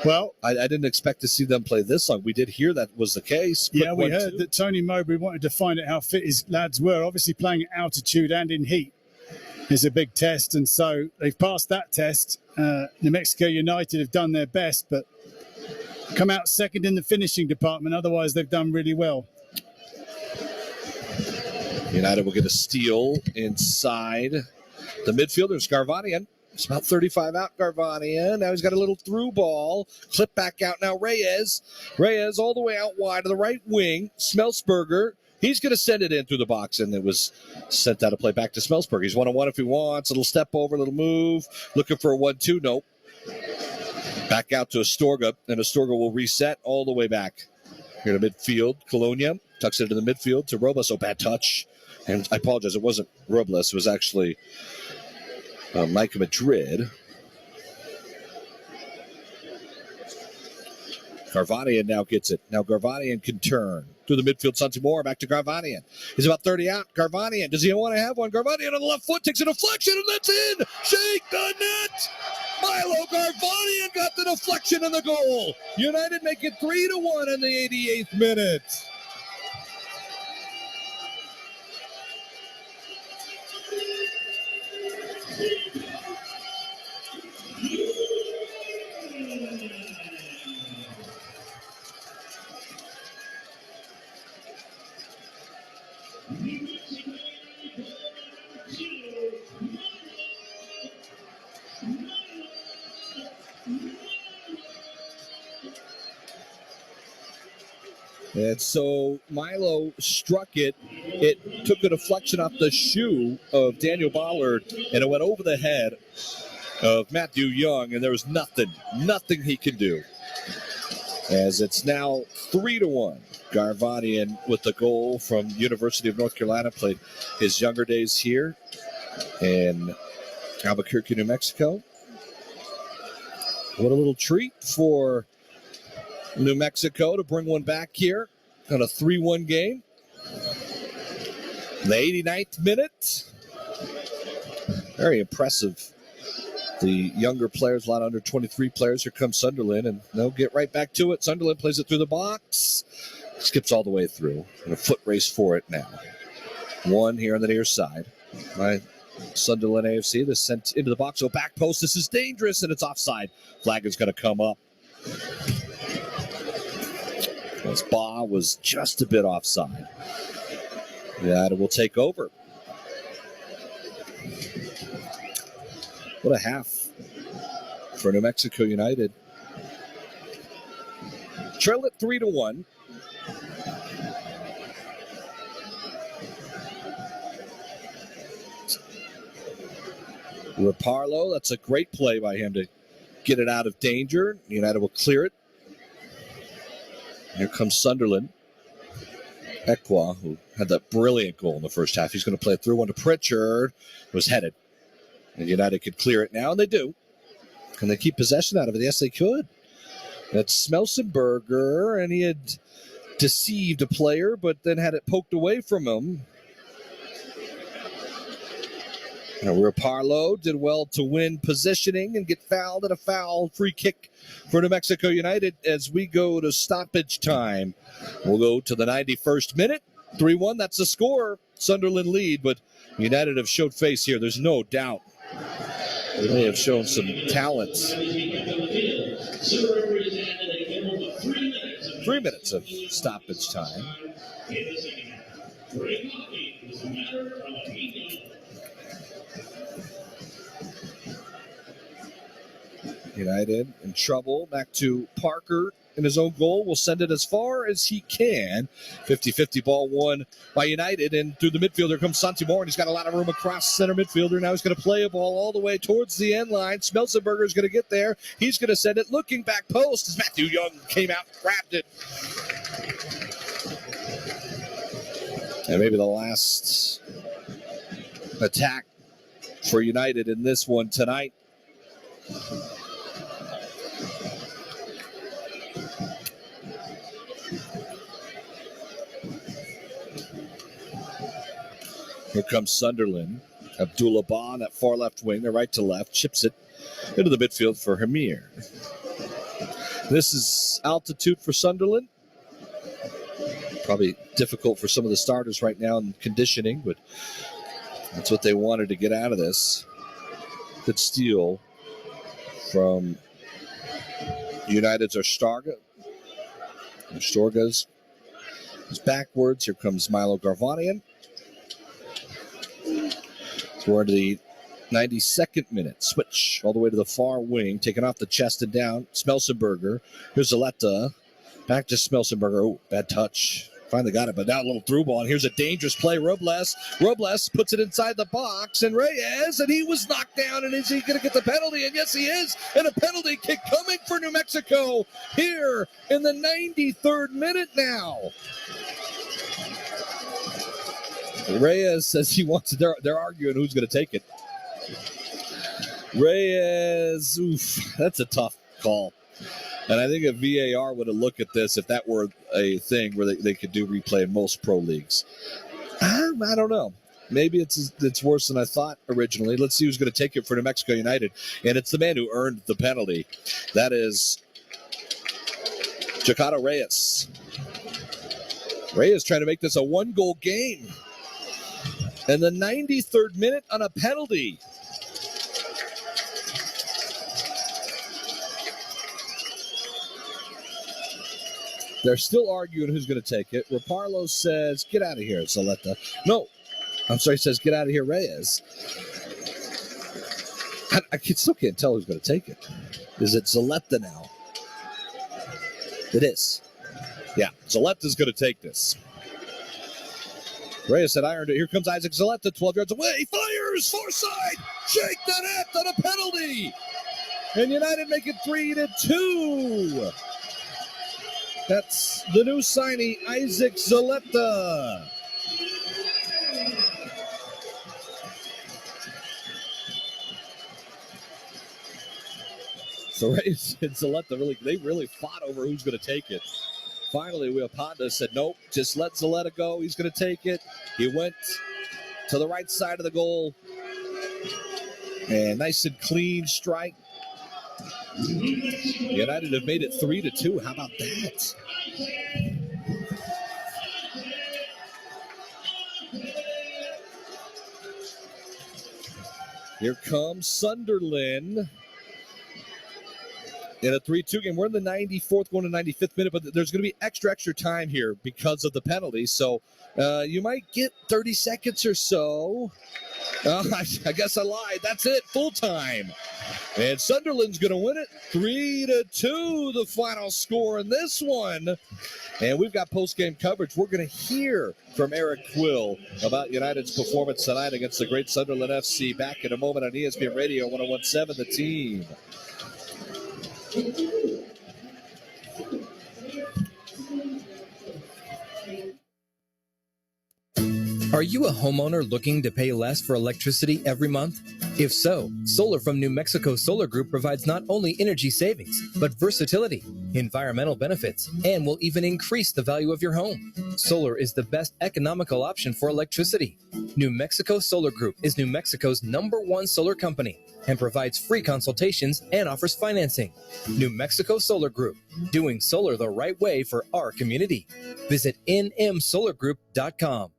S2: Well,
S1: I didn't expect to see them play this long. We did hear that was the case.
S2: Yeah, we heard that Tony Mowbray wanted to find out how fit his lads were. Obviously, playing at altitude and in heat is a big test, and so they've passed that test. New Mexico United have done their best, but come out second in the finishing department. Otherwise, they've done really well.
S1: United will get a steal inside the midfielders. Garvanian. It's about 35 out, Garvanian. Now he's got a little through ball. Clip back out now, Reyes. Reyes all the way out wide to the right wing. Smelsberger. He's going to send it in through the box, and it was sent out of play back to Smelsberger. He's 1-on-1 if he wants. A little step over, a little move. Looking for a 1-2. Nope. Back out to Astorga, and Astorga will reset all the way back. Here to midfield. Colonia tucks it into the midfield to Robles. Oh, bad touch. And I apologize, it wasn't Robles. It was actually Micah Madrid. Garvanian now gets it. Now Garvanian can turn through the midfield. Santimora back to Garvanian. He's about 30 out. Garvanian, does he want to have one? Garvanian on the left foot takes a deflection, and that's in. Shake the net. Milo Garvanian got the deflection and the goal. United make it 3-1 in the 88th minute. And so Milo struck it. It took a deflection off the shoe of Daniel Ballard, and it went over the head of Matthew Young, and there was nothing he can do. As it's now 3-1. Garvanian with the goal from University of North Carolina, played his younger days here in Albuquerque, New Mexico. What a little treat for New Mexico to bring one back here on a 3-1 game. The 89th minute. Very impressive. The younger players, a lot of under 23 players. Here comes Sunderland, and they'll get right back to it. Sunderland plays it through the box. Skips all the way through. And a foot race for it now. One here on the near side by Sunderland AFC. This sent into the box. So back post. This is dangerous, and it's offside. Flag is going to come up. As Ba was just a bit offside. That will take over. What a half for New Mexico United. Trail it 3-1. Raparlo, that's a great play by him to get it out of danger. United will clear it. Here comes Sunderland. Ekwa, who had that brilliant goal in the first half. He's going to play it through one to Pritchard. It was headed. And United could clear it now, and they do. Can they keep possession out of it? Yes, they could. That's Smelsenberger, and he had deceived a player, but then had it poked away from him. Raparlo did well to win positioning and get fouled at a foul free kick for New Mexico United as we go to stoppage time. We'll go to the 91st minute. 3-1, that's the score. Sunderland lead, but United have showed face here. There's no doubt. They have shown some talents. 3 minutes of stoppage time. United in trouble. Back to Parker in his own goal, will send it as far as he can. 50-50 ball won by United, and through the midfield, here comes Santi Moore, and he's got a lot of room across center midfielder. Now he's going to play a ball all the way towards the end line. Smelzenberger is going to get there. He's going to send it looking back post as Matthew Young came out and grabbed it. And maybe the last attack for United in this one tonight. Here comes Sunderland. Abdullah Ba on that far left wing, the right to left, chips it into the midfield for Hamir. This is altitude for Sunderland. Probably difficult for some of the starters right now in conditioning, but that's what they wanted to get out of this. Good steal from United's Astorga. Astorga's backwards. Here comes Milo Garvanian. We're into the 92nd minute. Switch all the way to the far wing. Taken off the chest and down. Smelzenberger. Here's Zaletta. Back to Smelzenberger. Oh, bad touch. Finally got it, but now a little through ball. And here's a dangerous play. Robles puts it inside the box. And Reyes, and he was knocked down. And is he going to get the penalty? And yes, he is. And a penalty kick coming for New Mexico here in the 93rd minute now. Reyes says he wants it. They're arguing who's going to take it. Reyes, that's a tough call. And I think if VAR would have looked at this, if that were a thing where they could do replay in most pro leagues. I don't know. Maybe it's worse than I thought originally. Let's see who's going to take it for New Mexico United. And it's the man who earned the penalty. That is Jacato Reyes. Reyes trying to make this a one-goal game. And the 93rd minute on a penalty. They're still arguing who's going to take it. Raparlo says, get out of here, Zaletta. No. I'm sorry, he says, get out of here, Reyes. I still can't tell who's going to take it. Is it Zaletta now? It is. Yeah, Zaletta's going to take this. Reyes said, I earned it. Here comes Isaac Zaletta, 12 yards away. He fires, far side. Shake the net on a penalty. And United make it 3-2. That's the new signee, Isaac Zaletta. So Reyes and Zaletta really fought over who's going to take it. Finally, Honda said, nope, just let Zaletta go. He's going to take it. He went to the right side of the goal. And nice and clean strike. United have made it 3-2. How about that? Here comes Sunderland. In a 3-2 game. We're in the 94th, going to 95th minute, but there's going to be extra time here because of the penalty. So you might get 30 seconds or so. I guess I lied. That's it, full time. And Sunderland's going to win it 3-2, the final score in this one. And we've got post-game coverage. We're going to hear from Eric Quill about United's performance tonight against the great Sunderland FC. Back in a moment on ESPN Radio 101.7, The Team.
S9: Are you a homeowner looking to pay less for electricity every month? If so, solar from New Mexico Solar Group provides not only energy savings, but versatility, environmental benefits, and will even increase the value of your home. Solar is the best economical option for electricity. New Mexico Solar Group is New Mexico's #1 solar company and provides free consultations and offers financing. New Mexico Solar Group, doing solar the right way for our community. Visit nmsolargroup.com.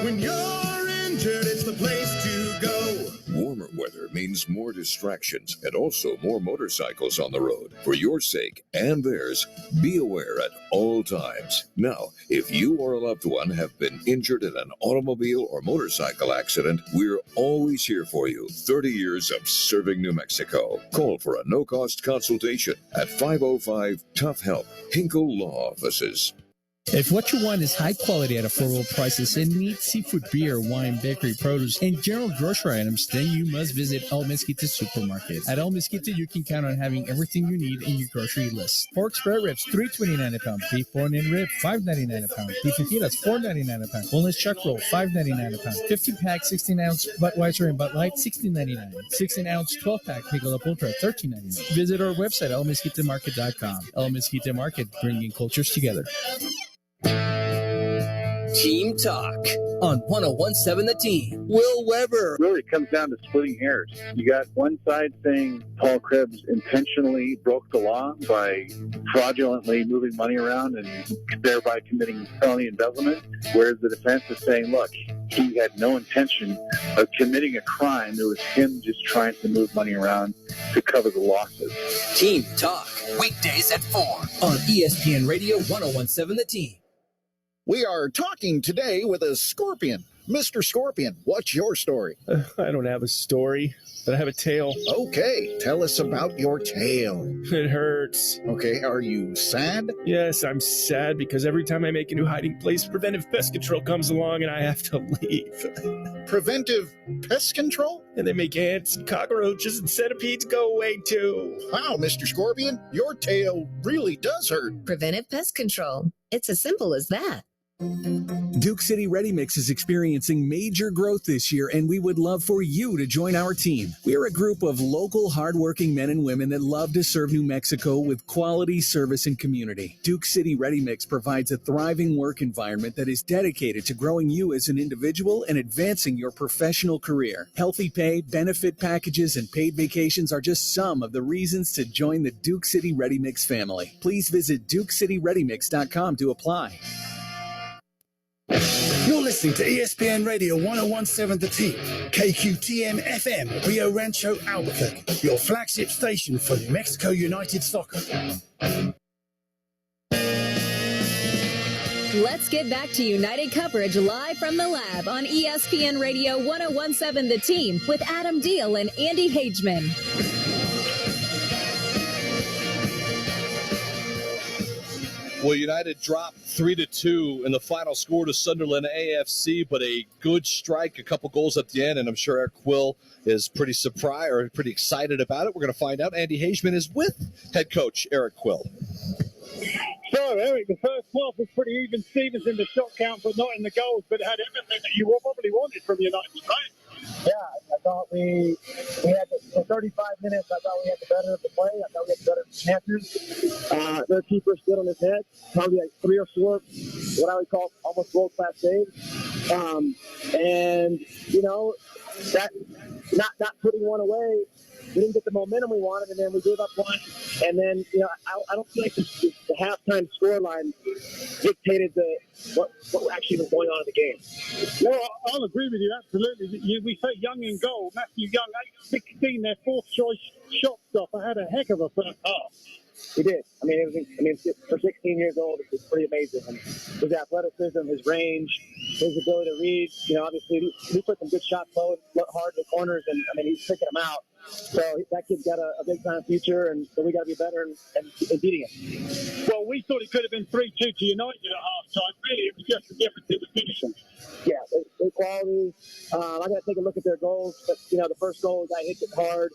S7: When you're injured, it's the place to go.
S8: Warmer weather means means more distractions and also more motorcycles on the road. For your sake and theirs, be aware at all times. Now, if you or a loved one have been injured in an automobile or motorcycle accident, we're always here for you. 30 years of serving New Mexico. Call for a no-cost consultation at 505-TOUGH-HELP, Hinkle Law Offices.
S3: If what you want is high quality at affordable prices in meat, seafood, beer, wine, bakery, produce, and general grocery items, then you must visit El Mezquite Supermarket. At El Mezquite, you can count on having everything you need in your grocery list. Pork spare ribs, $3.29 a pound. Beef bone-in rib, $5.99 a pound. Beef fajitas, $4.99 a pound. Boneless chuck roll, $5.99 a pound. 50-pack, 16-ounce Budweiser and Bud Light, $16.99. 16-ounce 12-pack Michelob Ultra, $13.99. Visit our website, elmezquitemarket.com. El Mezquite Market, bringing cultures together.
S9: Team Talk on 101.7 The Team. Will Weber.
S12: Really comes down to splitting hairs. You got one side saying Paul Krebs intentionally broke the law by fraudulently moving money around and thereby committing felony embezzlement, whereas the defense is saying, look, he had no intention of committing a crime. It was him just trying to move money around to cover the losses.
S9: Team Talk, weekdays at 4 on ESPN Radio 101.7 The Team.
S16: We are talking today with a scorpion. Mr. Scorpion, what's your story?
S23: I don't have a story, but I have a tail.
S16: Okay, tell us about your tail.
S23: It hurts.
S16: Okay, are you sad?
S23: Yes, I'm sad because every time I make a new hiding place, Preventive Pest Control comes along and I have to leave.
S16: Preventive Pest Control?
S23: And they make ants and cockroaches and centipedes go away too.
S16: Wow, Mr. Scorpion, your tail really does hurt.
S24: Preventive Pest Control. It's as simple as that.
S13: Duke City Ready Mix is experiencing major growth this year, and we would love for you to join our team. We're a group of local, hardworking men and women that love to serve New Mexico with quality service and community. Duke City Ready Mix provides a thriving work environment that is dedicated to growing you as an individual and advancing your professional career. Healthy pay, benefit packages, and paid vacations are just some of the reasons to join the Duke City Ready Mix family. Please visit DukeCityReadyMix.com to apply.
S25: You're listening to ESPN Radio 101.7 The Team, KQTM FM, Rio Rancho, Albuquerque, your flagship station for New Mexico United Soccer.
S18: Let's get back to United coverage live from the lab on ESPN Radio 101.7 The Team with Adam Deal and Andy Hageman.
S1: Well, United dropped 3-2 in the final score to Sunderland AFC, but a good strike, a couple goals at the end, and I'm sure Eric Quill is pretty surprised or pretty excited about it. We're going to find out. Andy Hageman is with head coach Eric Quill.
S26: So, Eric, the first half was pretty even. Stevens in the shot count, but not in the goals, but it had everything that you probably wanted from United, right?
S27: Yeah, I thought we had the 35 minutes. I thought we had the better of the play. I thought we had the better chances. Their keeper stood on his head, probably like 3 or 4 what I would call almost world-class saves. And you know, that not putting one away, we didn't get the momentum we wanted, and then we gave up one. And then, you know, I don't think the halftime scoreline dictated what actually was going on in the game.
S26: Well, I'll agree with you, absolutely. We say Young in goal. Matthew Young, 16, their fourth choice shot stopper, had a heck of a first half.
S27: He did. I mean, for 16 years old, it's pretty amazing. And his athleticism, his range, his ability to read. You know, obviously, he put some good shots low, hard in the corners, and I mean, he's picking them out. So that kid's got a big time future, and so we got to be better in beating him.
S26: Well, we thought it could have been 3-2 to United at halftime. Really, it was just the difference in the finishing.
S27: Yeah, the quality. I got to take a look at their goals. But, you know, the first goal, the guy hits it hard,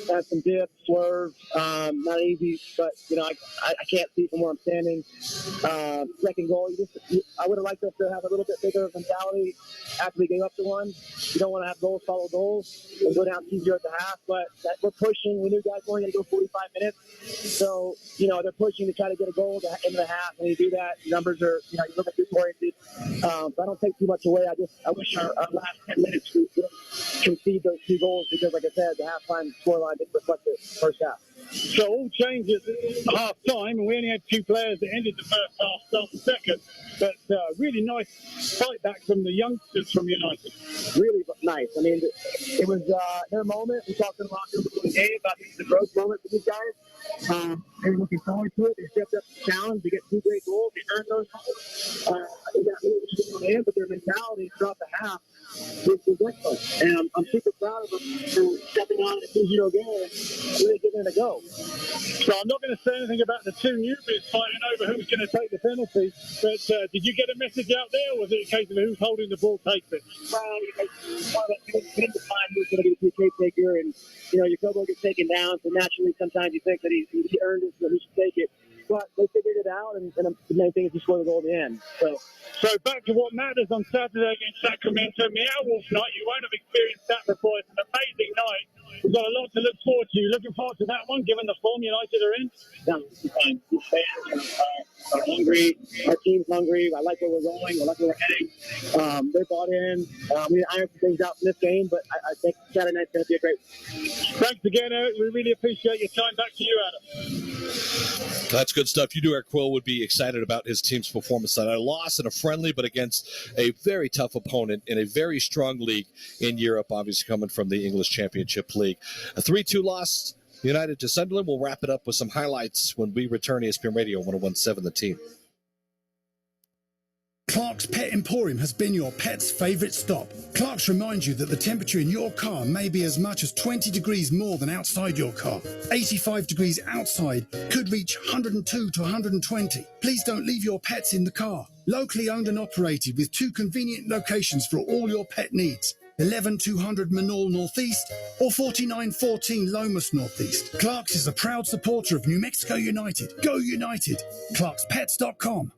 S27: had some dip, swerve, not easy. But, you know, I can't see from where I'm standing. Second goal, I would have liked us to have a little bit bigger mentality after we gave up the one. You don't want to have goals follow goals and go down 2-0 at the half. But we're pushing. We knew guys were going to go 45 minutes. So, you know, they're pushing to try to get a goal into the half. When you do that, numbers are, you know, you look at this oriented, So I don't take too much away. I wish our last 10 minutes we didn't concede those 2 goals because, like I said, the halftime scoreline didn't reflect the first half.
S26: So all changes at half time, and we only had 2 players that ended the first half, start the second. But really nice fight back from the youngsters from United.
S27: Really nice. I mean, it was their moment. We talked in the locker room before the game about the growth moment for these guys. They were looking forward to it. They stepped up to the challenge. They get 2 great goals. They earned those goals. They got really in, but their mentality throughout the half was excellent. And I'm super proud of them for stepping on a 2-0 game and really giving it a go.
S26: So I'm not going to say anything about the 2 newbies fighting over who's going to take the penalty, but did you get a message out there, or was it a case of who's holding the ball takes it?
S27: Well, you tend to find who's going to be the PK taker, and your Kobo gets taken down, so naturally sometimes you think that he earned it, so he should take it. But they figured it out, and the main thing is to score the goal at the end.
S26: So back to what matters on Saturday against Sacramento, Meow Wolf night. You won't have experienced that before. It's an amazing night. We've got a lot to look forward to. Looking forward to that one, given the form United are in.
S27: The fans are hungry. Our team's hungry. I like where we're going. I like where we're heading. They're bought in. We ironed some things out from this game, but I think Saturday night's going to be a great one.
S26: Thanks again, Eric. We really appreciate your time. Back to you, Adam.
S1: That's good stuff. You knew Eric Quill would be excited about his team's performance tonight. A loss in a friendly, but against a very tough opponent in a very strong league in Europe, obviously coming from the English Championship League. A 3-2 loss, United to Sunderland. We'll wrap it up with some highlights when we return ESPN Radio 101.7 The Team.
S25: Clark's Pet Emporium has been your pet's favourite stop. Clark's reminds you that the temperature in your car may be as much as 20 degrees more than outside your car. 85 degrees outside could reach 102 to 120. Please don't leave your pets in the car. Locally owned and operated with 2 convenient locations for all your pet needs. 11200 Manal Northeast or 4914 Lomas Northeast. Clark's is a proud supporter of New Mexico United. Go United! ClarksPets.com.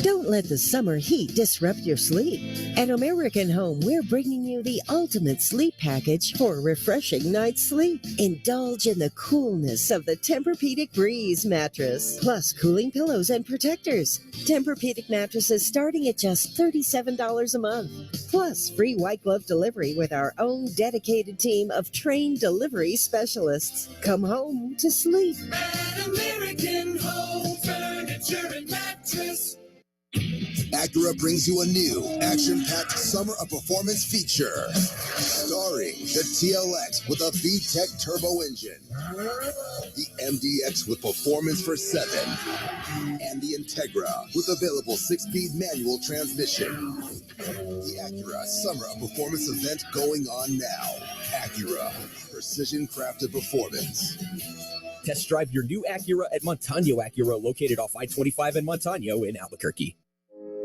S14: Don't let the summer heat disrupt your sleep. At American Home, we're bringing you the ultimate sleep package for a refreshing night's sleep. Indulge in the coolness of the Tempur-Pedic Breeze mattress, plus cooling pillows and protectors. Tempur-Pedic mattresses starting at just $37 a month, plus free white glove delivery with our own dedicated team of trained delivery specialists. Come home to sleep.
S7: At American Home Furniture and Mattress.
S5: Acura brings you a new action-packed summer of performance feature, starring the TLX with a VTEC turbo engine, the MDX with performance for 7, and the Integra with available 6-speed manual transmission. The Acura Summer of Performance event going on now. Acura, precision-crafted performance.
S6: Test drive your new Acura at Montano Acura, located off I-25 in Montano in Albuquerque.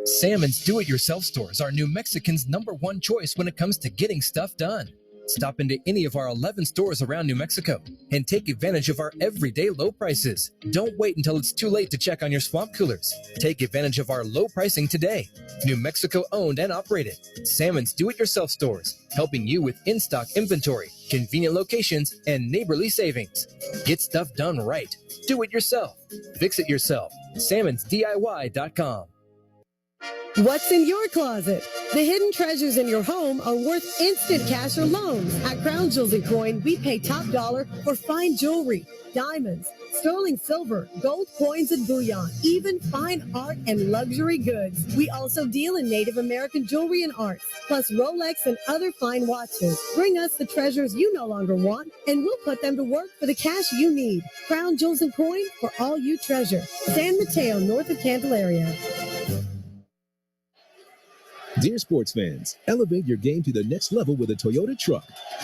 S9: Salmon's do-it-yourself stores are New Mexicans' #1 choice when it comes to getting stuff done. Stop into any of our 11 stores around New Mexico and take advantage of our everyday low prices. Don't wait until it's too late to check on your swamp coolers. Take advantage of our low pricing today. New Mexico owned and operated. Salmon's do-it-yourself stores, helping you with in-stock inventory, convenient locations, and neighborly savings. Get stuff done right. Do it yourself. Fix it yourself. SammonsDIY.com.
S4: What's in your closet? The hidden treasures in your home are worth instant cash or loans. At Crown Jewels & Coin, we pay top dollar for fine jewelry, diamonds, sterling silver, gold coins and bullion, even fine art and luxury goods. We also deal in Native American jewelry and art, plus Rolex and other fine watches. Bring us the treasures you no longer want, and we'll put them to work for the cash you need. Crown Jewels & Coin for all you treasure. San Mateo, north of Candelaria.
S15: Dear sports fans, elevate your game to the next level with a Toyota truck.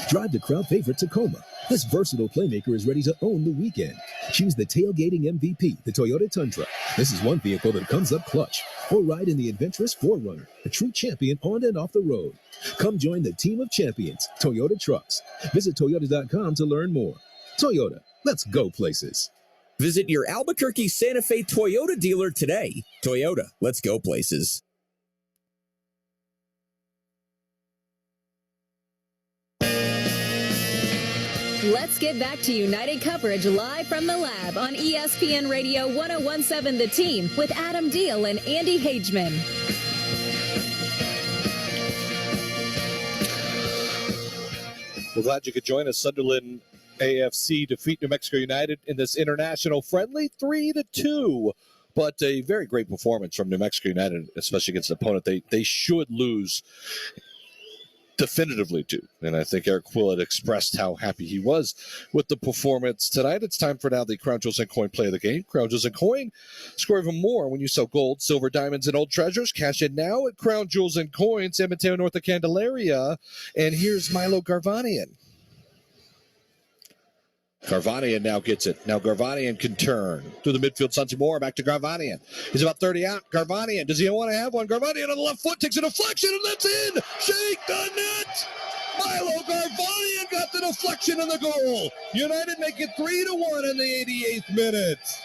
S15: Drive the crowd favorite Tacoma. This versatile playmaker is ready to own the weekend. Choose the tailgating MVP, the Toyota Tundra. This is one vehicle that comes up clutch. Or ride in the adventurous 4Runner, a true champion on and off the road. Come join the team of champions, Toyota Trucks. Visit Toyota.com to learn more. Toyota, let's go places.
S6: Visit your Albuquerque Santa Fe Toyota dealer today. Toyota, let's go places.
S18: Let's get back to United coverage live from the lab on ESPN Radio 1017 The Team with Adam Deal and Andy Hageman.
S1: We're glad you could join us. Sunderland AFC defeat New Mexico United in this international friendly 3-2. But a very great performance from New Mexico United, especially against an opponent they should lose definitively to. And I think Eric Quill had expressed how happy he was with the performance tonight. It's time for now the Crown Jewels and Coin play of the game. Crown Jewels and Coin, score even more when you sell gold, silver, diamonds, and old treasures. Cash in now at Crown Jewels and Coin, San Mateo, north of Candelaria. And here's Milo Garvanian. Garvanian now gets it. Now Garvanian can turn through the midfield. Santi Moore back to Garvanian. He's about 30 out. Garvanian, does he want to have one? Garvanian on the left foot, takes a deflection, and that's in. Shake the net. Milo Garvanian got the deflection and the goal. United make it 3-1 in the 88th minute.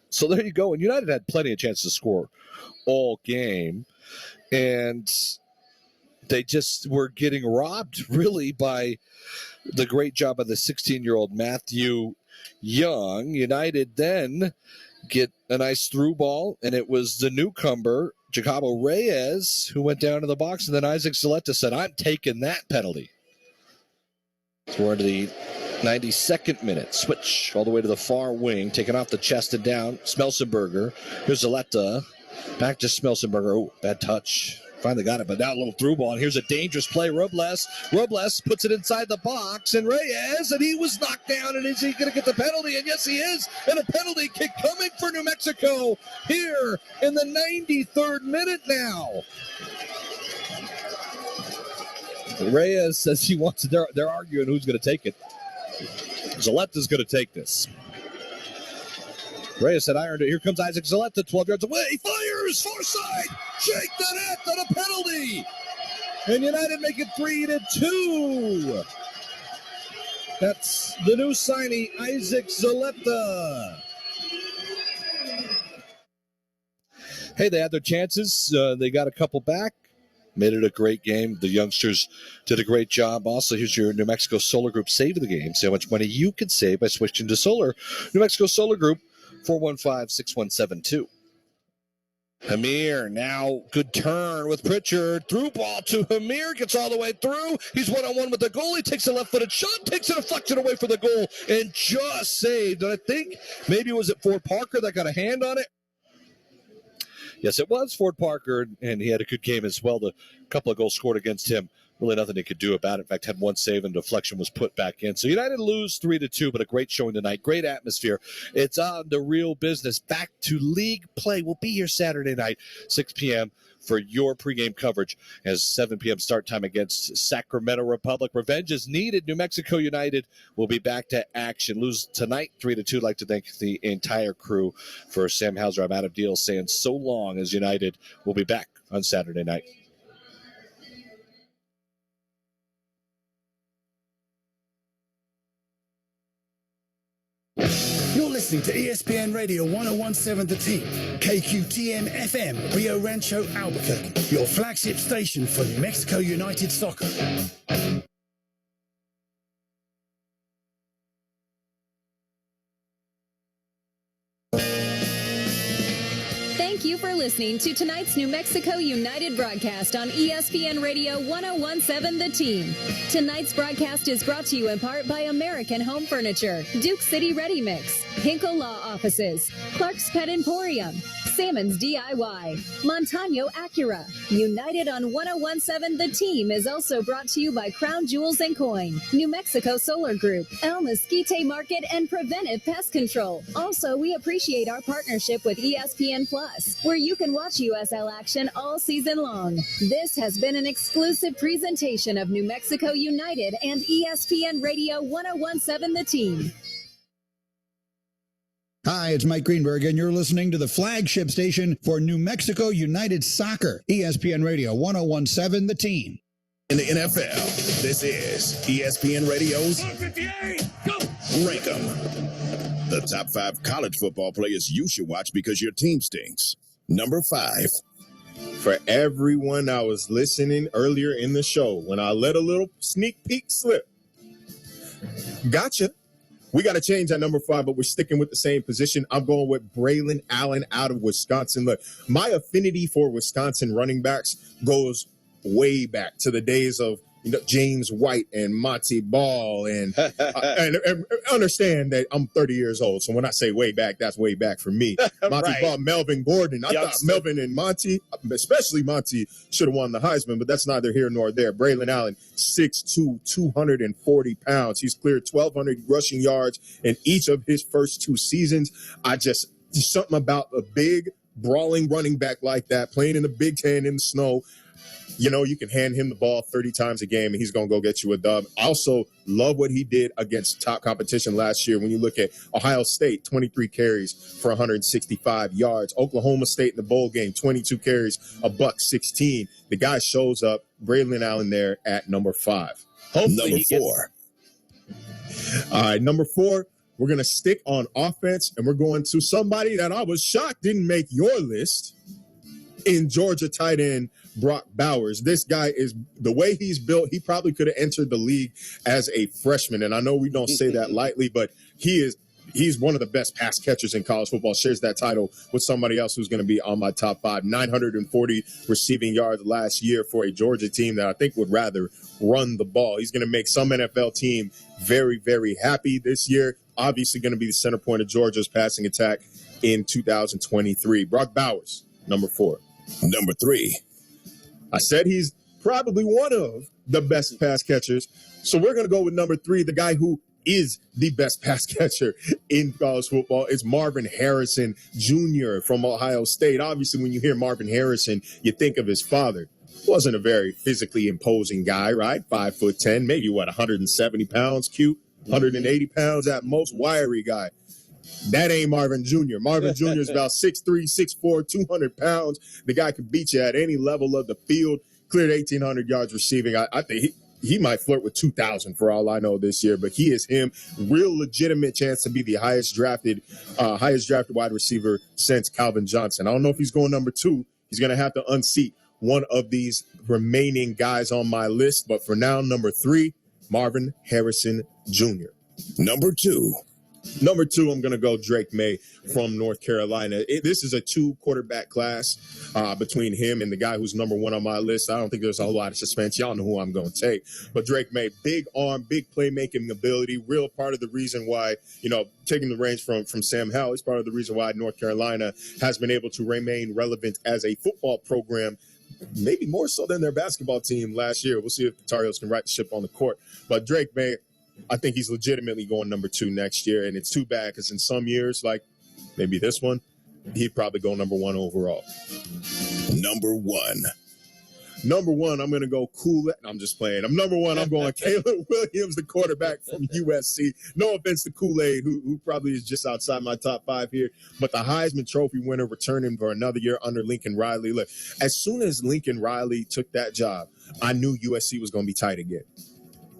S1: So there you go. And United had plenty of chances to score all game. And they just were getting robbed, really, by the great job of the 16-year-old Matthew Young. United then get a nice through ball, and it was the newcomer, Jacobo Reyes, who went down to the box, and then Isaac Zaleta said, I'm taking that penalty. So we're into the 92nd minute. Switch all the way to the far wing, taken off the chest and down. Smelsenberger. Here's Zaleta. Back to Smelsenberger. Oh, bad touch. Finally got it, but now a little through ball. And here's a dangerous play. Robles puts it inside the box, and Reyes, and he was knocked down. And is he going to get the penalty? And yes, he is. And a penalty kick coming for New Mexico here in the 93rd minute now. Reyes says he wants it. They're arguing who's going to take it. Zaleta's going to take this. Reyes said, I earned it. Here comes Isaac Zaleta, 12 yards away. He fires, far side. Shake the net, and a penalty. And United make it 3-2. That's the new signee, Isaac Zaleta. Hey, they had their chances. They got a couple back. Made it a great game. The youngsters did a great job. Also, here's your New Mexico Solar Group save of the game. See how much money you can save by switching to solar. New Mexico Solar Group, 415-6172. Hamir, now good turn with Pritchard. Through ball to Hamir, gets all the way through. He's one-on-one with the goalie, takes a left-footed shot, takes a deflection away for the goal, and just saved. And I think maybe was it Ford Parker that got a hand on it? Yes, it was Ford Parker, and he had a good game as well. The couple of goals scored against him, really nothing he could do about it. In fact, had one save and deflection was put back in. So United lose 3-2, but a great showing tonight. Great atmosphere. It's on the real business. Back to league play. We'll be here Saturday night, 6 p.m. for your pregame coverage as 7 p.m. start time against Sacramento Republic. Revenge is needed. New Mexico United will be back to action. Lose tonight 3-2. I'd like to thank the entire crew. For Sam Hauser, I'm Adam Deal saying so long, as United will be back on Saturday night.
S25: You're listening to ESPN Radio 1017 The Team, KQTM FM, Rio Rancho, Albuquerque, your flagship station for New Mexico United Soccer.
S18: Thank you for listening to tonight's New Mexico United broadcast on ESPN Radio 1017 The Team. Tonight's broadcast is brought to you in part by American Home Furniture, Duke City Ready Mix, Hinkle Law Offices, Clark's Pet Emporium, Salmon's DIY, Montano Acura. United on 1017 The Team is also brought to you by Crown Jewels and Coin, New Mexico Solar Group, El Mesquite Market, and Preventive Pest Control. Also, we appreciate our partnership with ESPN Plus, where you can watch USL action all season long. This has been an exclusive presentation of New Mexico United and ESPN Radio 1017 The Team.
S10: Hi, it's Mike Greenberg, and you're listening to the flagship station for New Mexico United Soccer, ESPN Radio 1017 The Team.
S16: In the NFL, this is ESPN Radio's Rank 'em. The top 5 college football players you should watch because your team stinks. Number 5,
S2: For everyone that was listening earlier in the show, when I let a little sneak peek slip, gotcha. We got to change at number 5, but we're sticking with the same position. I'm going with Braylon Allen out of Wisconsin. Look, my affinity for Wisconsin running backs goes way back to the days of James White and Monty Ball, and understand that I'm 30 years old. So when I say way back, that's way back for me. Monty
S6: Right.
S2: Ball, Melvin Gordon. I thought Melvin and Monty, especially Monty, should have won the Heisman, but that's neither here nor there. Braylon Allen, 6'2", 240 pounds. He's cleared 1,200 rushing yards in each of his first 2 seasons. Just something about a big, brawling running back like that, playing in the Big Ten in the snow. You can hand him the ball 30 times a game and he's going to go get you a dub. Also, love what he did against top competition last year. When you look at Ohio State, 23 carries for 165 yards. Oklahoma State in the bowl game, 22 carries, $116. The guy shows up. Braylon Allen there at number 5.
S8: Number 4.
S2: All right, number 4, we're going to stick on offense, and we're going to somebody that I was shocked didn't make your list, in Georgia tight end Brock Bowers. This guy is, the way he's built, he probably could have entered the league as a freshman. And I know we don't say that lightly, but he's one of the best pass catchers in college football. Shares that title with somebody else who's going to be on my top 5. 940 receiving yards last year for a Georgia team that I think would rather run the ball. He's going to make some NFL team very, very happy this year. Obviously going to be the center point of Georgia's passing attack in 2023. Brock Bowers, number 4.
S8: Number 3.
S2: I said he's probably one of the best pass catchers. So we're going to go with number 3, the guy who is the best pass catcher in college football. It's Marvin Harrison Jr. from Ohio State. Obviously, when you hear Marvin Harrison, you think of his father. Wasn't a very physically imposing guy, right? 5'10", maybe 170 pounds, cute, 180 pounds at most, wiry guy. That ain't Marvin Jr. Marvin Jr. is about 6'3", 6'4", 200 pounds. The guy could beat you at any level of the field. Cleared 1,800 yards receiving. I think he might flirt with 2,000 for all I know this year, but he is him. Real legitimate chance to be the highest drafted wide receiver since Calvin Johnson. I don't know if he's going number 2. He's going to have to unseat one of these remaining guys on my list. But for now, number 3, Marvin Harrison Jr.
S8: Number 2.
S2: Number 2, I'm going to go Drake May from North Carolina. This is a 2-quarterback class between him and the guy who's number 1 on my list. I don't think there's a whole lot of suspense. Y'all know who I'm going to take. But Drake May, big arm, big playmaking ability, real part of the reason why, taking the reins from Sam Howell is part of the reason why North Carolina has been able to remain relevant as a football program, maybe more so than their basketball team last year. We'll see if the Tar Heels can right the ship on the court. But Drake May, I think he's legitimately going number 2 next year, and it's too bad because in some years, like maybe this one, he'd probably go number 1 overall.
S8: Number 1.
S2: Number 1, I'm going to go Kool-Aid. I'm just playing. I'm number 1. I'm going Caleb Williams, the quarterback from USC. No offense to Kool-Aid, who probably is just outside my top 5 here, but the Heisman Trophy winner returning for another year under Lincoln Riley. Look, as soon as Lincoln Riley took that job, I knew USC was going to be tight again.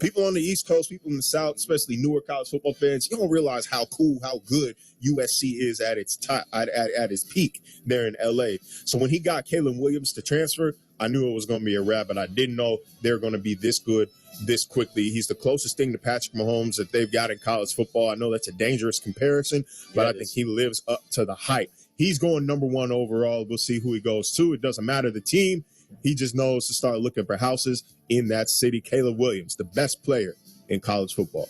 S2: People on the East Coast, people in the South, especially newer college football fans, you don't realize how cool, how good USC is at its at its peak there in LA. So when he got Caleb Williams to transfer, I knew it was going to be a wrap, but I didn't know they were going to be this good this quickly. He's the closest thing to Patrick Mahomes that they've got in college football. I know that's a dangerous comparison, but I think he lives up to the hype. He's going number 1 overall. We'll see who he goes to. It doesn't matter the team. He just knows to start looking for houses in that city. Caleb Williams, the best player in college football.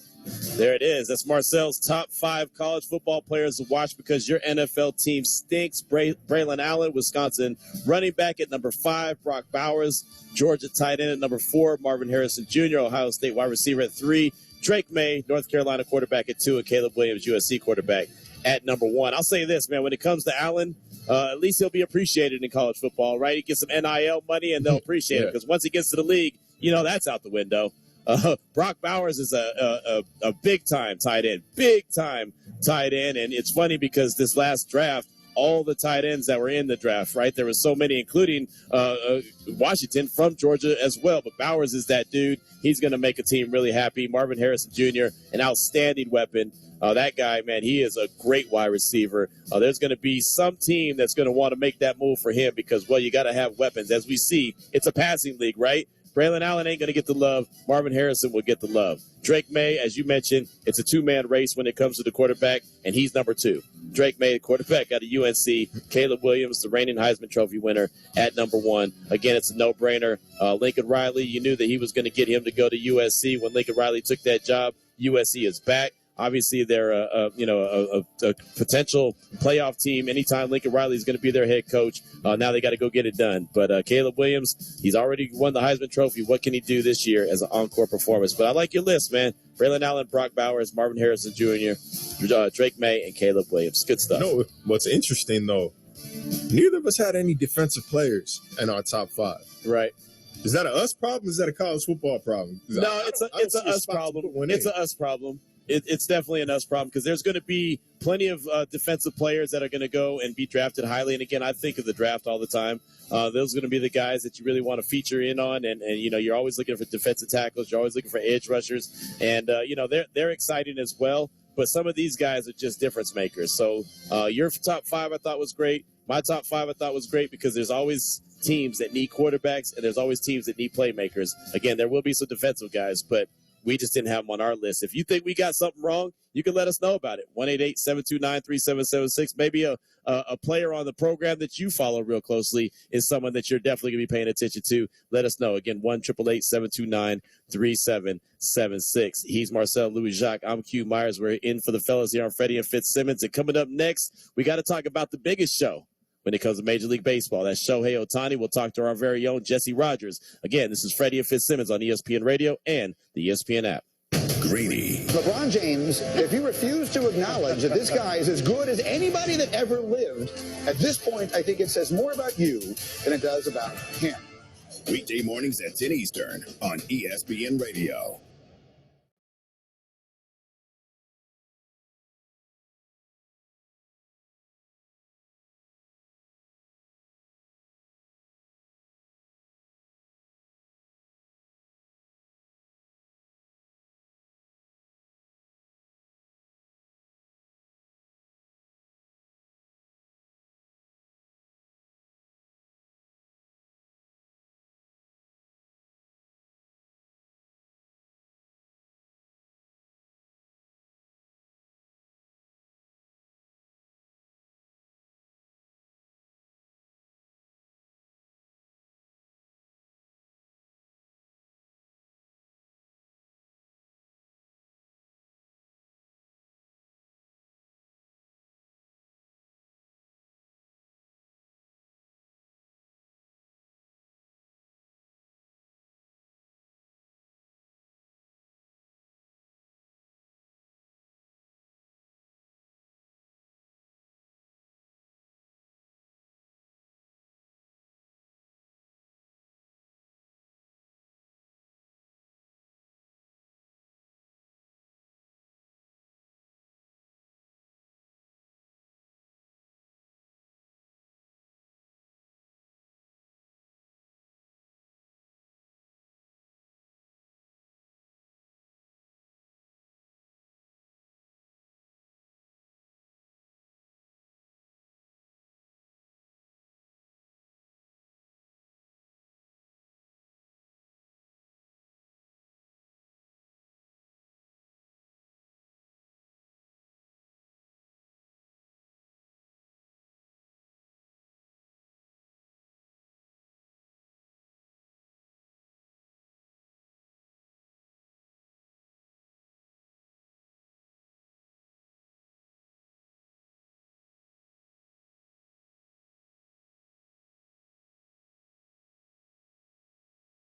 S6: There it is. That's Marcel's top 5 college football players to watch because your NFL team stinks. Braylon Allen, Wisconsin running back at number 5. Brock Bowers, Georgia tight end at number 4. Marvin Harrison Jr., Ohio State wide receiver at 3. Drake May, North Carolina quarterback at 2. And Caleb Williams, USC quarterback at number 1. I'll say this, man, when it comes to Allen, at least he'll be appreciated in college football, right? He gets some NIL money and they'll appreciate it because once he gets to the league, that's out the window. Brock Bowers is a big-time tight end, and it's funny because this last draft, all the tight ends that were in the draft, right? There were so many, including Washington from Georgia as well. But Bowers is that dude. He's going to make a team really happy. Marvin Harrison Jr., an outstanding weapon. That guy, man, he is a great wide receiver. There's going to be some team that's going to want to make that move for him because, well, you got to have weapons. As we see, it's a passing league, right? Braylon Allen ain't going to get the love. Marvin Harrison will get the love. Drake May, as you mentioned, it's a two-man race when it comes to the quarterback, and he's number 2. Drake May, the quarterback out of UNC. Caleb Williams, the reigning Heisman Trophy winner, at number 1. Again, it's a no-brainer. Lincoln Riley, you knew that he was going to get him to go to USC. When Lincoln Riley took that job, USC is back. Obviously, they're a potential playoff team. Anytime Lincoln Riley is going to be their head coach, now they got to go get it done. But Caleb Williams, he's already won the Heisman Trophy. What can he do this year as an encore performance? But I like your list, man. Braylon Allen, Brock Bowers, Marvin Harrison Jr., Drake May, and Caleb Williams. Good stuff.
S2: You know what's interesting, though? Neither of us had any defensive players in our top 5.
S6: Right.
S2: Is that a us problem? Is that a college football problem?
S6: No, it's a us problem. It's a us problem. It's definitely an us problem because there's going to be plenty of defensive players that are going to go and be drafted highly. And again, I think of the draft all the time. Those are going to be the guys that you really want to feature in on. And you're always looking for defensive tackles. You're always looking for edge rushers. And, they're exciting as well. But some of these guys are just difference makers. So your top 5 I thought was great. My top 5 I thought was great because there's always teams that need quarterbacks and there's always teams that need playmakers. Again, there will be some defensive guys, but we just didn't have them on our list. If you think we got something wrong, you can let us know about it. 1-888-729-3776. Maybe a player on the program that you follow real closely is someone that you're definitely going to be paying attention to. Let us know. Again, 1-888-729-3776. He's Marcel Louis-Jacques. I'm Q Myers. We're in for the fellas here on Freddie and Fitzsimmons. And coming up next, we got to talk about the biggest show when it comes to Major League Baseball. That's Shohei Ohtani. We'll talk to our very own Jesse Rogers. Again, this is Freddie and Fitzsimmons on ESPN Radio and the ESPN app.
S16: Grady.
S3: LeBron James, if you refuse to acknowledge that this guy is as good as anybody that ever lived, at this point, I think it says more about you than it does about him.
S16: Weekday mornings at 10 Eastern on ESPN Radio.